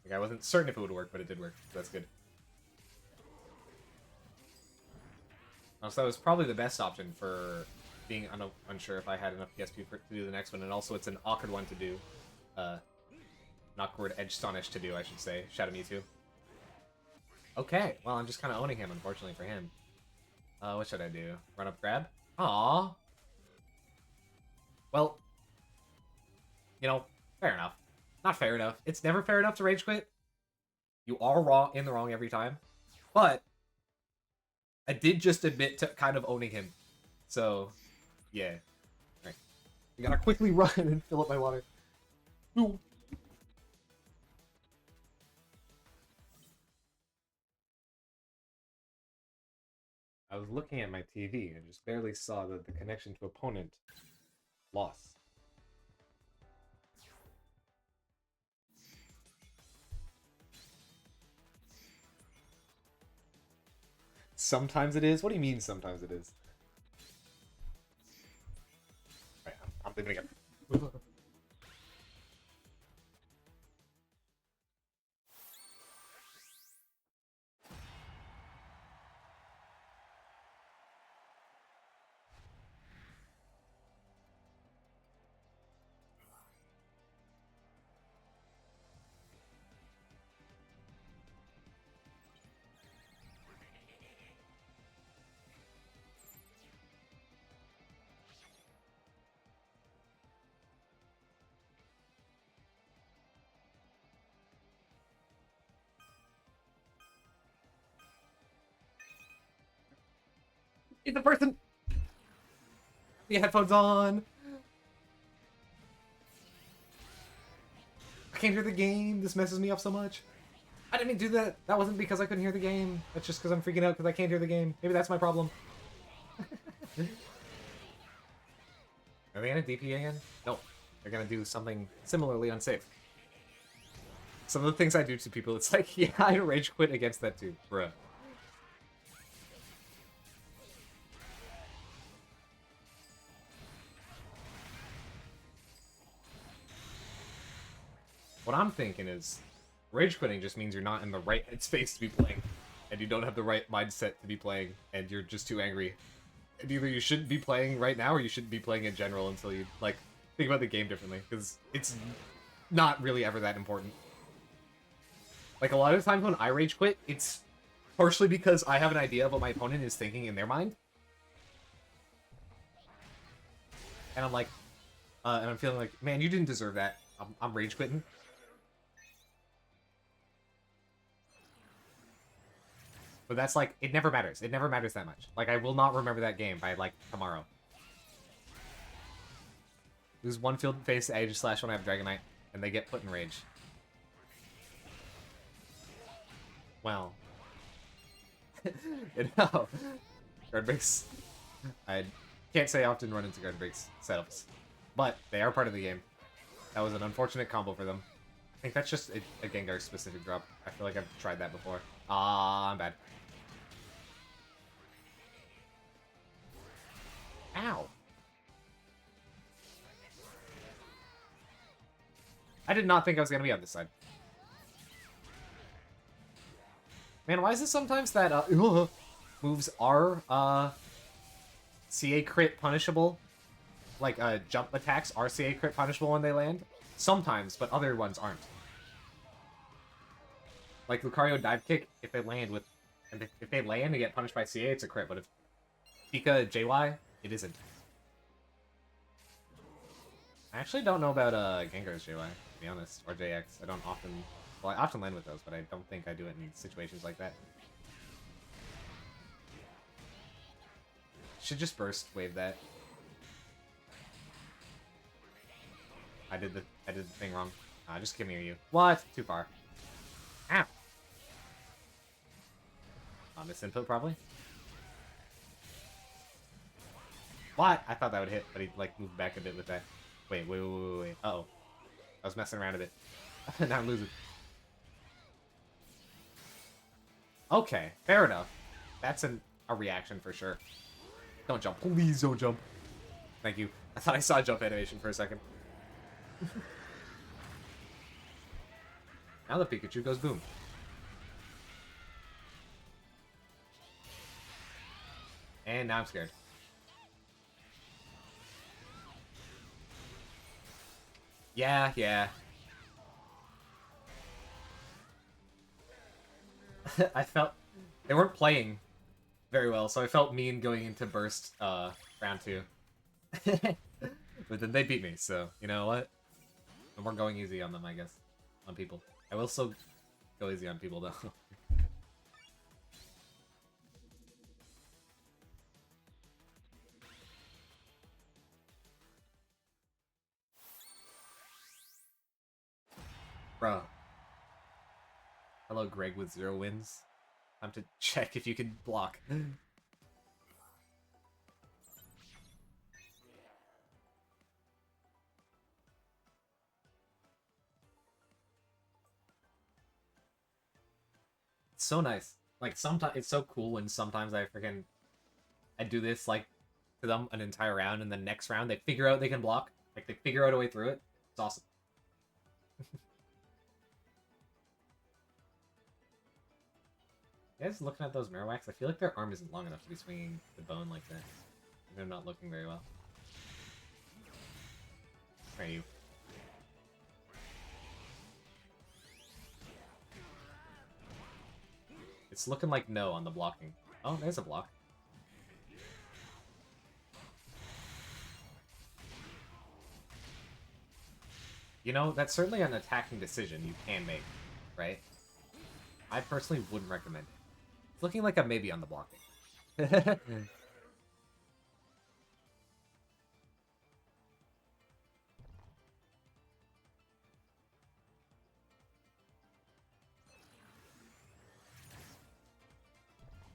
Like, I wasn't certain if it would work, but it did work, so that's good. So that was probably the best option for being unsure if I had enough PSP to do the next one, and also it's an awkward one to do. An awkward edge astonish to do, I should say. Shadow Mewtwo. Okay, well, I'm just kind of owning him, unfortunately for him. What should I do? Run up grab? Aww. Well, you know, fair enough. Not fair enough. It's never fair enough to rage quit. You are wrong in the wrong every time. But I did just admit to kind of owning him. So, yeah. Alright. I gotta quickly run and fill up my water. Ooh. I was looking at my TV and just barely saw that the connection to opponent lost. Sometimes it is? What do you mean sometimes it is? Right, I'm leaving again. Get the person! The headphones on! I can't hear the game. This messes me up so much. I didn't mean to do that. That wasn't because I couldn't hear the game. That's just because I'm freaking out because I can't hear the game. Maybe that's my problem. Are they gonna DP again? No. They're gonna do something similarly unsafe. Some of the things I do to people, it's like, yeah, I rage quit against that too. Bruh. What I'm thinking is, Rage quitting just means you're not in the right headspace to be playing, and you don't have the right mindset to be playing, and you're just too angry. And either you shouldn't be playing right now, or you shouldn't be playing in general until you, like, think about the game differently, because it's not really ever that important. Like, a lot of times when I rage quit, it's partially because I have an idea of what my opponent is thinking in their mind. And I'm like, and I'm feeling like, man, you didn't deserve that. I'm rage quitting. But that's like, it never matters. It never matters that much. Like, I will not remember that game by, like, tomorrow. Lose one field phase to Aegis Slash when I have Dragonite, and they get put in rage. Well. You know, guard breaks. I can't say I often run into guard breaks setups, but they are part of the game. That was an unfortunate combo for them. I think that's just a Gengar specific drop. I feel like I've tried that before. Ah, I'm bad. Ow. I did not think I was going to be on this side. Man, why is it sometimes that moves are CA crit punishable? Like, jump attacks are CA crit punishable when they land? Sometimes, but other ones aren't. Like Lucario dive kick, if they land with, and if they land and get punished by CA, it's a crit. But if Pika JY, it isn't. I actually don't know about Gengar's JY, to be honest, or JX. I don't often, well, I often land with those, but I don't think I do it in situations like that. Should just burst wave that. I did the thing wrong. Just come near you. What? Too far. Ow. Misinput probably. What? I thought that would hit, but he like moved back a bit with that. Wait. Uh-oh. I was messing around a bit. Now I'm losing. Okay, fair enough. That's a reaction for sure. Don't jump. Please don't jump. Thank you. I thought I saw a jump animation for a second. Now the Pikachu goes boom. And now I'm scared. Yeah. I felt they weren't playing very well, so I felt mean going into burst round 2. But then they beat me, so you know what? No more going easy on them, I guess. On people. I will still go easy on people, though. Bro. Hello, Greg with 0 wins. Time to check if you can block. It's so nice. Like, sometimes it's so cool when sometimes I do this, like, to them an entire round, and the next round they figure out they can block. Like, they figure out a way through it. It's awesome. You guys looking at those Marowaks? I feel like their arm isn't long enough to be swinging the bone like that. They're not looking very well. Where are you? It's looking like no on the blocking. Oh, there's a block. You know, that's certainly an attacking decision you can make, right? I personally wouldn't recommend it. It's looking like a maybe on the blocking.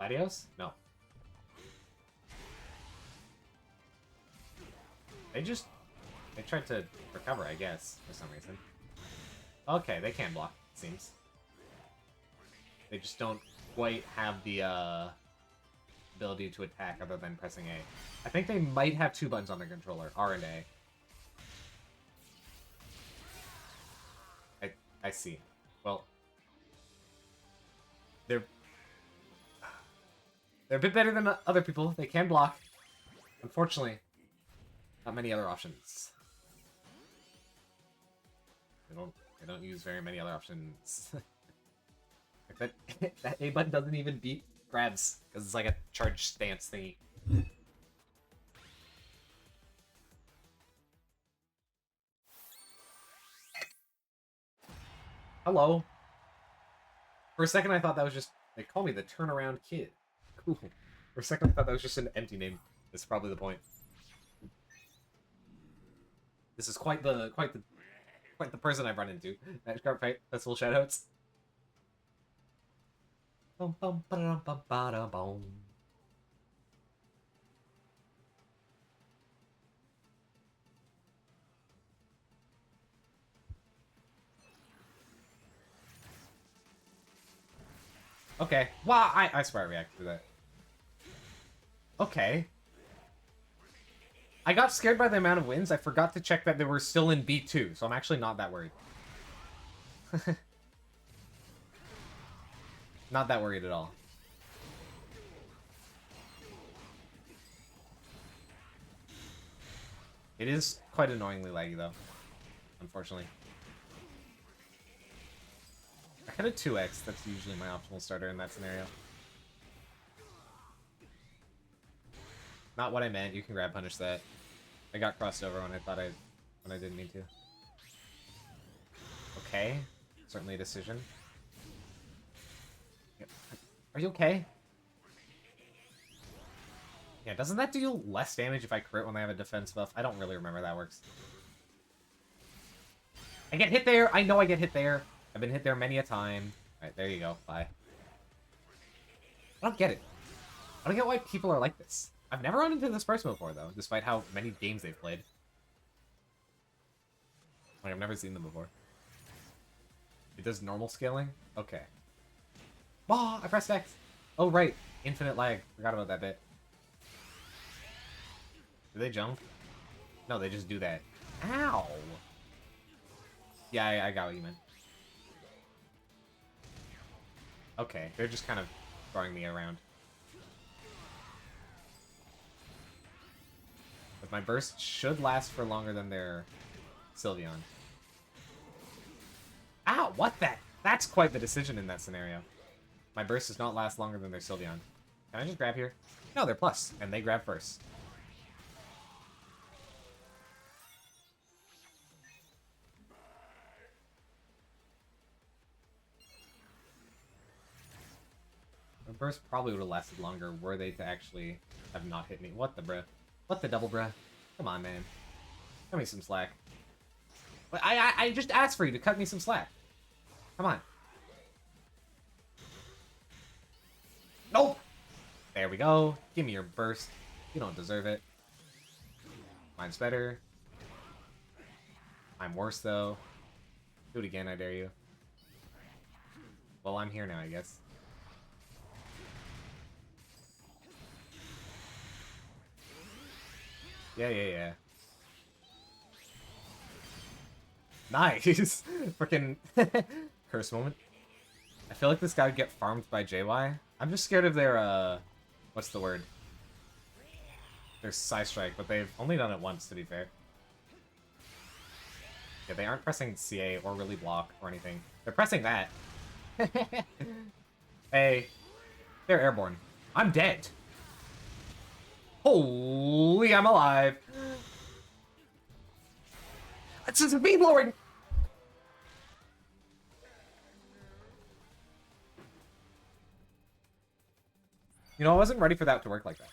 Latios? No. They tried to recover, I guess, for some reason. Okay, they can block, it seems. They just don't quite have the ability to attack other than pressing A. I think they might have 2 buttons on their controller, R and A. I see. Well, They're a bit better than other people. They can block. Unfortunately, not many other options. They don't use very many other options. Like that A button doesn't even beat grabs because it's like a charge stance thingy. Hello. For a second, I thought that was just... They call me the turnaround kid. Cool. For a second, I thought that was just an empty name. That's probably the point. This is quite the person I've run into. Match card fight festival shoutouts. Bum bum ba dum bum ba da bum. Okay. Wow, I swear I reacted to that. Okay. I got scared by the amount of wins. I forgot to check that they were still in B2, so I'm actually not that worried. Not that worried at all. It is quite annoyingly laggy, though. Unfortunately. I had a 2x. That's usually my optimal starter in that scenario. Not what I meant. You can grab punish that. I got crossed over when I didn't mean to. Okay. Certainly a decision. Are you okay? Yeah, doesn't that do less damage if I crit when they have a defense buff? I don't really remember how that works. I get hit there! I know I get hit there. I've been hit there many a time. Alright, there you go. Bye. I don't get it. I don't get why people are like this. I've never run into this person before, though, despite how many games they've played. Like, I've never seen them before. It does normal scaling? Okay. Oh, I pressed X! Oh, right. Infinite lag. Forgot about that bit. Do they jump? No, they just do that. Ow! Yeah, I got what you meant. Okay, they're just kind of throwing me around. But my burst should last for longer than their Sylveon. Ow, what the? That's quite the decision in that scenario. My burst does not last longer than their Sylveon. Can I just grab here? No, they're plus, and they grab first. My burst probably would have lasted longer were they to actually have not hit me. What the bruh? What the double bruh? Come on, man. Cut me some slack. I just asked for you to cut me some slack. Come on. Nope! There we go. Give me your burst. You don't deserve it. Mine's better. I'm worse, though. Do it again, I dare you. Well, I'm here now, I guess. Yeah. Nice! Freaking curse moment. I feel like this guy would get farmed by JY. I'm just scared of their, what's the word? Their Psy Strike, but they've only done it once, to be fair. Yeah, they aren't pressing CA or really block or anything. They're pressing that. Hey, they're airborne. I'm dead. Holy, I'm alive. It's just speed lowering. You know, I wasn't ready for that to work like that.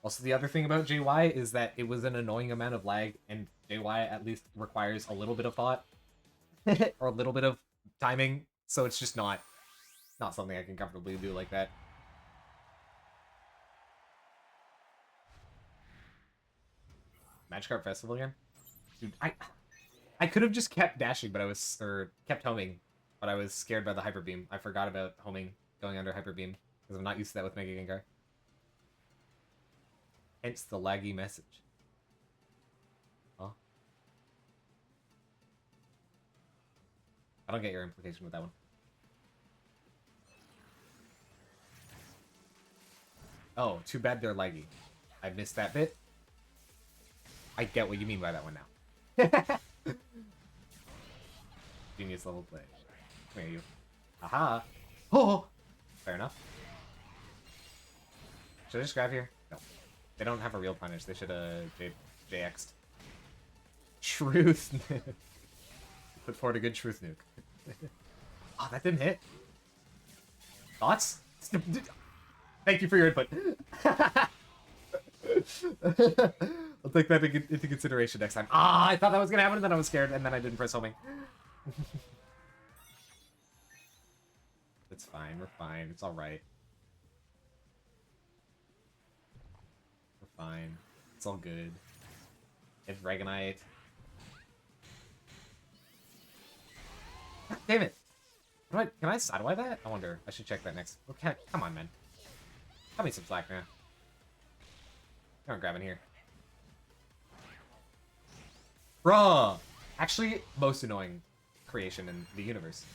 Also, the other thing about JY is that it was an annoying amount of lag, and JY at least requires a little bit of thought. Or a little bit of timing, so it's just not something I can comfortably do like that. Magikarp Festival again? Dude, I could have just kept dashing, but kept homing, but I was scared by the Hyper Beam. I forgot about homing, going under Hyper Beam, because I'm not used to that with Mega Gengar. Hence the laggy message. Huh? I don't get your implication with that one. Oh, too bad they're laggy. I missed that bit. I get what you mean by that one now. Genius level play. Where are you? Aha! Oh! Fair enough. Should I just grab here? No. They don't have a real punish. They should have JX'd. Truth. Put forward a good truth nuke. Oh, that didn't hit. Thoughts? Thank you for your input. I'll take that into consideration next time. Ah, I thought that was gonna happen, and then I was scared, and then I didn't press homing. It's fine. We're fine. It's all right. We're fine. It's all good. It's Dragonite. God damn it! Can I sideway that? I wonder. I should check that next. Okay, come on, man. Cut me some slack now. Come on, grab in here. Bruh! Actually, most annoying creation in the universe.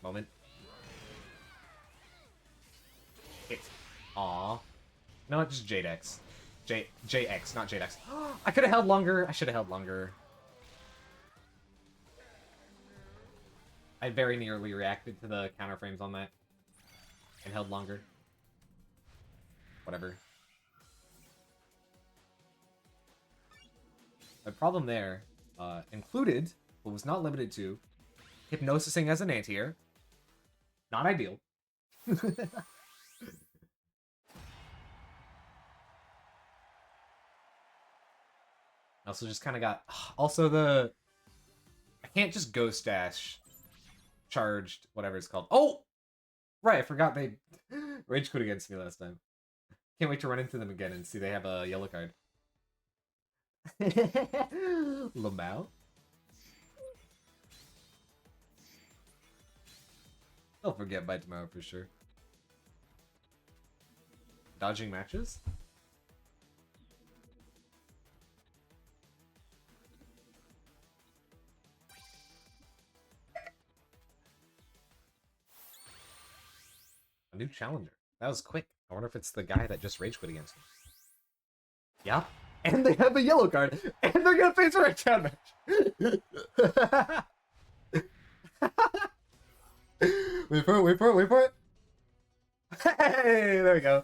Moment. Hit. Aw. No, just JX. JX, not JX. I could have held longer. I should have held longer. I very nearly reacted to the counter frames on that. And held longer. Whatever. The problem there included, but was not limited to, hypnosising as an anti-air. Not ideal. Also just kind of got... Also the... I can't just Ghost Dash charged, whatever it's called. Oh! Right, I forgot they rage quit against me last time. Can't wait to run into them again and see they have a yellow card. Lamau? I'll forget by tomorrow for sure. Dodging matches? A new challenger. That was quick. I wonder if it's the guy that just rage quit against me. Yeah. And they have a yellow card. And they're gonna face a right down match. Wait for it, wait for it, wait for it. Hey, there we go.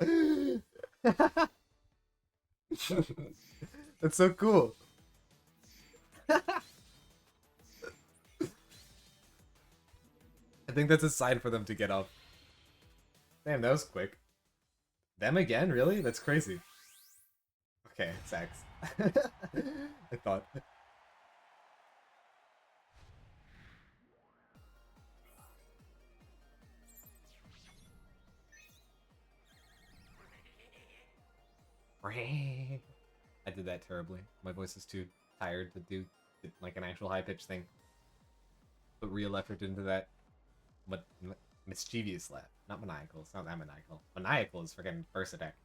That's so cool. I think that's a sign for them to get up. Damn, that was quick. Them again? Really? That's crazy. Okay, Sax. I thought. I did that terribly. My voice is too tired to do like an actual high-pitched thing. Put real effort into that. But mischievous laugh. Not maniacal. It's not that maniacal. Maniacal is freaking first attack.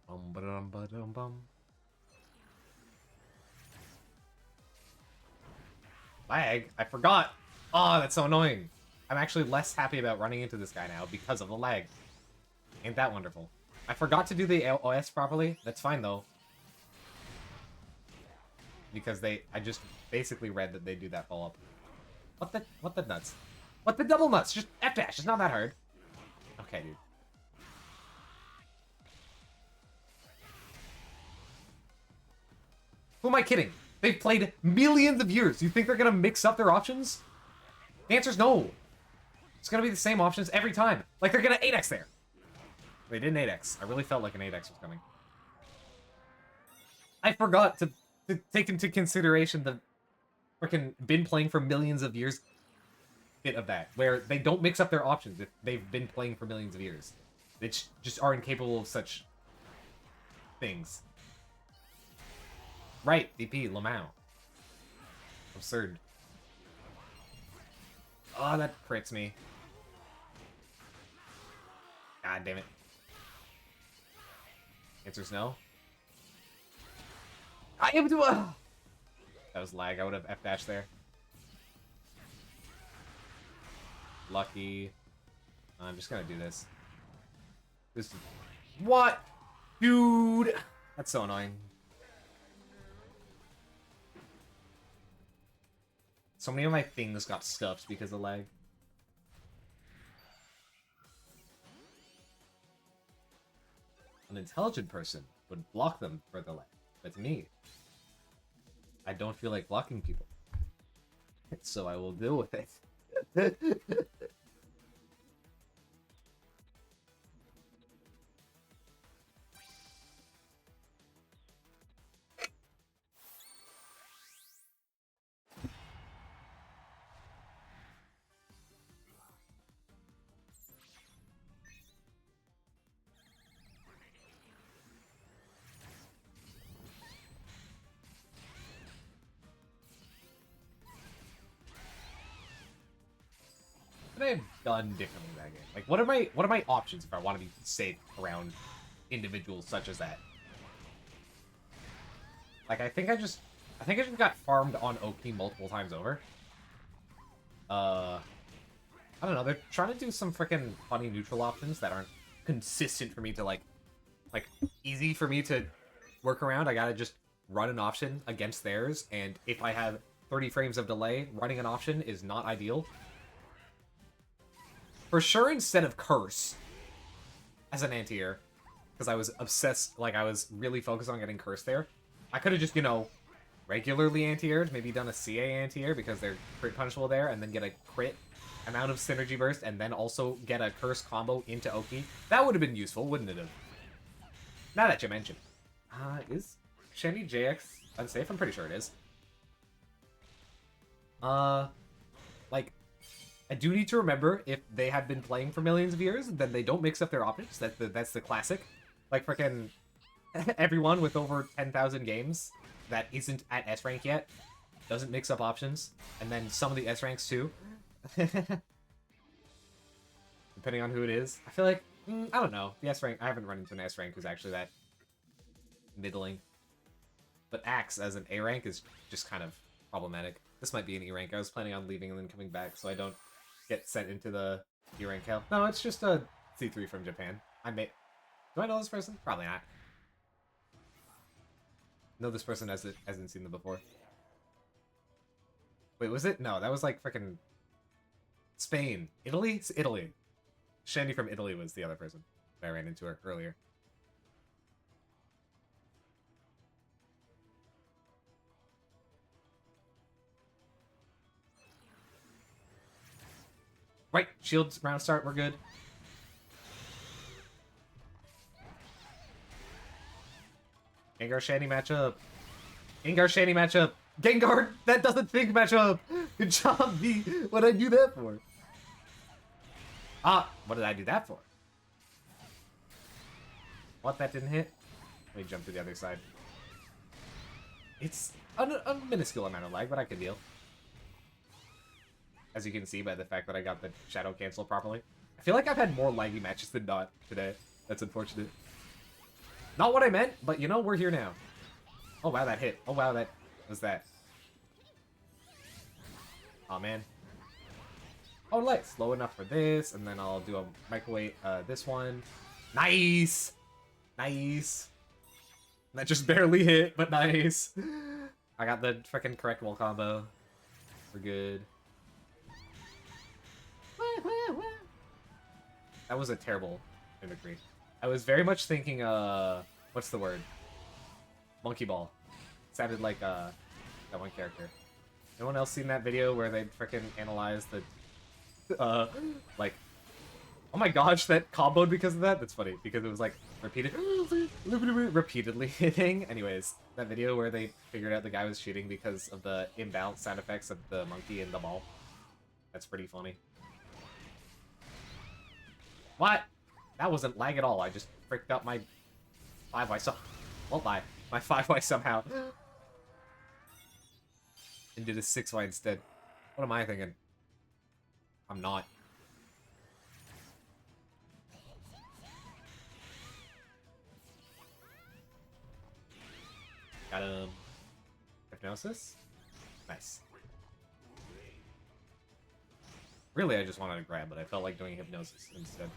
Bum. Lag? I forgot! Oh, that's so annoying. I'm actually less happy about running into this guy now because of the lag. Ain't that wonderful? I forgot to do the OS properly. That's fine though. Because I just basically read that they do that follow-up. What the nuts? What the double nuts? Just F-dash, it's not that hard. Okay, dude. Who am I kidding? They've played millions of years. You think they're gonna mix up their options? The answer's no. It's gonna be the same options every time. Like they're gonna 8x there. They didn't 8x. I really felt like an 8x was coming. I forgot to take into consideration the freaking been playing for millions of years bit of that, where they don't mix up their options if they've been playing for millions of years. They just are incapable of such things. Right, DP, Lamau. Absurd. Oh, that crits me. God damn it. Answer's no. I am doing. That was lag. I would have F dash there. Lucky. I'm just gonna do this. This is... What? Dude! That's so annoying. So many of my things got stuffed because of lag. An intelligent person would block them for the lag. But me, I don't feel like blocking people. So I will deal with it. What I have done differently that game? Like, what are my options if I want to be safe around individuals such as that? Like, I think I just got farmed on Oki multiple times over. I don't know. They're trying to do some freaking funny neutral options that aren't consistent for me to like easy for me to work around. I gotta just run an option against theirs, and if I have 30 frames of delay, running an option is not ideal. For sure, instead of Curse as an anti-air, because I was obsessed, like I was really focused on getting Curse there. I could have just, you know, regularly anti-aired, maybe done a CA anti-air because they're crit punishable there, and then get a crit amount of synergy burst, and then also get a Curse combo into Oki. That would have been useful, wouldn't it have? Now that you mention. Is Shandy JX unsafe? I'm pretty sure it is. Like, I do need to remember, if they have been playing for millions of years, then they don't mix up their options. That's the classic. Like, frickin' everyone with over 10,000 games that isn't at S rank yet doesn't mix up options. And then some of the S ranks, too. Depending on who it is. I feel like, I don't know. The S rank, I haven't run into an S rank who's actually that middling. But Axe as an A rank is just kind of problematic. This might be an E rank. I was planning on leaving and then coming back so I don't get sent into the E rank hell. No, it's just a C3 from Japan. Do I know this person? Probably not. No, this person hasn't seen them before. Wait, was it? No, that was like freaking Spain. Italy? It's Italy. Shandy from Italy was the other person. I ran into her earlier. Right, shields, round start, we're good. Gengar Shandy matchup. Gengar Shandy matchup. Gengar, that doesn't think matchup. Good job, V. What did I do that for? What did I do that for? What, that didn't hit? Let me jump to the other side. It's a minuscule amount of lag, but I can deal. As you can see by the fact that I got the shadow cancel properly. I feel like I've had more laggy matches than not today. That's unfortunate. Not what I meant, but you know, we're here now. Oh wow, that hit. Oh wow, that was that. Oh man. Oh, light. Slow enough for this, and then I'll do a microwave, this one. Nice! Nice! That just barely hit, but nice. I got the freaking correct wall combo. We're good. That was a terrible mimicry. I was very much thinking, what's the word? Monkey Ball. Sounded like, that one character. Anyone else seen that video where they frickin' analyzed the, like, oh my gosh, that comboed because of that? That's funny, because it was like, repeatedly hitting. Anyways, that video where they figured out the guy was cheating because of the imbalanced sound effects of the monkey and the ball. That's pretty funny. What? That wasn't lag at all. I just fricked up my 5Y my 5Y somehow. And did a 6Y instead. What am I thinking? I'm not. Got him. Hypnosis? Nice. Really, I just wanted to grab, but I felt like doing Hypnosis instead.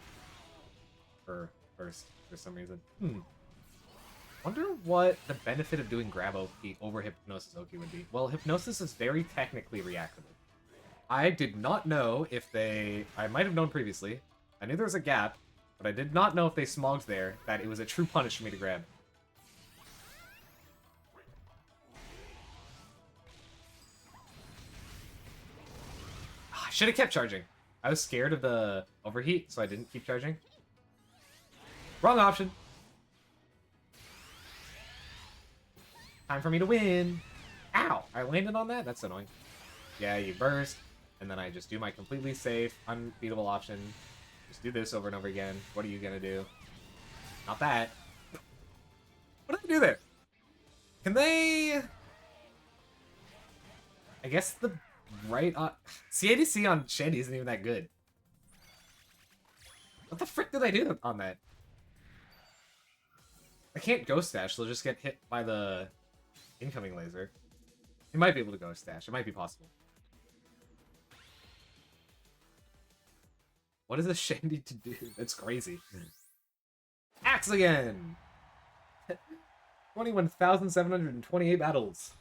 For some reason. Wonder what the benefit of doing Grab OP over Hypnosis OP would be. Well, Hypnosis is very technically reactable. I did not know if they... I might have known previously. I knew there was a gap, but I did not know if they smogged there, that it was a true punish for me to grab. I should have kept charging. I was scared of the overheat, so I didn't keep charging. Wrong option. Time for me to win. Ow! I landed on that? That's annoying. Yeah, you burst, and then I just do my completely safe, unbeatable option. Just do this over and over again. What are you gonna do? Not that. What did I do there? Can they... I guess the right... CADC on Shandy isn't even that good. What the frick did I do on that? I can't Ghost Dash, they'll just get hit by the incoming laser. You might be able to Ghost Dash, it might be possible. What is a Shandy to do? That's crazy. Axe again! 21,728 battles.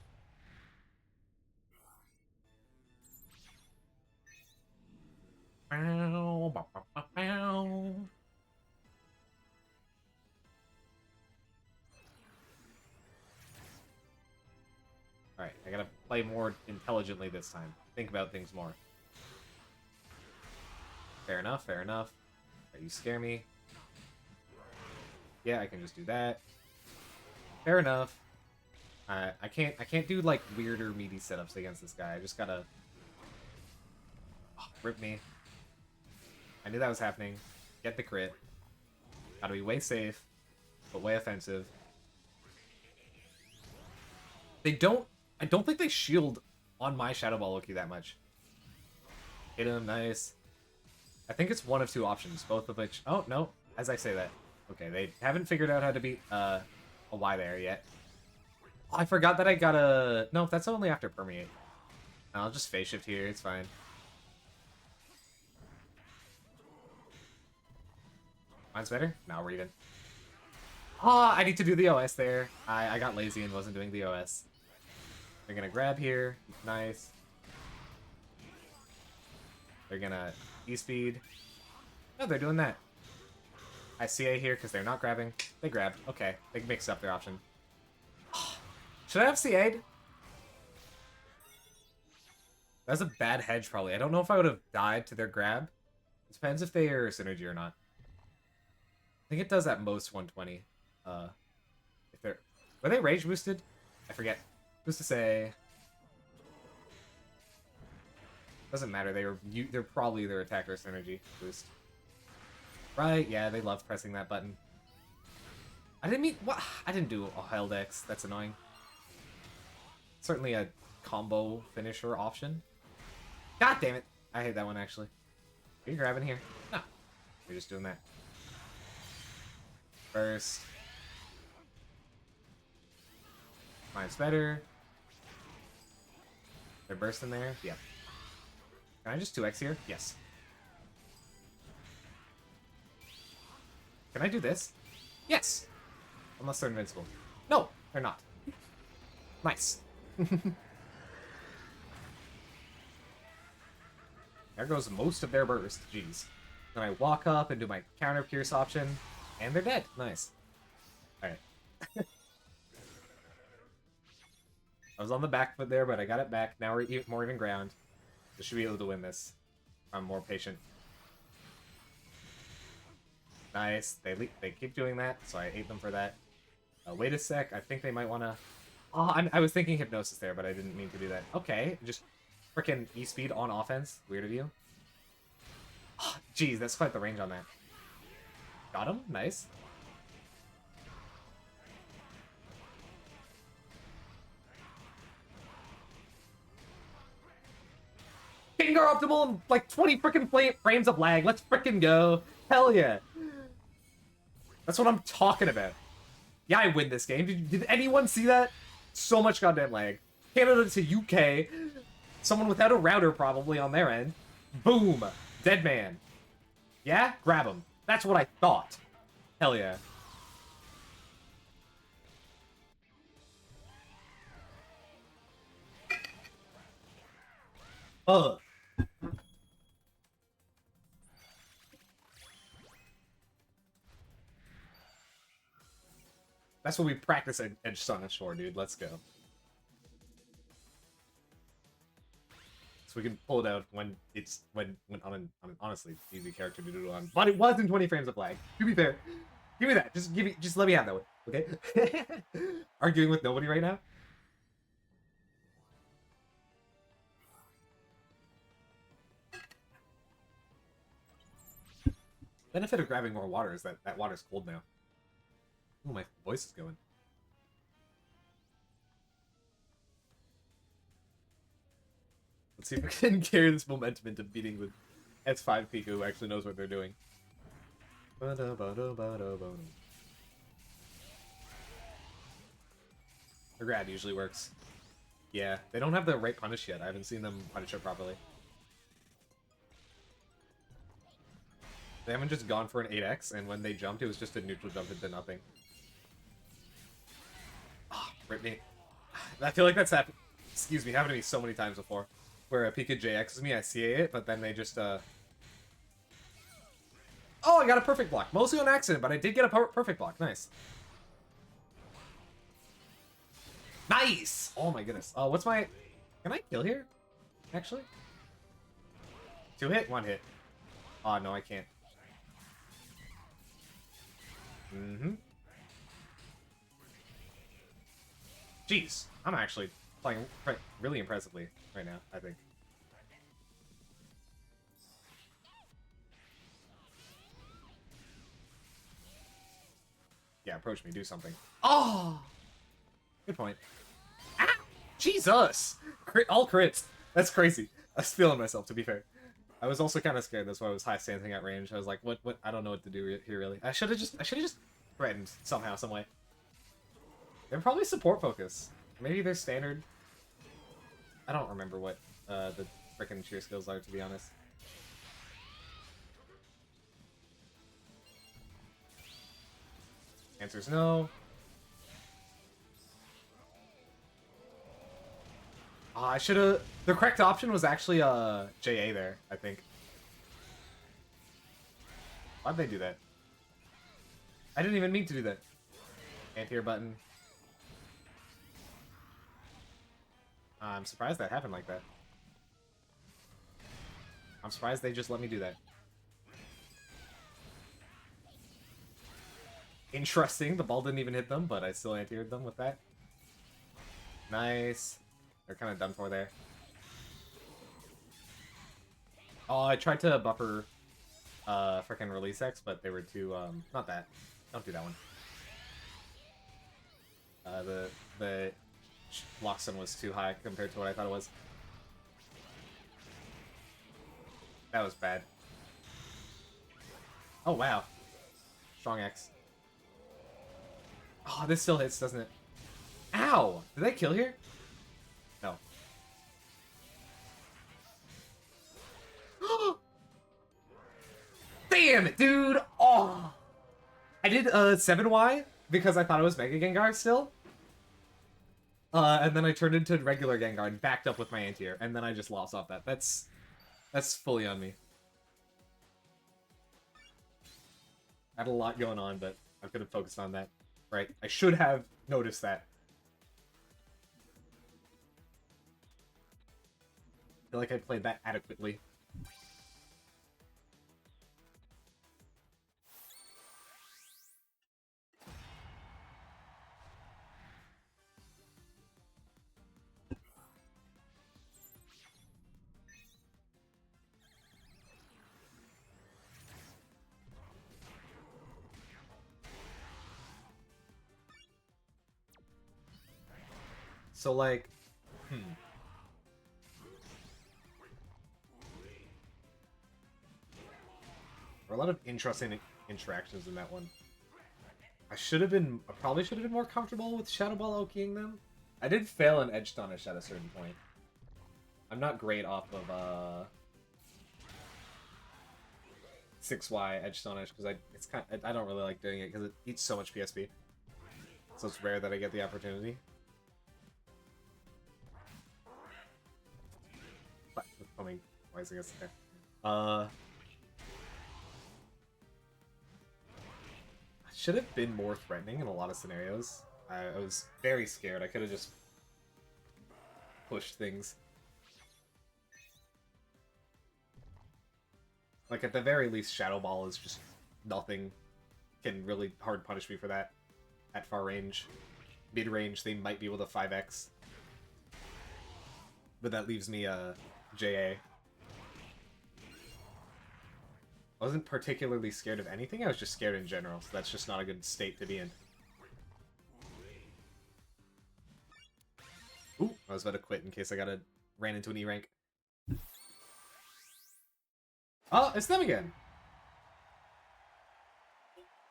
Alright, I gotta play more intelligently this time. Think about things more. Fair enough, fair enough. Right, you scare me. Yeah, I can just do that. Fair enough. I can't do like weirder meaty setups against this guy. I just gotta rip me. I knew that was happening. Get the crit. Gotta be way safe, but way offensive. They don't... I don't think they shield on my Shadow Ball Loki that much. Hit him, nice. I think it's one of two options, both of which... Oh, no. As I say that. Okay, they haven't figured out how to beat a Y there yet. Oh, I forgot that I gotta... No, that's only after Permeate. I'll just Phase Shift here, it's fine. Mine's better? Now we're even. Ah, I need to do the OS there. I got lazy and wasn't doing the OS. They're gonna grab here. Nice. They're gonna E-speed. Oh, they're doing that. I CA here because they're not grabbing. They grabbed. Okay, they mixed up their option. Should I have CA'd? That's a bad hedge, probably. I don't know if I would have died to their grab. It depends if they are synergy or not. I think it does at most 120. If they're... Were they rage boosted? I forget. Who's to say? Doesn't matter. They're probably their attack or synergy boost. Right? Yeah, they love pressing that button. I didn't mean... What? I didn't do a held X. That's annoying. Certainly a combo finisher option. God damn it! I hate that one actually. Are you grabbing here? No. You're just doing that. First. Mine's better. They're bursting there? Yeah. Can I just 2x here? Yes. Can I do this? Yes! Unless they're invincible. No! They're not. Nice. There goes most of their burst. Jeez. Then I walk up and do my counter pierce option, and they're dead. Nice. Alright. I was on the back foot there, but I got it back. Now we're more even ground. I should be able to win this. I'm more patient. Nice. They keep doing that, so I ate them for that. Wait a sec. I think they might want to... Oh, I was thinking Hypnosis there, but I didn't mean to do that. Okay, just frickin' E-speed on offense. Weird of you. Oh, geez, that's quite the range on that. Got him. Nice. Finger optimal and like 20 frickin' frames of lag. Let's frickin' go. Hell yeah. That's what I'm talking about. Yeah, I win this game. Did anyone see that? So much goddamn lag. Canada to UK. Someone without a router probably on their end. Boom. Dead man. Yeah? Grab him. That's what I thought. Hell yeah. Ugh. That's what we practice at Edge Sun Shore, dude. Let's go. So we can pull it out when it's when on an honestly easy character to do it on. But it was in 20 frames of lag. To be fair. Give me that. Just let me have that one. Okay? Arguing with nobody right now? Benefit of grabbing more water is that that water's cold now. Oh, my voice is going. Let's see if I can carry this momentum into beating with S5 Pika who actually knows what they're doing. The grab usually works. Yeah, they don't have the right punish yet. I haven't seen them punish it properly. They haven't just gone for an 8x, and when they jumped, it was just a neutral jump into nothing. Ah, oh, rip me. I feel like that's happened. Excuse me, happened to me so many times before. Where a Pika JXs me, I CA it, but then they just, Oh, I got a perfect block. Mostly on accident, but I did get a perfect block. Nice. Nice! Oh my goodness. Oh, what's my... Can I kill here? Actually? 2 hit? 1 hit. Oh, no, I can't. Mm-hmm. Jeez. I'm actually playing really impressively right now, I think. Yeah, approach me, do something. Oh! Good point. Ah! Jesus! All crits. That's crazy. I was feeling myself, to be fair. I was also kind of scared. That's why I was high standing at range. I was like, what? I don't know what to do here, really. I should have just threatened somehow, some way. They're probably support focus. Maybe they're standard. I don't remember what the frickin' cheer skills are, to be honest. Answer's no. I should have... The correct option was actually JA there, I think. Why'd they do that? I didn't even mean to do that. Anti-air button. I'm surprised that happened like that. I'm surprised they just let me do that. Interesting, the ball didn't even hit them, but I still anti-aired them with that. Nice. They're kind of done for there. Oh, I tried to buffer frickin' release X, but they were too, not that. Don't do that one. The Loxon was too high compared to what I thought it was. That was bad. Oh, wow. Strong X. Oh, this still hits, doesn't it? Ow! Did they kill here? No. Damn it, dude! Oh! I did 7Y because I thought it was Mega Gengar still. And then I turned into regular Gengar and backed up with my anti-air, and then I just lost off that. That's fully on me. I had a lot going on, but I could have focused on that. Right? I should have noticed that. I feel like I played that adequately. So, like, There were a lot of interesting interactions in that one. I probably should have been more comfortable with Shadow Ball Okiing them. I did fail an edge stunish at a certain point. I'm not great off of 6Y edge stunish because I don't really like doing it because it eats so much PSP. So it's rare that I get the opportunity. But coming twice, I guess there. I should have been more threatening in a lot of scenarios. I was very scared. I could have just pushed things. Like, at the very least, Shadow Ball is just nothing. Can really hard punish me for that at far range. Mid-range, they might be able to 5x. But that leaves me a JA. I wasn't particularly scared of anything, I was just scared in general, so that's just not a good state to be in. Ooh, I was about to quit in case I ran into an E rank. Oh, it's them again!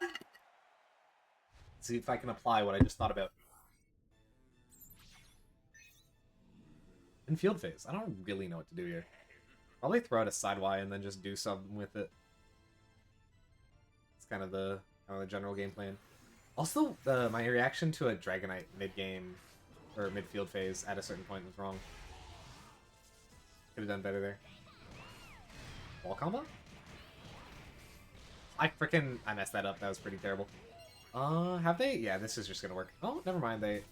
Let's see if I can apply what I just thought about. In field phase, I don't really know what to do here. Probably throw out a side Y and then just do something with it. It's kind of the general game plan. Also, my reaction to a Dragonite mid-game, or midfield phase at a certain point was wrong. Could have done better there. Wall combo? I messed that up. That was pretty terrible. Have they? Yeah, this is just gonna work. Oh, never mind. I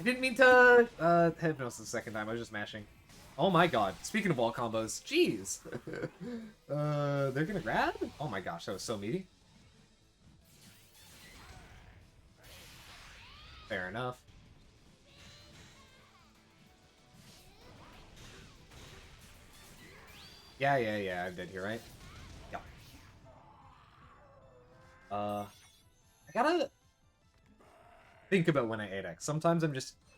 didn't mean to hypnosis the second time. I was just mashing. Oh my god. Speaking of wall combos, jeez. They're gonna grab? Oh my gosh, that was so meaty. Fair enough. Yeah, I'm dead here, right? Yep. I gotta think about when I 8x. Sometimes I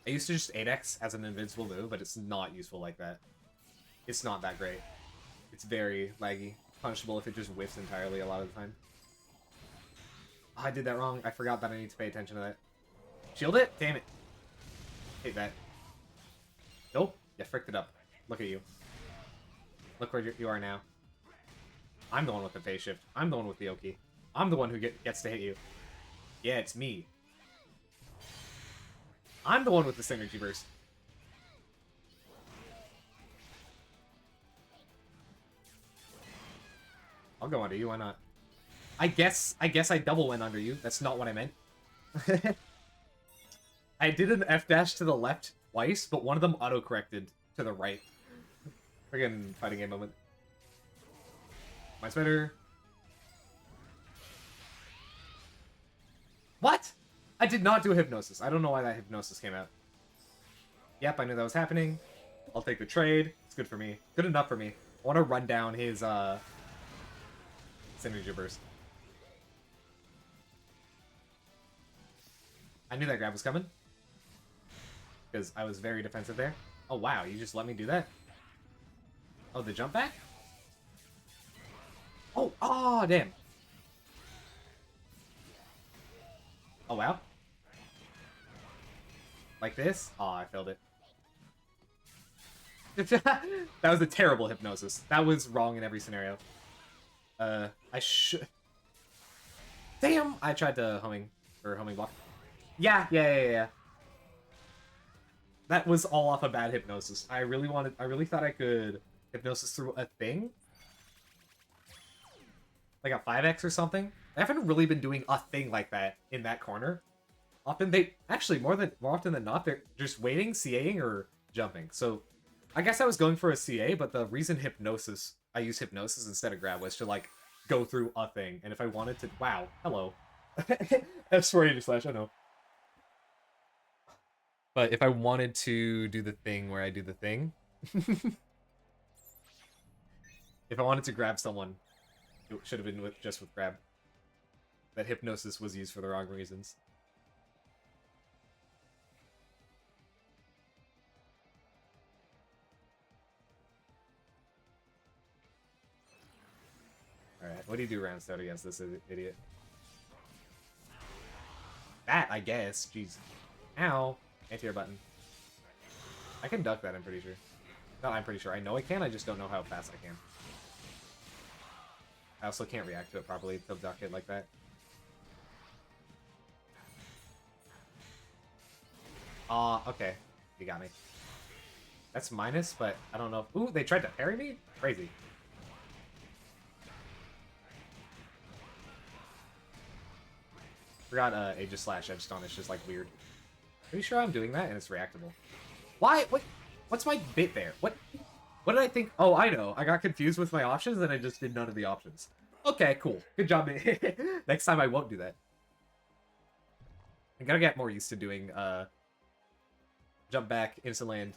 used to just 8x as an invincible move, but it's not useful like that. It's not that great. It's very laggy. Punishable if it just whiffs entirely a lot of the time. Oh, I did that wrong. I forgot that I need to pay attention to that. Shield it? Damn it. Hate that. Nope. You fricked it up. Look at you. Look where you are now. I'm the one with the phase shift. I'm the one with the Oki. I'm the one who gets to hit you. Yeah, it's me. I'm the one with the synergy burst. I'll go under you, why not? I guess I double went under you. That's not what I meant. I did an F dash to the left twice, but one of them auto-corrected to the right. Friggin' fighting game moment. Mine's better. What? I did not do a hypnosis. I don't know why that hypnosis came out. Yep, I knew that was happening. I'll take the trade. It's good for me. Good enough for me. I want to run down his synergy burst. I knew that grab was coming. Because I was very defensive there. Oh wow, you just let me do that? Oh, the jump back? Oh, damn. Oh, wow. Like this? Oh, I failed it. That was a terrible hypnosis. That was wrong in every scenario. I should... Damn! I tried to homing block. Yeah. That was all off a bad hypnosis. I really thought I could hypnosis through a thing. Like a 5x or something. I haven't really been doing a thing like that in that corner. Actually, more often than not, they're just waiting, CAing, or jumping. So, I guess I was going for a CA, but the reason I use hypnosis instead of grab was to, like, go through a thing. And if I wanted to... Wow. Hello. F480/, I know. But if I wanted to do the thing where I do the thing... If I wanted to grab someone, it should have been just with grab. That hypnosis was used for the wrong reasons. Alright, what do you do round start against this idiot? That, I guess. Jeez. Ow. Anti-air button. I can duck that, I'm pretty sure. No, I'm pretty sure. I know I can, I just don't know how fast I can. I also can't react to it properly to duck it like that. Okay. You got me. That's minus, but I don't know if... Ooh, they tried to parry me? Crazy. Forgot Aegis slash Edge Stun is just like weird. Pretty sure I'm doing that and it's reactable. Why? What's my bit there? What did I think? Oh, I know. I got confused with my options and I just did none of the options. Okay, cool. Good job. Next time I won't do that. I gotta get more used to doing jump back, instant land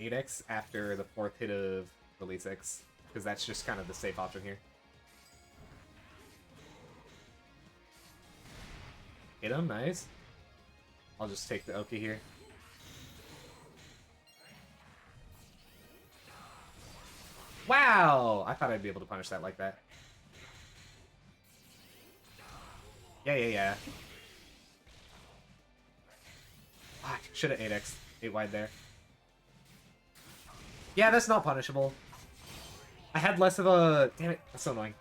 8x after the 4th hit of release X, because that's just kind of the safe option here. Hit him, nice. I'll just take the Oki here. Wow! I thought I'd be able to punish that like that. Yeah. Ah, should have 8x. 8 wide there. Yeah, that's not punishable. I had less of a... Damn it, that's so annoying.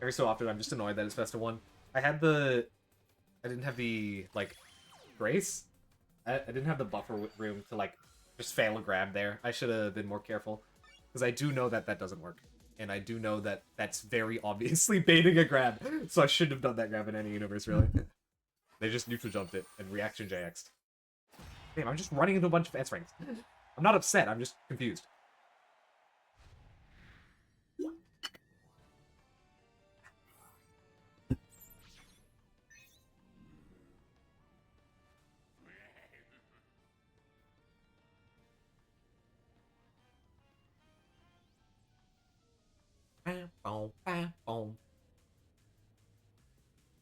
Every so often, I'm just annoyed that it's best of 1. I didn't have the, like, grace. I didn't have the buffer room to, like, just fail a grab there. I should have been more careful. Because I do know that that doesn't work. And I do know that that's very obviously baiting a grab. So I shouldn't have done that grab in any universe, really. They just neutral jumped it and reaction JX'd. Damn, I'm just running into a bunch of S-ranks. I'm not upset, I'm just confused.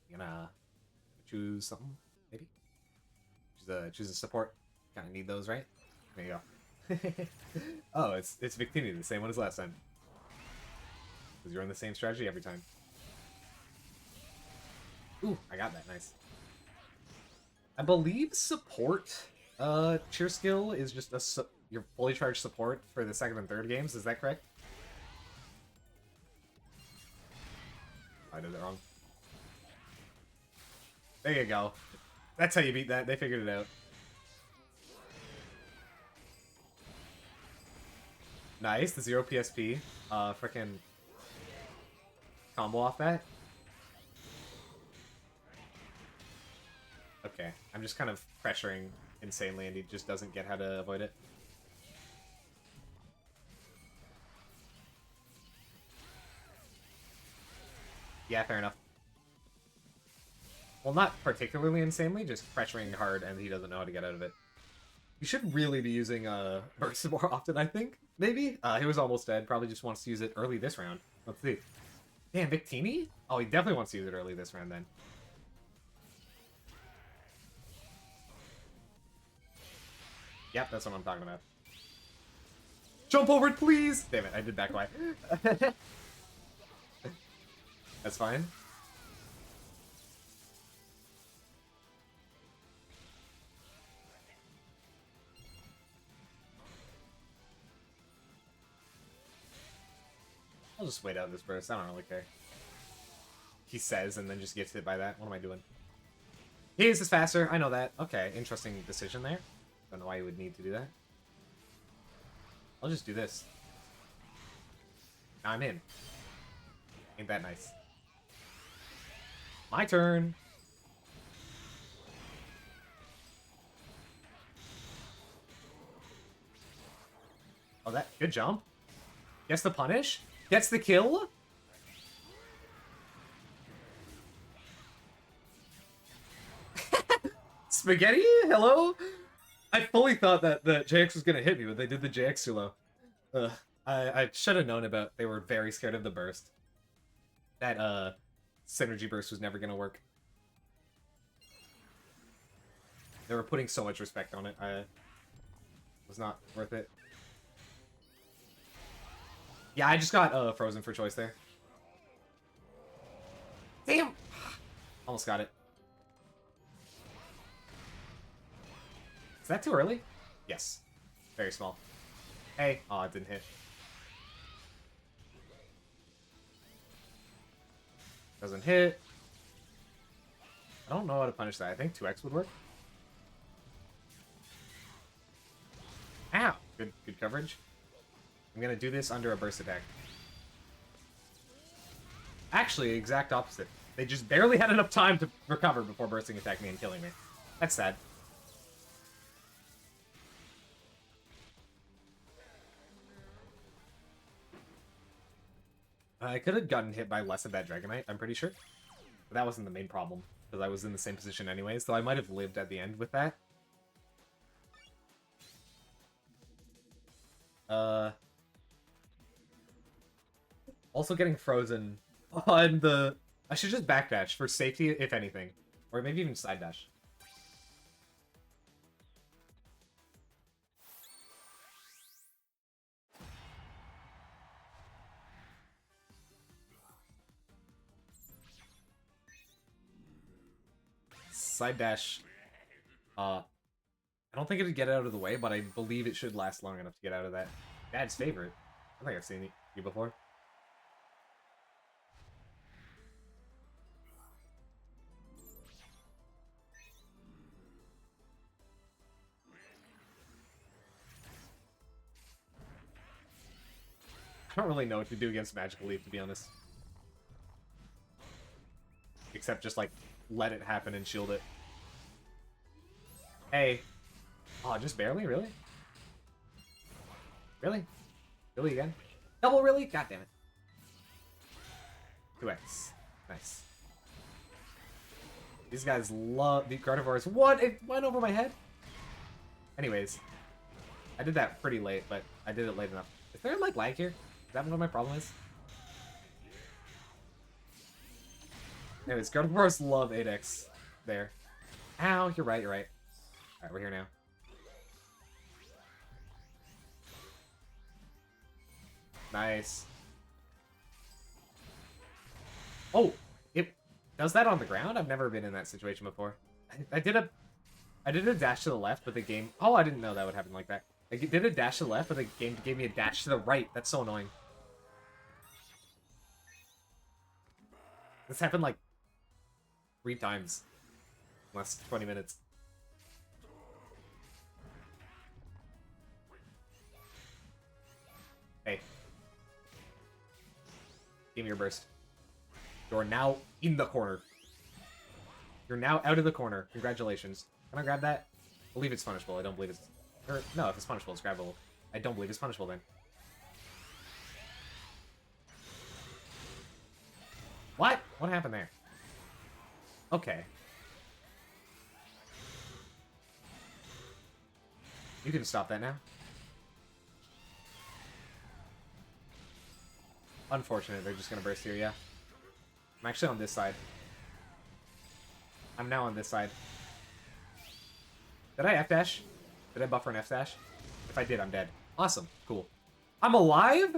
You gonna choose something, maybe? Choose a support. Kind of need those, right? There you go. Oh, it's Victini, the same one as last time. Because you're in the same strategy every time. Ooh, I got that, nice. I believe support cheer skill is just your fully charged support for the 2nd and 3rd games, is that correct? I did it wrong. There you go. That's how you beat that. They figured it out. Nice, the 0 PSP. Frickin' combo off that. Okay, I'm just kind of pressuring insanely and he just doesn't get how to avoid it. Yeah, fair enough. Well, not particularly insanely, just pressuring hard and he doesn't know how to get out of it. You should really be using burst more often, I think. Maybe? He was almost dead. Probably just wants to use it early this round. Let's see. Damn, Victini? Oh, he definitely wants to use it early this round then. Yep, that's what I'm talking about. Jump over it, please! Damn it, I did back Y. That's fine. I'll just wait out this burst. I don't really care. He says and then just gets hit by that. What am I doing? His is faster. I know that. Okay, interesting decision there. Don't know why you would need to do that. I'll just do this. Now I'm in. Ain't that nice? My turn. Oh, that good jump. Gets the punish. Gets the kill. Spaghetti? Hello? I fully thought that the JX was gonna hit me, but they did the JX too low. I should have known about. They were very scared of the burst. That synergy burst was never gonna work. They were putting so much respect on it. I was not worth it. Yeah, I just got frozen for choice there. Damn! Almost got it. that too early? Yes. Very small. Hey. Oh, it didn't hit. Doesn't hit. I don't know how to punish that. I think 2x would work. Ow! Good coverage. I'm gonna do this under a burst attack. Actually, exact opposite. They just barely had enough time to recover before bursting attack me and killing me. That's sad. I could have gotten hit by less of that Dragonite, I'm pretty sure. But that wasn't the main problem, because I was in the same position anyways, so I might have lived at the end with that. Also getting frozen on the... I should just backdash for safety, if anything. Or maybe even side dash. Side dash. I don't think it'd get out of the way, but I believe it should last long enough to get out of that. Dad's favorite. I think I've seen you before. I don't really know what to do against Magical Leap, to be honest. Except just, like, let it happen and shield it. Hey. Oh, just barely? Really? Really? Really again? Double really? God damn it. 2x. Nice. These guys love the Gardevoirs. What? It went over my head? Anyways. I did that pretty late, but I did it late enough. Is there, like, lag here? Is that what my problem is? Anyways, Gardevoirs love 8x there. Ow, you're right, you're right. Alright, we're here now. Nice. Oh, it does that on the ground? I've never been in that situation before. I did a dash to the left, but the game... Oh, I didn't know that would happen like that. I did a dash to the left, but the game gave me a dash to the right. That's so annoying. This happened like 3 times in the last 20 minutes. Hey. Give me your burst. You're now in the corner. You're now out of the corner. Congratulations. Can I grab that? I believe it's punishable. I don't believe it's... Or, no, if it's punishable, it's grabbable. I don't believe it's punishable then. What? What happened there? Okay. You can stop that now. Unfortunate, they're just gonna burst here, yeah. I'm actually on this side. I'm now on this side. Did I F-dash? Did I buffer an F-dash? If I did, I'm dead. Awesome. Cool. I'm alive?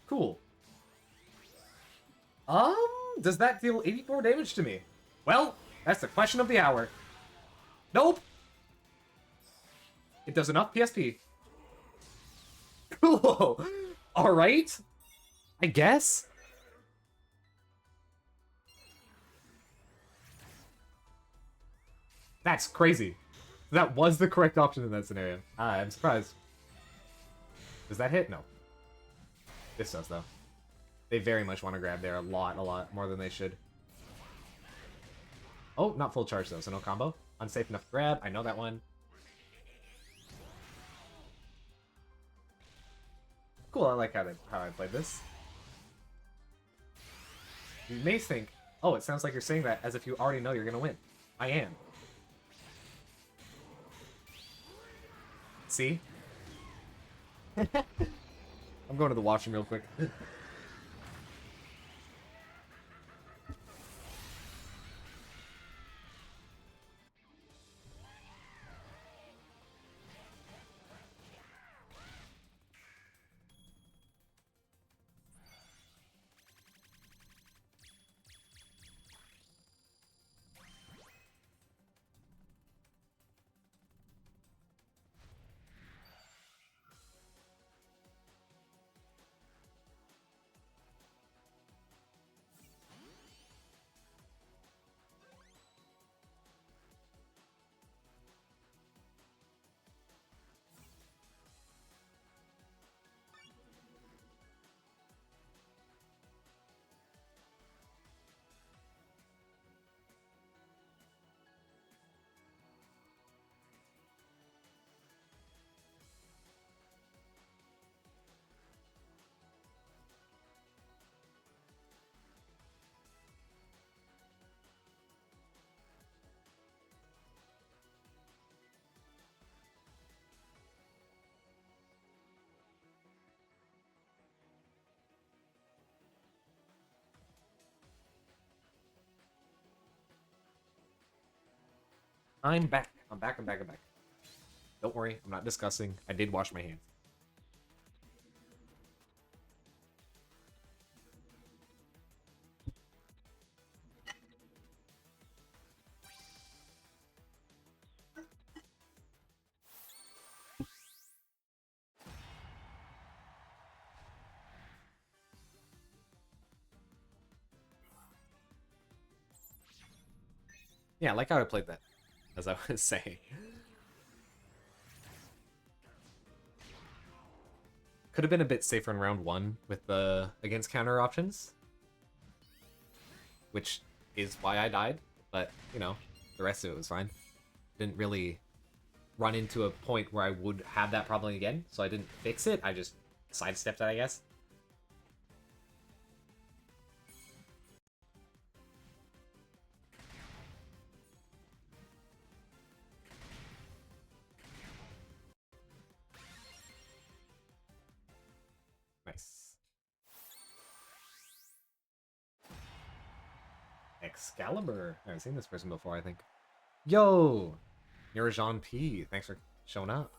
Cool. Does that deal 84 damage to me? Well, that's the question of the hour. Nope. It does enough PSP. Cool. Alright. I guess. That's crazy. That was the correct option in that scenario. I'm surprised. Does that hit? No. This does, though. They very much want to grab there a lot more than they should. Oh, not full charge, though, so no combo. Unsafe enough to grab. I know that one. Cool, I like how I played this. You may think, oh, it sounds like you're saying that as if you already know you're going to win. I am. See? I'm going to the washroom real quick. I'm back. I'm back. I'm back. I'm back. Don't worry. I'm not discussing. I did wash my hands. Yeah, I like how I played that, as I was saying. Could have been a bit safer in round 1 with the against counter options, which is why I died, but, you know, the rest of it was fine. Didn't really run into a point where I would have that problem again, so I didn't fix it, I just sidestepped it, I guess. Nice. Excalibur. I haven't seen this person before, I think. Yo! You're Jean P. Thanks for showing up.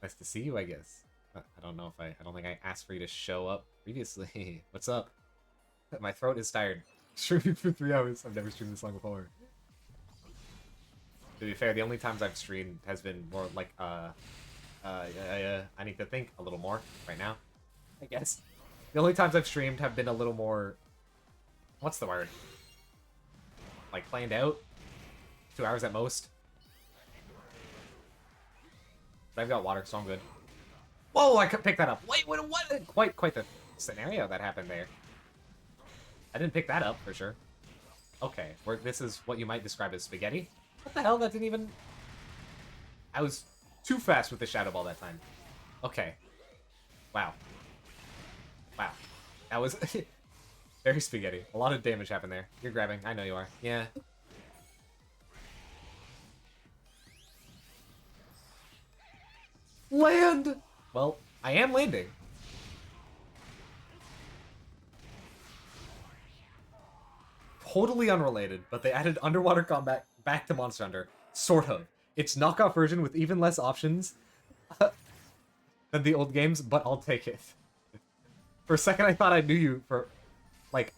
Nice to see you, I guess. I don't know if I don't think I asked for you to show up previously. What's up? My throat is tired. Streaming for 3 hours. I've never streamed this long before. To be fair, the only times I've streamed has been more like, I need to think a little more right now, I guess. The only times I've streamed have been a little more, what's the word? Like, planned out? 2 hours at most. But I've got water, so I'm good. Whoa, I could pick that up. Wait, what? Quite the scenario that happened there. I didn't pick that up, for sure. Okay, this is what you might describe as spaghetti. What the hell? That didn't even... I was too fast with the Shadow Ball that time. Okay. Wow. Wow. That was very spaghetti. A lot of damage happened there. You're grabbing. I know you are. Yeah. Land! Well, I am landing. Totally unrelated, but they added underwater combat back to Monster Hunter. Sort of. It's knockoff version with even less options than the old games, but I'll take it. For a second, I thought I knew you for, like,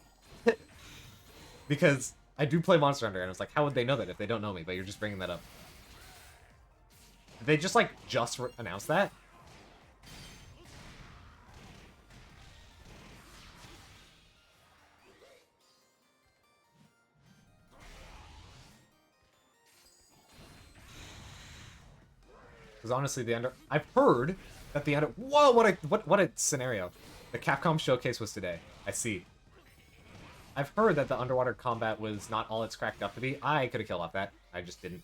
because I do play Monster Hunter, and I was like, how would they know that if they don't know me? But you're just bringing that up. Did they just, like, announce that? Because honestly, I've heard that the whoa, what a scenario. The Capcom showcase was today. I see. I've heard that the underwater combat was not all it's cracked up to be. I could have killed off that. I just didn't.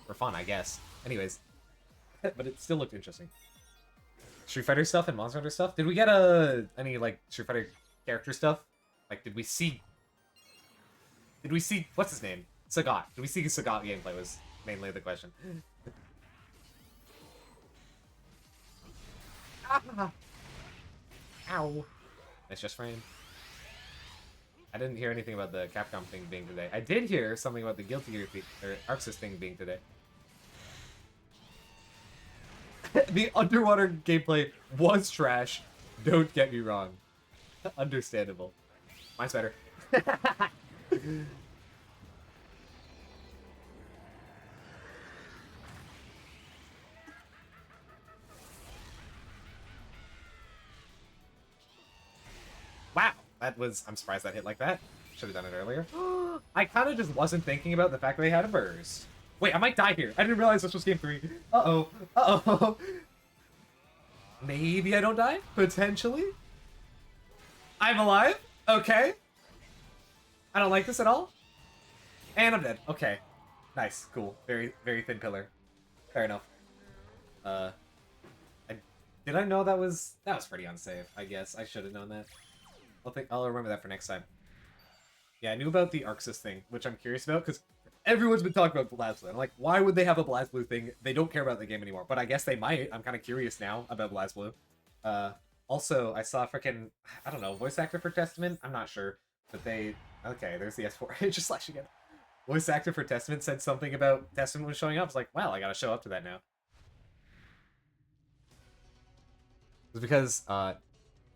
For fun, I guess. Anyways. But it still looked interesting. Street Fighter stuff and Monster Hunter stuff? Did we get any, like, Street Fighter character stuff? Like, did we see... What's his name? Sagat. Did we see Sagat gameplay was mainly the question. Ah! Ow. Nice just frame. I didn't hear anything about the Capcom thing being today. I did hear something about the Guilty Gear or Arxis thing being today. The underwater gameplay was trash. Don't get me wrong. Understandable. Mine's better. Wow, I'm surprised that hit like that. Should have done it earlier. I kind of just wasn't thinking about the fact that they had a burst. Wait, I might die here. I didn't realize this was game 3. Uh-oh. Uh-oh. Maybe I don't die? Potentially? I'm alive? Okay. I don't like this at all. And I'm dead. Okay. Nice. Cool. Very, very thin pillar. Fair enough. Did I know that was pretty unsafe, I guess. I should have known that. I'll remember that for next time. Yeah, I knew about the Arxis thing, which I'm curious about, because everyone's been talking about BlazBlue. I'm like, why would they have a BlazBlue thing? They don't care about the game anymore, but I guess they might. I'm kind of curious now about BlazBlue. Also, I saw freaking, I don't know, voice actor for Testament? I'm not sure, but they... Okay, there's the S4. Just slash again. voice actor for Testament said something about Testament was showing up. It's like, well, I gotta show up to that now. It was because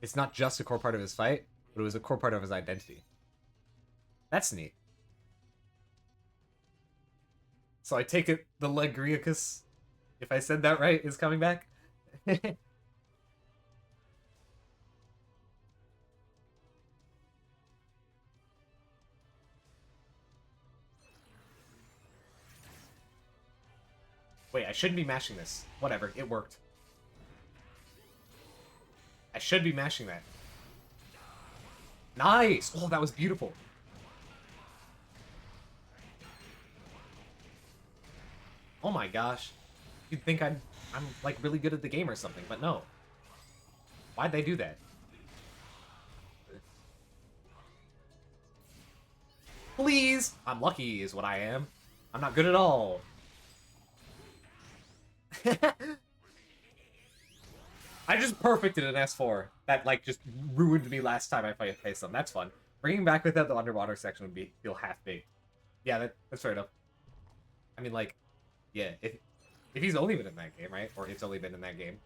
it's not just a core part of his fight, but it was a core part of his identity. That's neat. So I take it the Legriacus, if I said that right, is coming back? Wait, I shouldn't be mashing this. Whatever, it worked. I should be mashing that. Nice! Oh, that was beautiful. Oh my gosh. You'd think I'm like really good at the game or something, but no. Why'd they do that? Please! I'm lucky is what I am. I'm not good at all. I just perfected an S4. That, like, just ruined me last time I faced them. That's fun. Bringing back without the underwater section would feel half big. Yeah, that's fair enough. I mean, like, yeah, if he's only been in that game, right? Or it's only been in that game.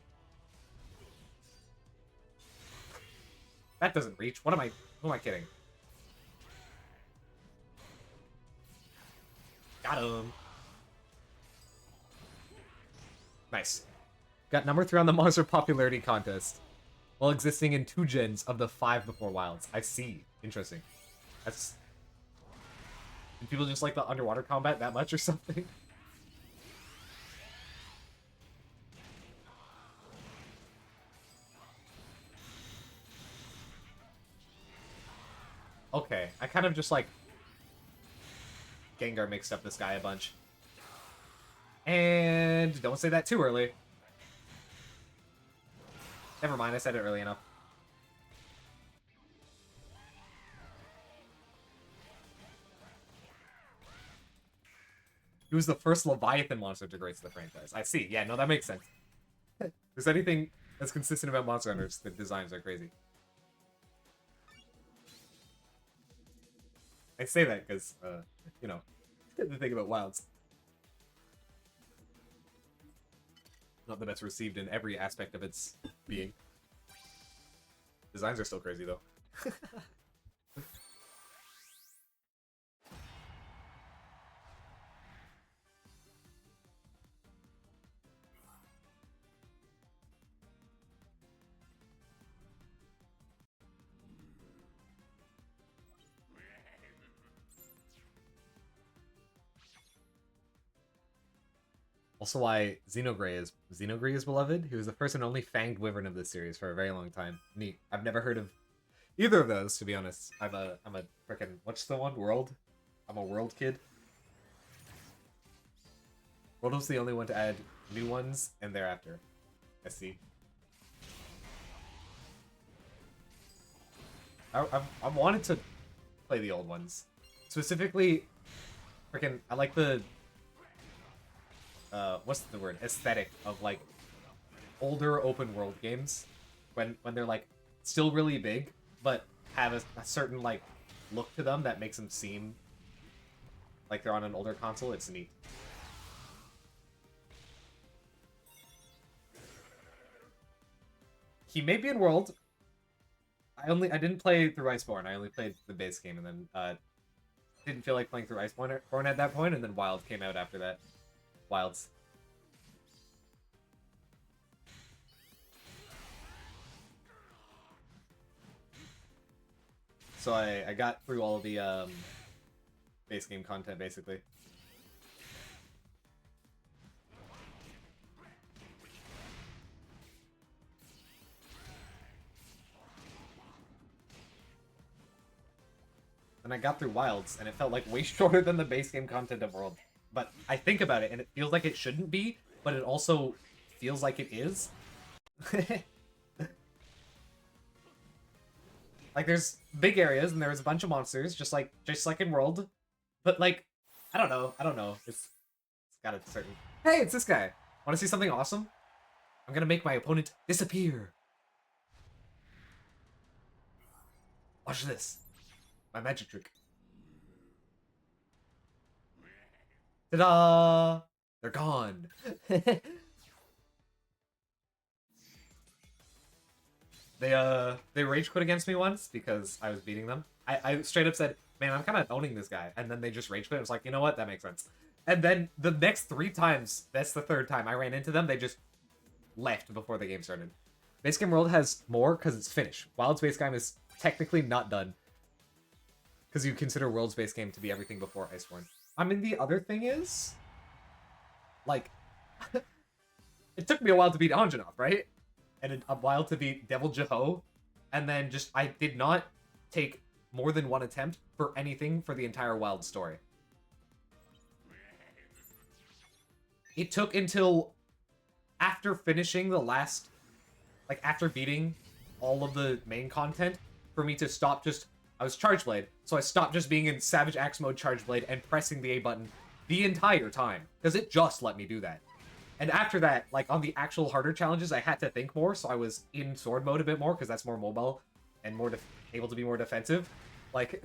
That doesn't reach. Who am I kidding? Got him. Nice. Got number 3 on the monster popularity contest, while existing in 2 gens of the 5 before Wilds. I see. Interesting. That's... Did people just like the underwater combat that much or something? Okay, I kind of just like Gengar mixed up this guy a bunch. And don't say that too early. Never mind, I said it early enough. He was the first Leviathan monster to grace the franchise. I see. Yeah, no, that makes sense. If there's anything that's consistent about Monster Hunters, the designs are crazy. I say that because, you know, the thing about Wilds. Not the best received in every aspect of its being. Designs are still crazy, though. Also why Xenogrey is beloved. He was the first and only fanged wyvern of this series for a very long time. Neat. I've never heard of either of those, to be honest. I'm a frickin' what's the one? World? I'm a World kid. World was the only one to add new ones and thereafter. I see. I wanted to play the old ones. Specifically, frickin' I like the what's the word? Aesthetic of like older open world games when they're like still really big but have a certain like look to them that makes them seem like they're on an older console. It's neat. He may be in World. I didn't play through Iceborne. I only played the base game and then didn't feel like playing through Iceborne at that point, and then Wild came out after that. Wilds. So I got through all of the base game content basically. And I got through Wilds, and it felt like way shorter than the base game content of World. But I think about it, and it feels like it shouldn't be, but it also feels like it is. Like, there's big areas, and there's a bunch of monsters, just like in World. But, like, I don't know. It's got a certain... Hey, it's this guy! Want to see something awesome? I'm gonna make my opponent disappear. Watch this. My magic trick. Ta-da! They're gone. They rage quit against me once because I was beating them. I straight up said, man, I'm kind of owning this guy. And then they just rage quit. I was like, you know what? That makes sense. And then the next 3 times, that's the 3rd time I ran into them, they just left before the game started. Base Game World has more because it's finished. Wild's base game is technically not done. Because you consider World's base game to be everything before Iceborne. I mean, the other thing is, like, it took me a while to beat Anjanath, right? And a while to beat Devil Jeho. And then just, I did not take more than 1 attempt for anything for the entire Wild story. It took until after finishing the last, like, after beating all of the main content, for me to stop just, I was Charge Blade, so I stopped just being in Savage Axe mode Charge Blade and pressing the A button the entire time, because it just let me do that. And after that, like, on the actual harder challenges, I had to think more, so I was in sword mode a bit more, because that's more mobile and more able to be more defensive. Like,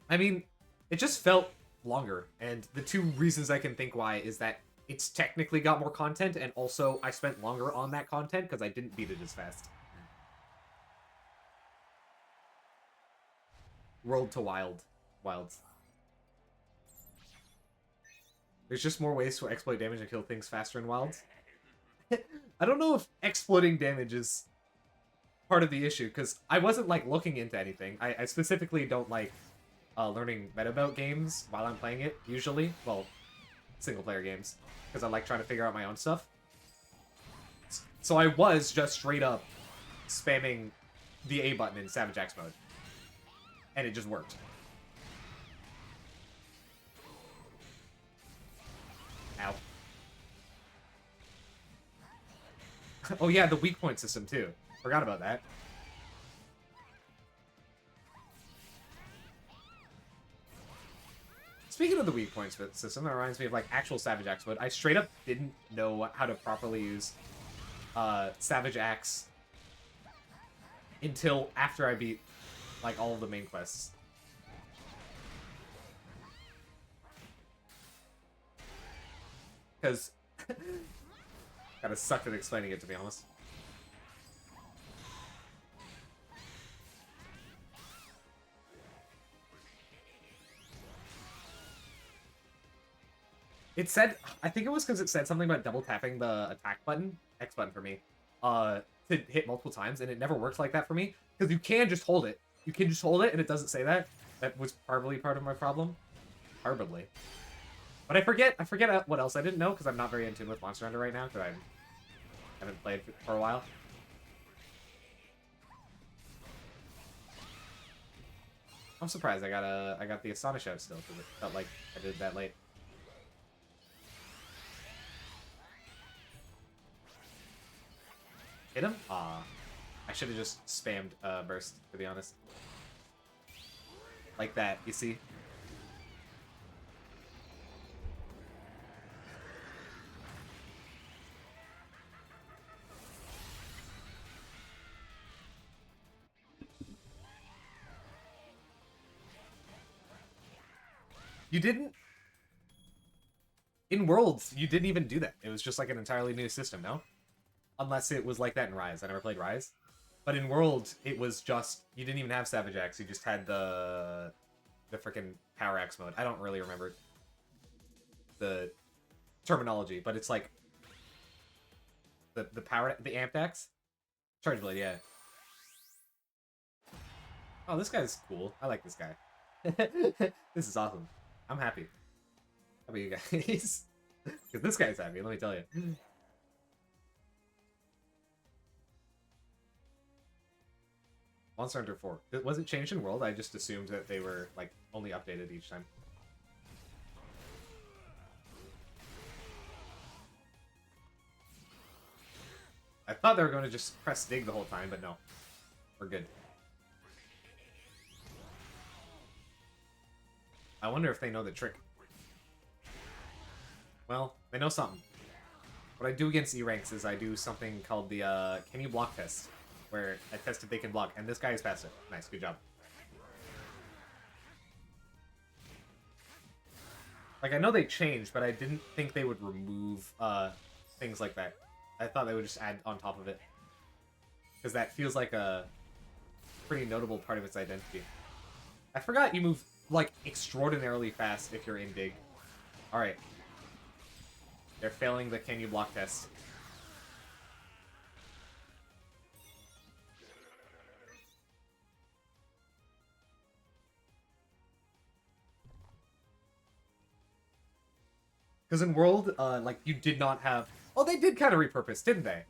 I mean, it just felt longer, and the 2 reasons I can think why is that it's technically got more content, and also I spent longer on that content because I didn't beat it as fast. World to Wild. Wilds. There's just more ways to exploit damage and kill things faster in Wilds. I don't know if exploiting damage is part of the issue, because I wasn't, like, looking into anything. I specifically don't like learning meta about games while I'm playing it, usually. Well, single-player games, because I like trying to figure out my own stuff. So I was just straight up spamming the A button in Savage Axe mode. And it just worked. Ow. Oh yeah, the weak point system too. Forgot about that. Speaking of the weak points system, that reminds me of, like, actual Savage Axe mode. I straight up didn't know how to properly use Savage Axe until after I beat, like, all of the main quests. Because kinda sucked at explaining it, to be honest. It said, I think it was because it said something about double tapping the attack button, X button for me, to hit multiple times, and it never works like that for me, because you can just hold it. You can just hold it, and it doesn't say that. That was probably part of my problem. Probably. But I forget what else I didn't know, because I'm not very in tune with Monster Hunter right now, because I haven't played for a while. I'm surprised I got the Astonish out still, because it felt like I did that late. Hit him? Aw. I should have just spammed burst, to be honest. Like that, you see? You didn't... In Worlds, you didn't even do that. It was just like an entirely new system, no? Unless it was like that in Rise. I never played Rise. But in World, it was just... You didn't even have Savage Axe. You just had the freaking Power Axe mode. I don't really remember the terminology, but it's like... The Amped Axe? Charge Blade, yeah. Oh, this guy's cool. I like this guy. This is awesome. I'm happy. How about you guys? Because this guy's happy, let me tell you. Monster Hunter 4. Was it changed in World? I just assumed that they were, like, only updated each time. I thought they were going to just press dig the whole time, but no. We're good. I wonder if they know the trick. Well, they know something. What I do against E-ranks is I do something called the, can you block test? Where I test if they can block, and this guy has passed it. Nice, good job. Like, I know they changed, but I didn't think they would remove things like that. I thought they would just add on top of it. Because that feels like a pretty notable part of its identity. I forgot you move, like, extraordinarily fast if you're in Dig. Alright. They're failing the can you block test. Because in World, like, you did not have... Oh, they did kind of repurpose, didn't they?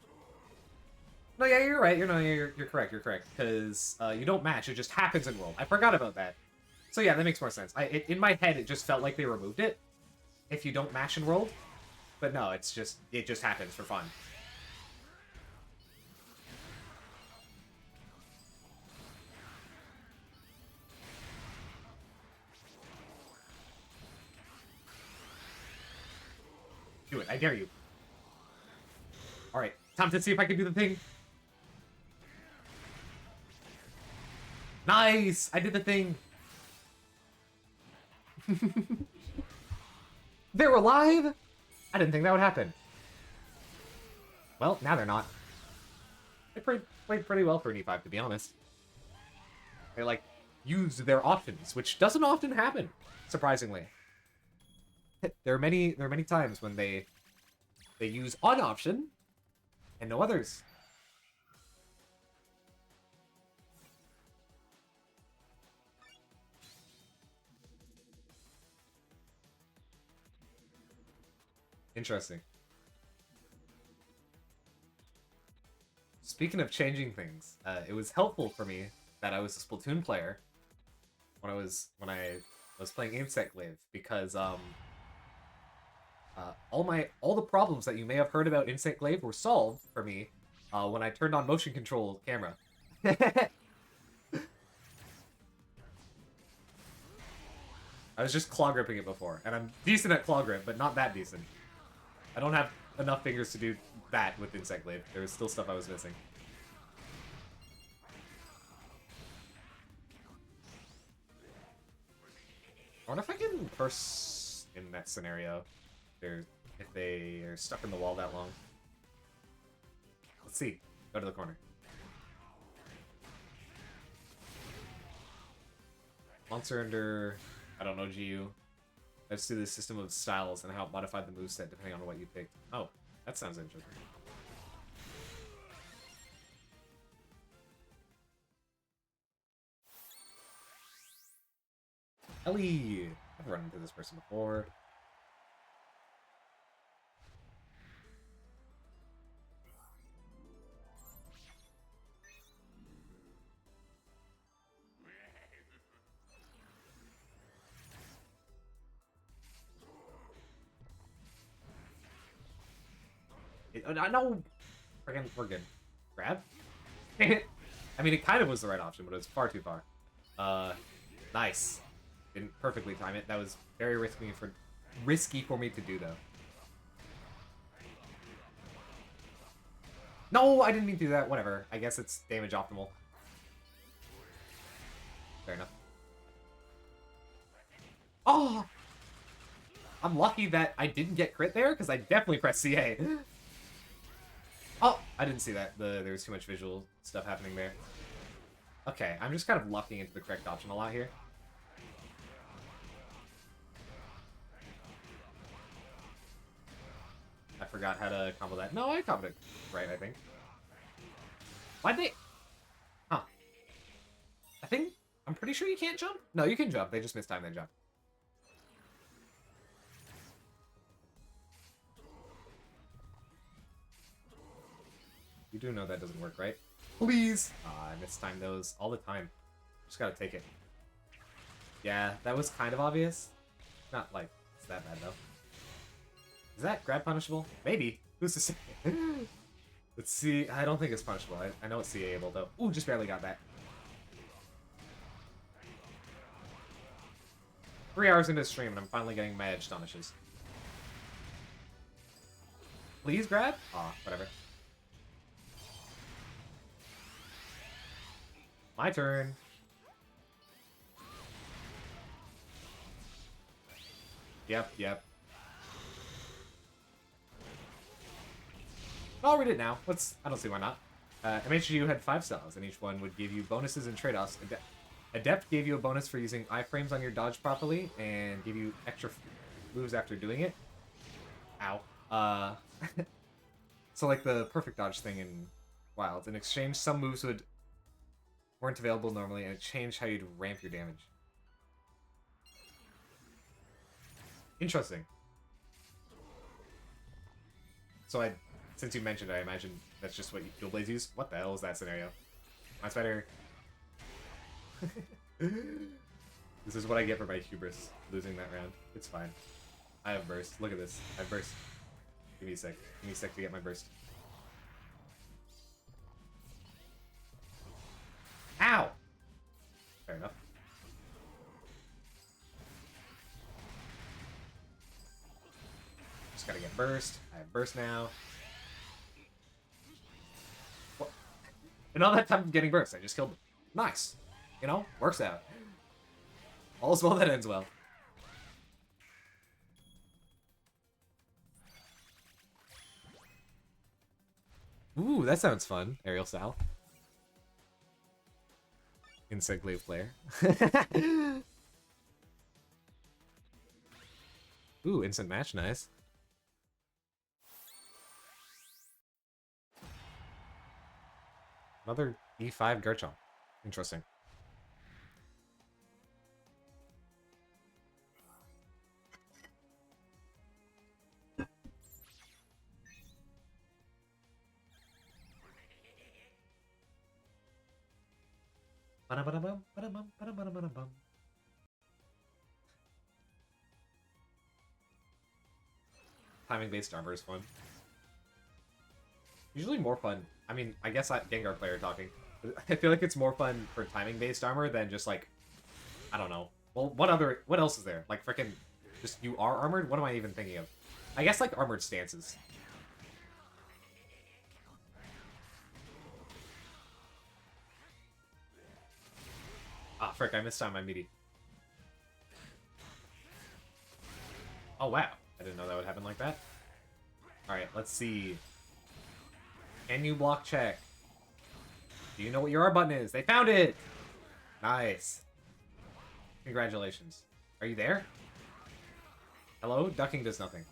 No, yeah, you're right. You're correct. You're correct. Because you don't match. It just happens in World. I forgot about that. So yeah, that makes more sense. In my head, it just felt like they removed it. If you don't match in World. But no, it just happens for fun. Do it. I dare you. Alright. Time to see if I can do the thing. Nice! I did the thing. They're alive? I didn't think that would happen. Well, now they're not. They played pretty well for an E5, to be honest. They, like, used their options, which doesn't often happen, surprisingly. There are many times when they use one option and no others. Interesting. Speaking of changing things, it was helpful for me that I was a Splatoon player when I was playing Insect Glaive, because all the problems that you may have heard about Insect Glaive were solved for me when I turned on motion control camera. I was just claw gripping it before, and I'm decent at claw grip, but not that decent. I don't have enough fingers to do that with Insect Glaive. There was still stuff I was missing. I wonder if I can curse in that scenario. If they are stuck in the wall that long. Let's see. Go to the corner. Monster under... I don't know, GU. Let's do the system of styles and how it modified the moveset depending on what you picked. Oh, that sounds interesting. Ellie! I've run into this person before. I know. Friggin', we're good. Grab? I mean, it kind of was the right option, but it was far too far. Nice. Didn't perfectly time it. That was very risky for me to do, though. No, I didn't mean to do that. Whatever. I guess it's damage optimal. Fair enough. Oh! I'm lucky that I didn't get crit there, because I definitely pressed CA. Oh! I didn't see that. There was too much visual stuff happening there. Okay, I'm just kind of lucking into the correct option a lot here. I forgot how to combo that. No, I comboed it right, I think. Why'd they... Huh. I'm pretty sure you can't jump? No, you can jump. They just mistimed their jump. You do know that doesn't work, right? Please! I mistime those all the time. Just gotta take it. Yeah, that was kind of obvious. Not like it's that bad, though. Is that grab punishable? Maybe. Who's to say? Let's see. I don't think it's punishable. I know it's CA-able, though. Ooh, just barely got that. 3 hours into the stream, and I'm finally getting my edge astonishes. Please grab? Aw, whatever. My turn. Yep. I'll read it now. I don't see why not. MHGU had 5 styles, and each one would give you bonuses and trade-offs. Adept gave you a bonus for using iframes on your dodge properly, and give you extra moves after doing it. Ow. So like the perfect dodge thing in Wild. In exchange, some moves weren't available normally, and it changed how you'd ramp your damage. Interesting. So since you mentioned it, I imagine that's just what Dual Blades use. What the hell is that scenario? Mine's better. This is what I get for my hubris, losing that round. It's fine. I have burst. Look at this. I have burst. Give me a sec. Give me a sec to get my burst. Ow! Fair enough. Just gotta get burst. I have burst now. What? And all that time getting burst, I just killed them. Nice. You know, works out. All's well that ends well. Ooh, that sounds fun. Aerial style. Insect glaive player. Ooh, instant match, nice. Another E5 Garchomp. Interesting. Timing-based armor is fun. Usually more fun. I mean, I guess Gengar player talking. I feel like it's more fun for timing-based armor than just like, I don't know. Well, what else is there? Like frickin' just you are armored? What am I even thinking of? I guess like armored stances. Ah, frick, I missed on my meaty. Oh, wow. I didn't know that would happen like that. Alright, let's see. Can you block check? Do you know what your R button is? They found it! Nice. Congratulations. Are you there? Hello? Ducking does nothing.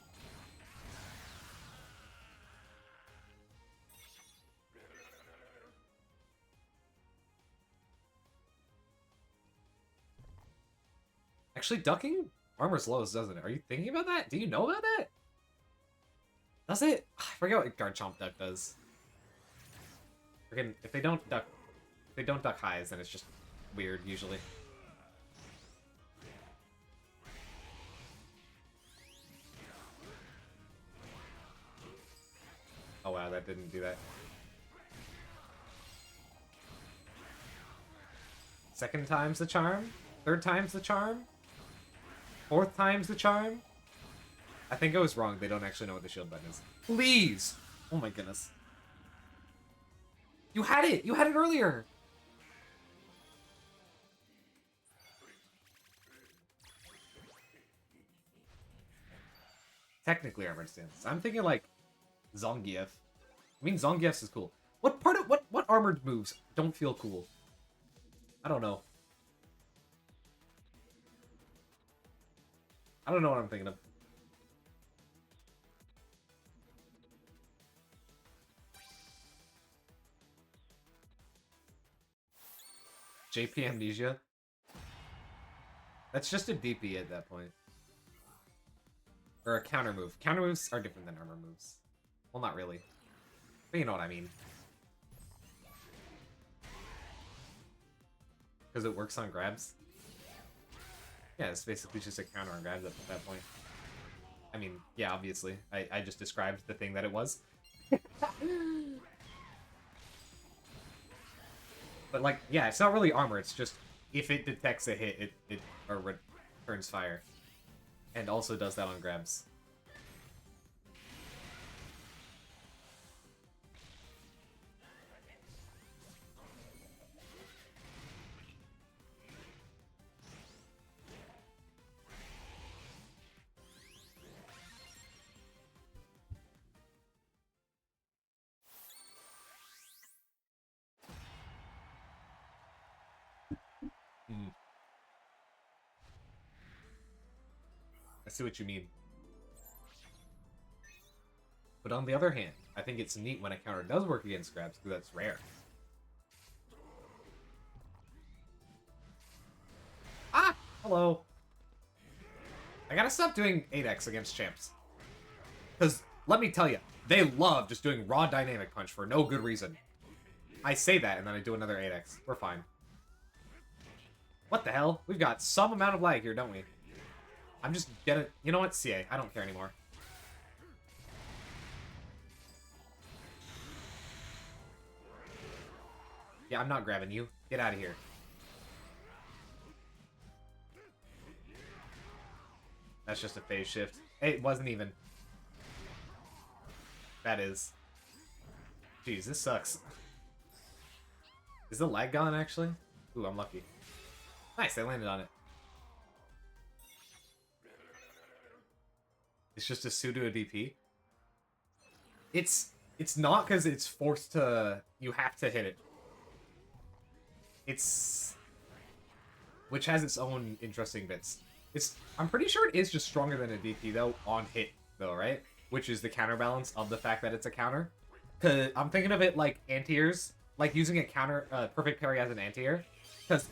Actually, ducking armor's lows, doesn't it? Are you thinking about that? Do you know about that? Does it? I forget what Garchomp duck does. Freaking, if they don't duck highs, then it's just weird usually. Oh wow, that didn't do that. Second time's the charm? Third time's the charm? Fourth time's the charm? I think I was wrong. They don't actually know what the shield button is. Please! Oh my goodness. You had it! You had it earlier! Technically armored stance. I'm thinking like Zangief. I mean Zangief's is cool. What armored moves don't feel cool? I don't know. I don't know what I'm thinking of. JP Amnesia? That's just a DP at that point. Or a counter move. Counter moves are different than armor moves. Well, not really. But you know what I mean. Because it works on grabs. Yeah, it's basically just a counter on grabs at that point. I mean, yeah, obviously. I just described the thing that it was. But, like, yeah, it's not really armor. It's just if it detects a hit, it returns fire. And also does that on grabs. see what you mean. But on the other hand, I think it's neat when a counter does work against grabs, because that's rare. Ah! Hello. I gotta stop doing 8x against champs. Because, let me tell you, they love just doing raw dynamic punch for no good reason. I say that, and then I do another 8x. We're fine. What the hell? We've got some amount of lag here, don't we? I'm just gonna... You know what? CA. I don't care anymore. Yeah, I'm not grabbing you. Get out of here. That's just a phase shift. Hey, it wasn't even. That is. Jeez, this sucks. Is the lag gone, actually? Ooh, I'm lucky. Nice, I landed on it. It's just a pseudo DP. It's not because it's forced to... You have to hit it. It's... Which has its own interesting bits. I'm pretty sure it is just stronger than a DP, though, on hit, though, right? Which is the counterbalance of the fact that it's a counter. Cause I'm thinking of it like anti-airs, like using a counter, perfect parry as an anti-air. Because,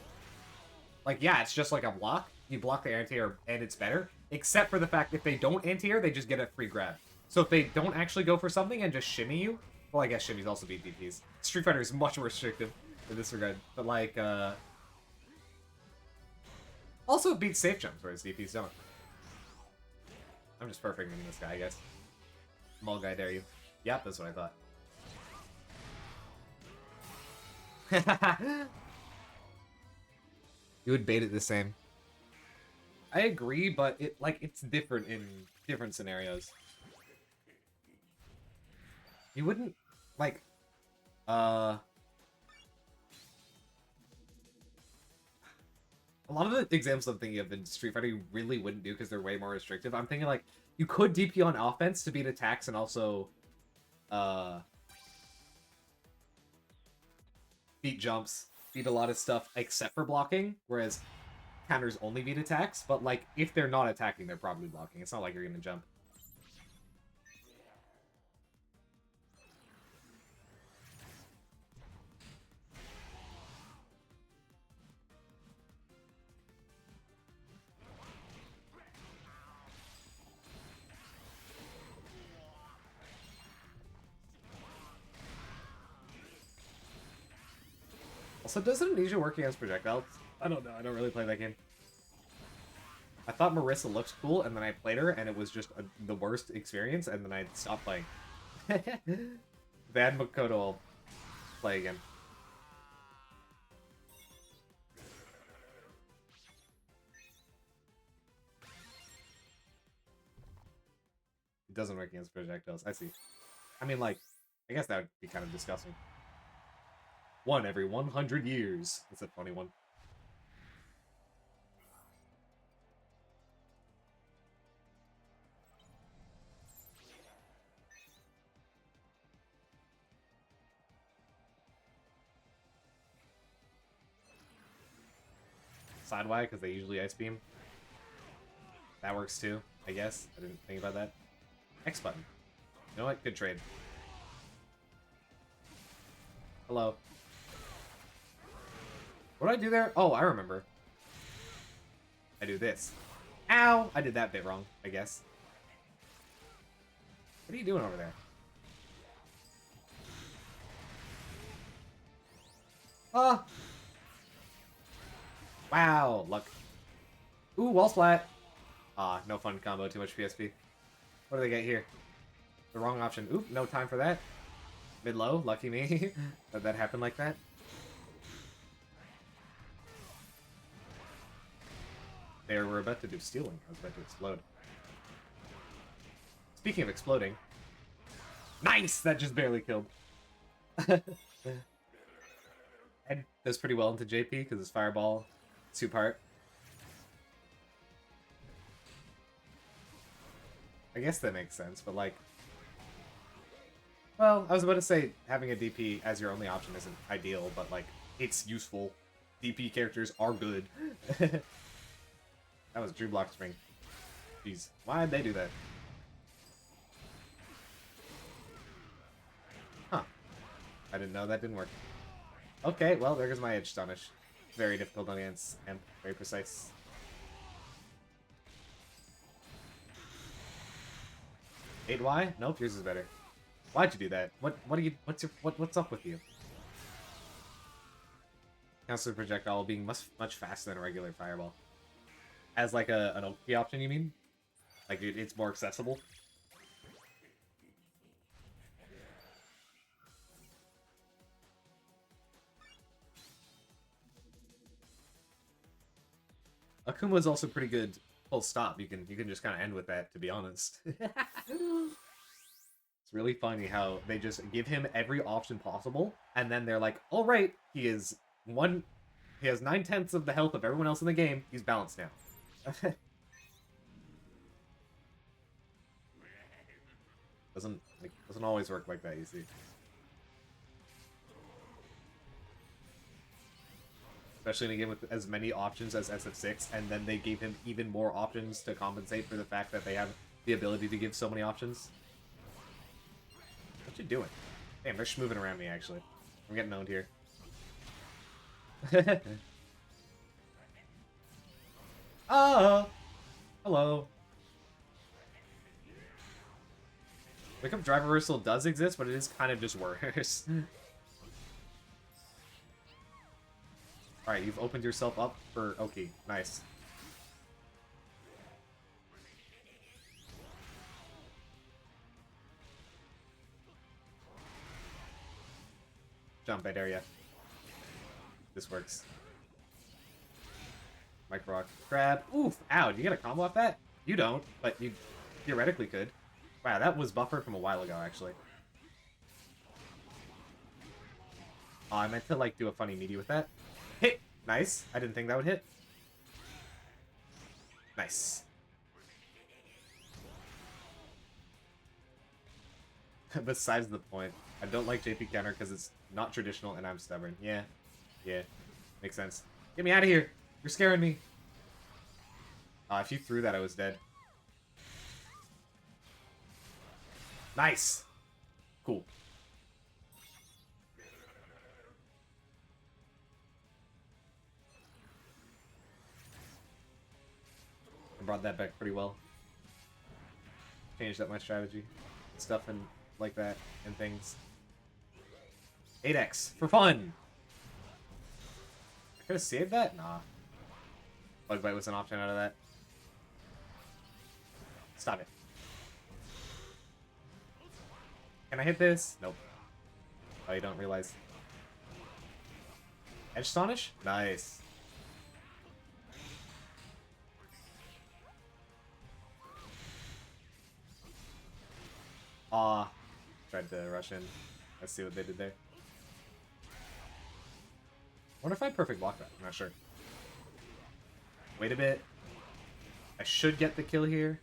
like, yeah, it's just like a block. You block the anti-air and it's better. Except for the fact if they don't anti-air, they just get a free grab. So if they don't actually go for something and just shimmy you, well, I guess shimmies also beat DPs. Street Fighter is much more restrictive in this regard. But, like, also, it beats safe jumps, whereas DPs don't. I'm just perfecting this guy, I guess. Mall guy, dare you. Yep, that's what I thought. You would bait it the same. I agree, but it's different in different scenarios. You wouldn't, like, a lot of the examples I'm thinking of in Street Fighter you really wouldn't do because they're way more restrictive. I'm thinking, like, you could DP on offense to beat attacks and also, beat jumps, beat a lot of stuff except for blocking, whereas counters only beat attacks, but, like, if they're not attacking, they're probably blocking. It's not like you're gonna jump. Also, does Amnesia work against projectiles? I don't know. I don't really play that game. I thought Marissa looked cool, and then I played her, and it was just the worst experience, and then I stopped playing. Bad Makoto will play again. It doesn't work against projectiles. I see. I mean, like, I guess that would be kind of disgusting. One every 100 years. That's a funny one. Sidewire, because they usually ice beam. That works too, I guess. I didn't think about that. X button. You know what? Good trade. Hello. What did I do there? Oh, I remember. I do this. Ow! I did that bit wrong, I guess. What are you doing over there? Ah! Wow, luck. Ooh, wall splat. Ah, no fun combo, too much PSP. What do they get here? The wrong option. Oop, no time for that. Mid-low, lucky me. that happened like that. They were about to do stealing. I was about to explode. Speaking of exploding. Nice! That just barely killed. Ed does pretty well into JP because his fireball two-part. I guess that makes sense, but like... Well, I was about to say having a DP as your only option isn't ideal, but like, it's useful. DP characters are good. That was Drew Block Spring. Jeez, why'd they do that? Huh. I didn't know that didn't work. Okay, well, there goes my Edge Astonish. Very difficult against Imp. Very precise. Y? Nope, yours is better. Why'd you do that? What's up with you? Counter projectile being much faster than a regular fireball. As like an OP option, you mean? Like it's more accessible? Akuma is also pretty good. Full stop. You can just kind of end with that. To be honest, it's really funny how they just give him every option possible, and then they're like, "All right, he has 9/10 of the health of everyone else in the game. He's balanced now." doesn't always work like that. You see. Especially in a game with as many options as SF6, and then they gave him even more options to compensate for the fact that they have the ability to give so many options. What you doing? Damn, they're moving around me, actually. I'm getting owned here. Oh! Hello. Wake Up Drive Reversal does exist, but it is kind of just worse. Alright, you've opened yourself up for Oki. Nice. Jump, I dare ya. This works. Micro Rock. Grab. Oof! Ow, do you get a combo off that? You don't, but you theoretically could. Wow, that was buffered from a while ago, actually. Oh, I meant to, like, do a funny meaty with that. Hit! Nice. I didn't think that would hit. Nice. Besides the point, I don't like JP counter because it's not traditional and I'm stubborn. Yeah. Yeah. Makes sense. Get me out of here! You're scaring me! If you threw that, I was dead. Nice! Cool. Brought that back pretty well. Changed up my strategy. Stuff and like that and things. 8x for fun! I could have saved that? Nah. Bug Bite was an option out of that. Stop it. Can I hit this? Nope. Oh, you don't realize. Edge Astonish? Nice. Tried to rush in. Let's see what they did there. Wonder if I perfect block that. I'm not sure. Wait a bit. I should get the kill here.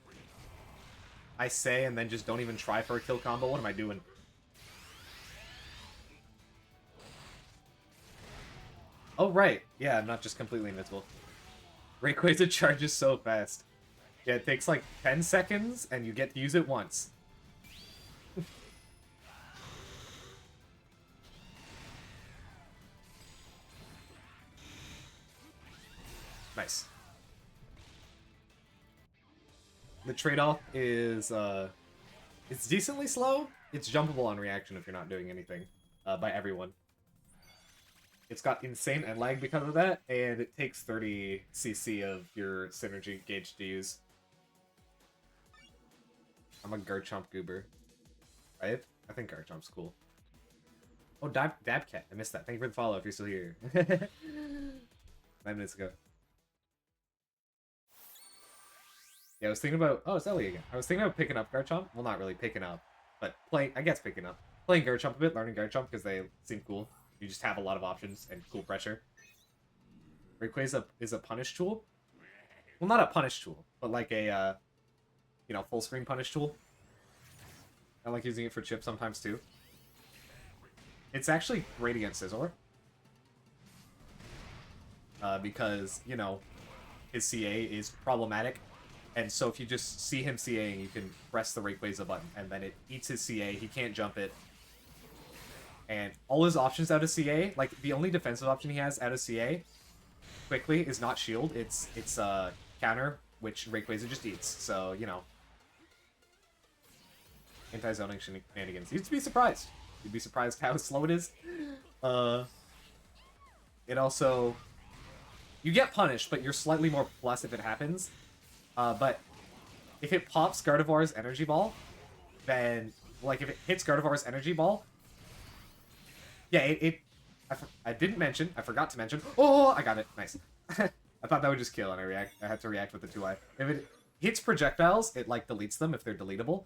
I say and then just don't even try for a kill combo. What am I doing? Oh, right. Yeah, I'm not just completely invincible. Rayquaza charges so fast. Yeah, it takes like 10 seconds and you get to use it once. Nice. The trade-off is, it's decently slow. It's jumpable on reaction if you're not doing anything, by everyone. It's got insane end lag because of that, and it takes 30 CC of your synergy gauge to use. I'm a Garchomp goober. Right? I think Garchomp's cool. Oh, Dabcat. I missed that. Thank you for the follow if you're still here. 9 minutes ago. Yeah, I was thinking about... Oh, it's Ellie again. I was thinking about picking up Garchomp. Well, not really picking up, but playing... I guess picking up. Playing Garchomp a bit, learning Garchomp because they seem cool. You just have a lot of options and cool pressure. Rayquaza is a punish tool. Well, not a punish tool, but like a, you know, full screen punish tool. I like using it for chip sometimes too. It's actually great against Scizor. Because, you know, his CA is problematic And so if you just see him CAing, you can press the Rayquaza button, and then it eats his CA. He can't jump it. And all his options out of CA, like the only defensive option he has out of CA, quickly, is not shield. It's counter, which Rayquaza just eats. So, you know. Anti-zoning shenanigans. You'd be surprised. You'd be surprised how slow it is. It also... You get punished, but you're slightly more plus if it happens. But if it pops Gardevoir's Energy Ball, then... Like, if it hits Gardevoir's Energy Ball... Yeah, I didn't mention. I forgot to mention. Oh, I got it. Nice. I thought that would just kill, and I had to react with the 2i. If it hits projectiles, it, like, deletes them if they're deletable.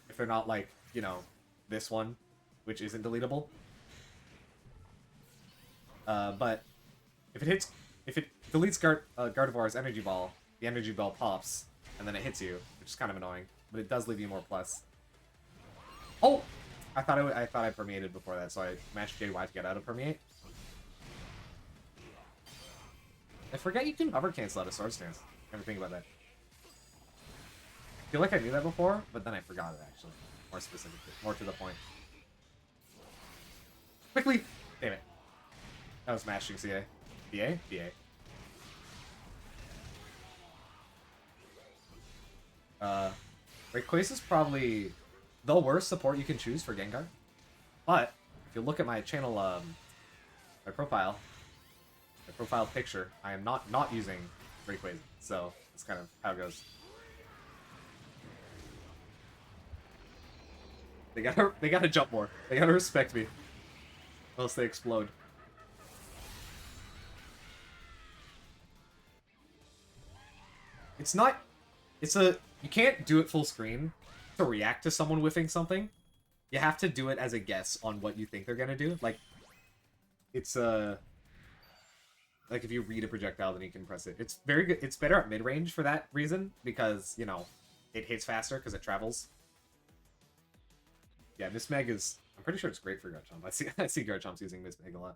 If they're not, like, you know, this one, which isn't deletable. But if it deletes Gardevoir's Energy Ball, the Energy Ball pops, and then it hits you, which is kind of annoying. But it does leave you more plus. Oh! I thought I permeated before that, so I mashed JY to get out of permeate. I forget you can hover cancel out of Sword Stance. Never think about that. I feel like I knew that before, but then I forgot it, actually. More specifically. More to the point. Quickly! Damn it. That was mashing CA. BA? BA. Rayquaza's probably the worst support you can choose for Gengar. But, if you look at my channel, my profile picture, I am not using Rayquaza. So, that's kind of how it goes. They gotta jump more. They gotta respect me. Or else they explode. You can't do it full screen to react to someone whiffing something. You have to do it as a guess on what you think they're gonna do. Like, it's like if you read a projectile, then you can press it. It's very good. It's better at mid-range for that reason, because, you know, it hits faster because it travels. Yeah, Miss Meg is... I'm pretty sure it's great for Garchomp. I see Garchomps using Miss Meg a lot.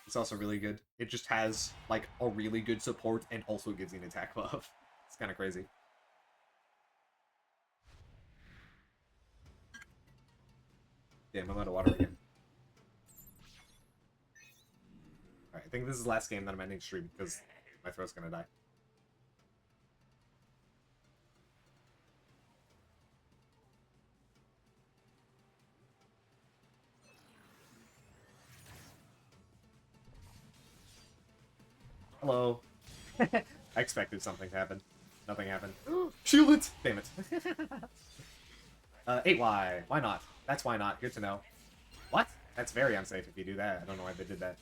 It's also really good. It just has, like, a really good support and also gives you an attack buff. It's kind of crazy. Damn, I'm out of water again. Alright, I think this is the last game that I'm ending stream, because my throat's gonna die. Hello. I expected something to happen. Nothing happened. Shield it! Damn it. 8Y. Why not? That's why not. Good to know. What? That's very unsafe if you do that. I don't know why they did that.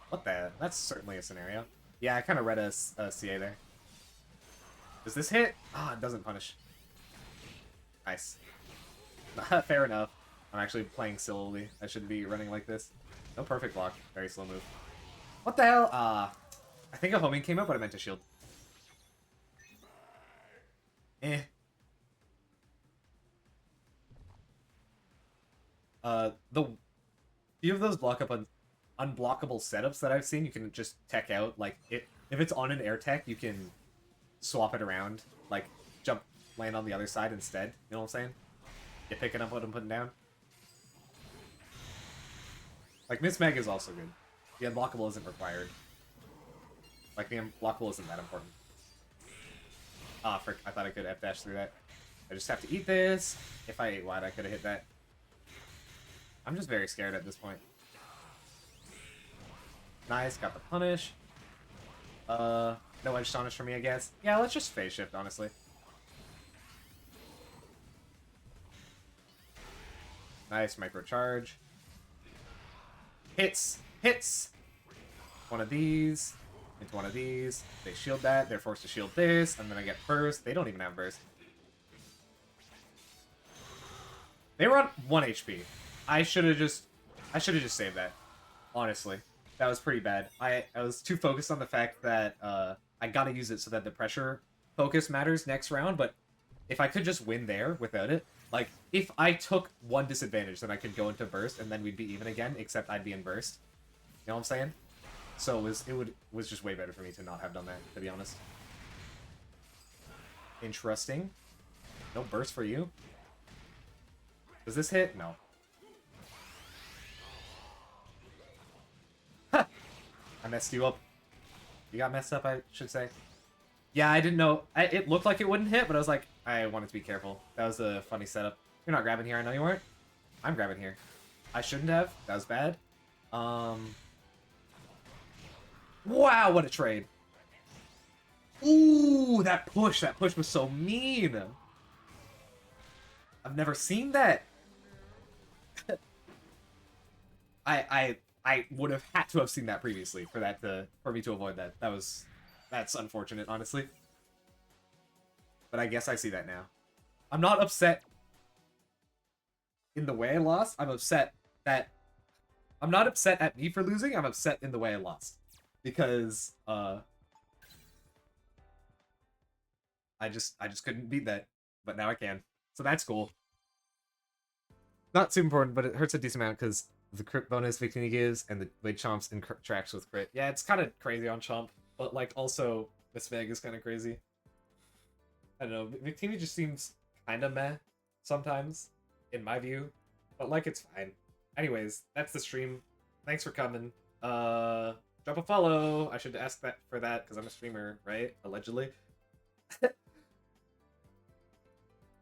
What the? That's certainly a scenario. Yeah, I kind of read a CA there. Does this hit? Ah, it doesn't punish. Nice. Fair enough. I'm actually playing slowly. I should be running like this. No perfect block. Very slow move. What the hell? I think a homing came up, but I meant to shield. Eh. The few of those unblockable setups that I've seen, you can just tech out. Like, if it's on an air tech, you can swap it around. Like, land on the other side instead. You know what I'm saying? You picking up what I'm putting down. Like, Miss Meg is also good. The unblockable isn't required. Like, the unblockable isn't that important. Ah, frick. I thought I could F-dash through that. I just have to eat this. If I ate wide, I could have hit that. I'm just very scared at this point. Nice, got the punish. No edge astonish for me, I guess. Yeah, let's just phase shift, honestly. Nice micro charge. Hits! Hits! One of these. Into one of these. They shield that. They're forced to shield this. And then I get burst. They don't even have burst. They were on 1 HP. I should have just saved that. Honestly. That was pretty bad. I was too focused on the fact that I gotta use it so that the pressure focus matters next round, but if I could just win there without it, like, if I took one disadvantage, then I could go into burst, and then we'd be even again, except I'd be in burst. You know what I'm saying? So it was just way better for me to not have done that, to be honest. Interesting. No burst for you. Does this hit? No. Ha! I messed you up. You got messed up, I should say. Yeah, I didn't know. It looked like it wouldn't hit, but I was like, I wanted to be careful. That was a funny setup. You're not grabbing here. I know you weren't. I'm grabbing here. I shouldn't have. That was bad. Wow, what a trade. Ooh, that push. That push was so mean. I've never seen that. I would have had to have seen that previously for me to avoid that. That's unfortunate, honestly. But I guess I see that now. I'm not upset in the way I lost. I'm upset that I'm not upset at me for losing. I'm upset in the way I lost. Because I just couldn't beat that. But now I can. So that's cool. Not super important, but it hurts a decent amount because the crit bonus Victini gives and the way Chomp's interacts with crit. Yeah, it's kind of crazy on Chomp, but like also Miss Meg is kind of crazy. I don't know, Victini just seems kind of meh sometimes, in my view, but like it's fine. Anyways, that's the stream. Thanks for coming. Drop a follow. I should ask that for that because I'm a streamer, right? Allegedly.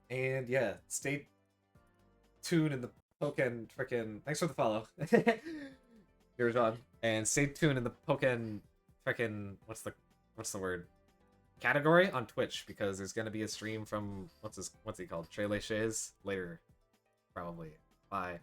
And yeah, stay tuned in the Pokken frickin'. Thanks for the follow. Here's on. And stay tuned in the Pokken frickin'. What's the word? Category on Twitch because there's gonna be a stream from what's he called? Trey Shays later, probably. Bye.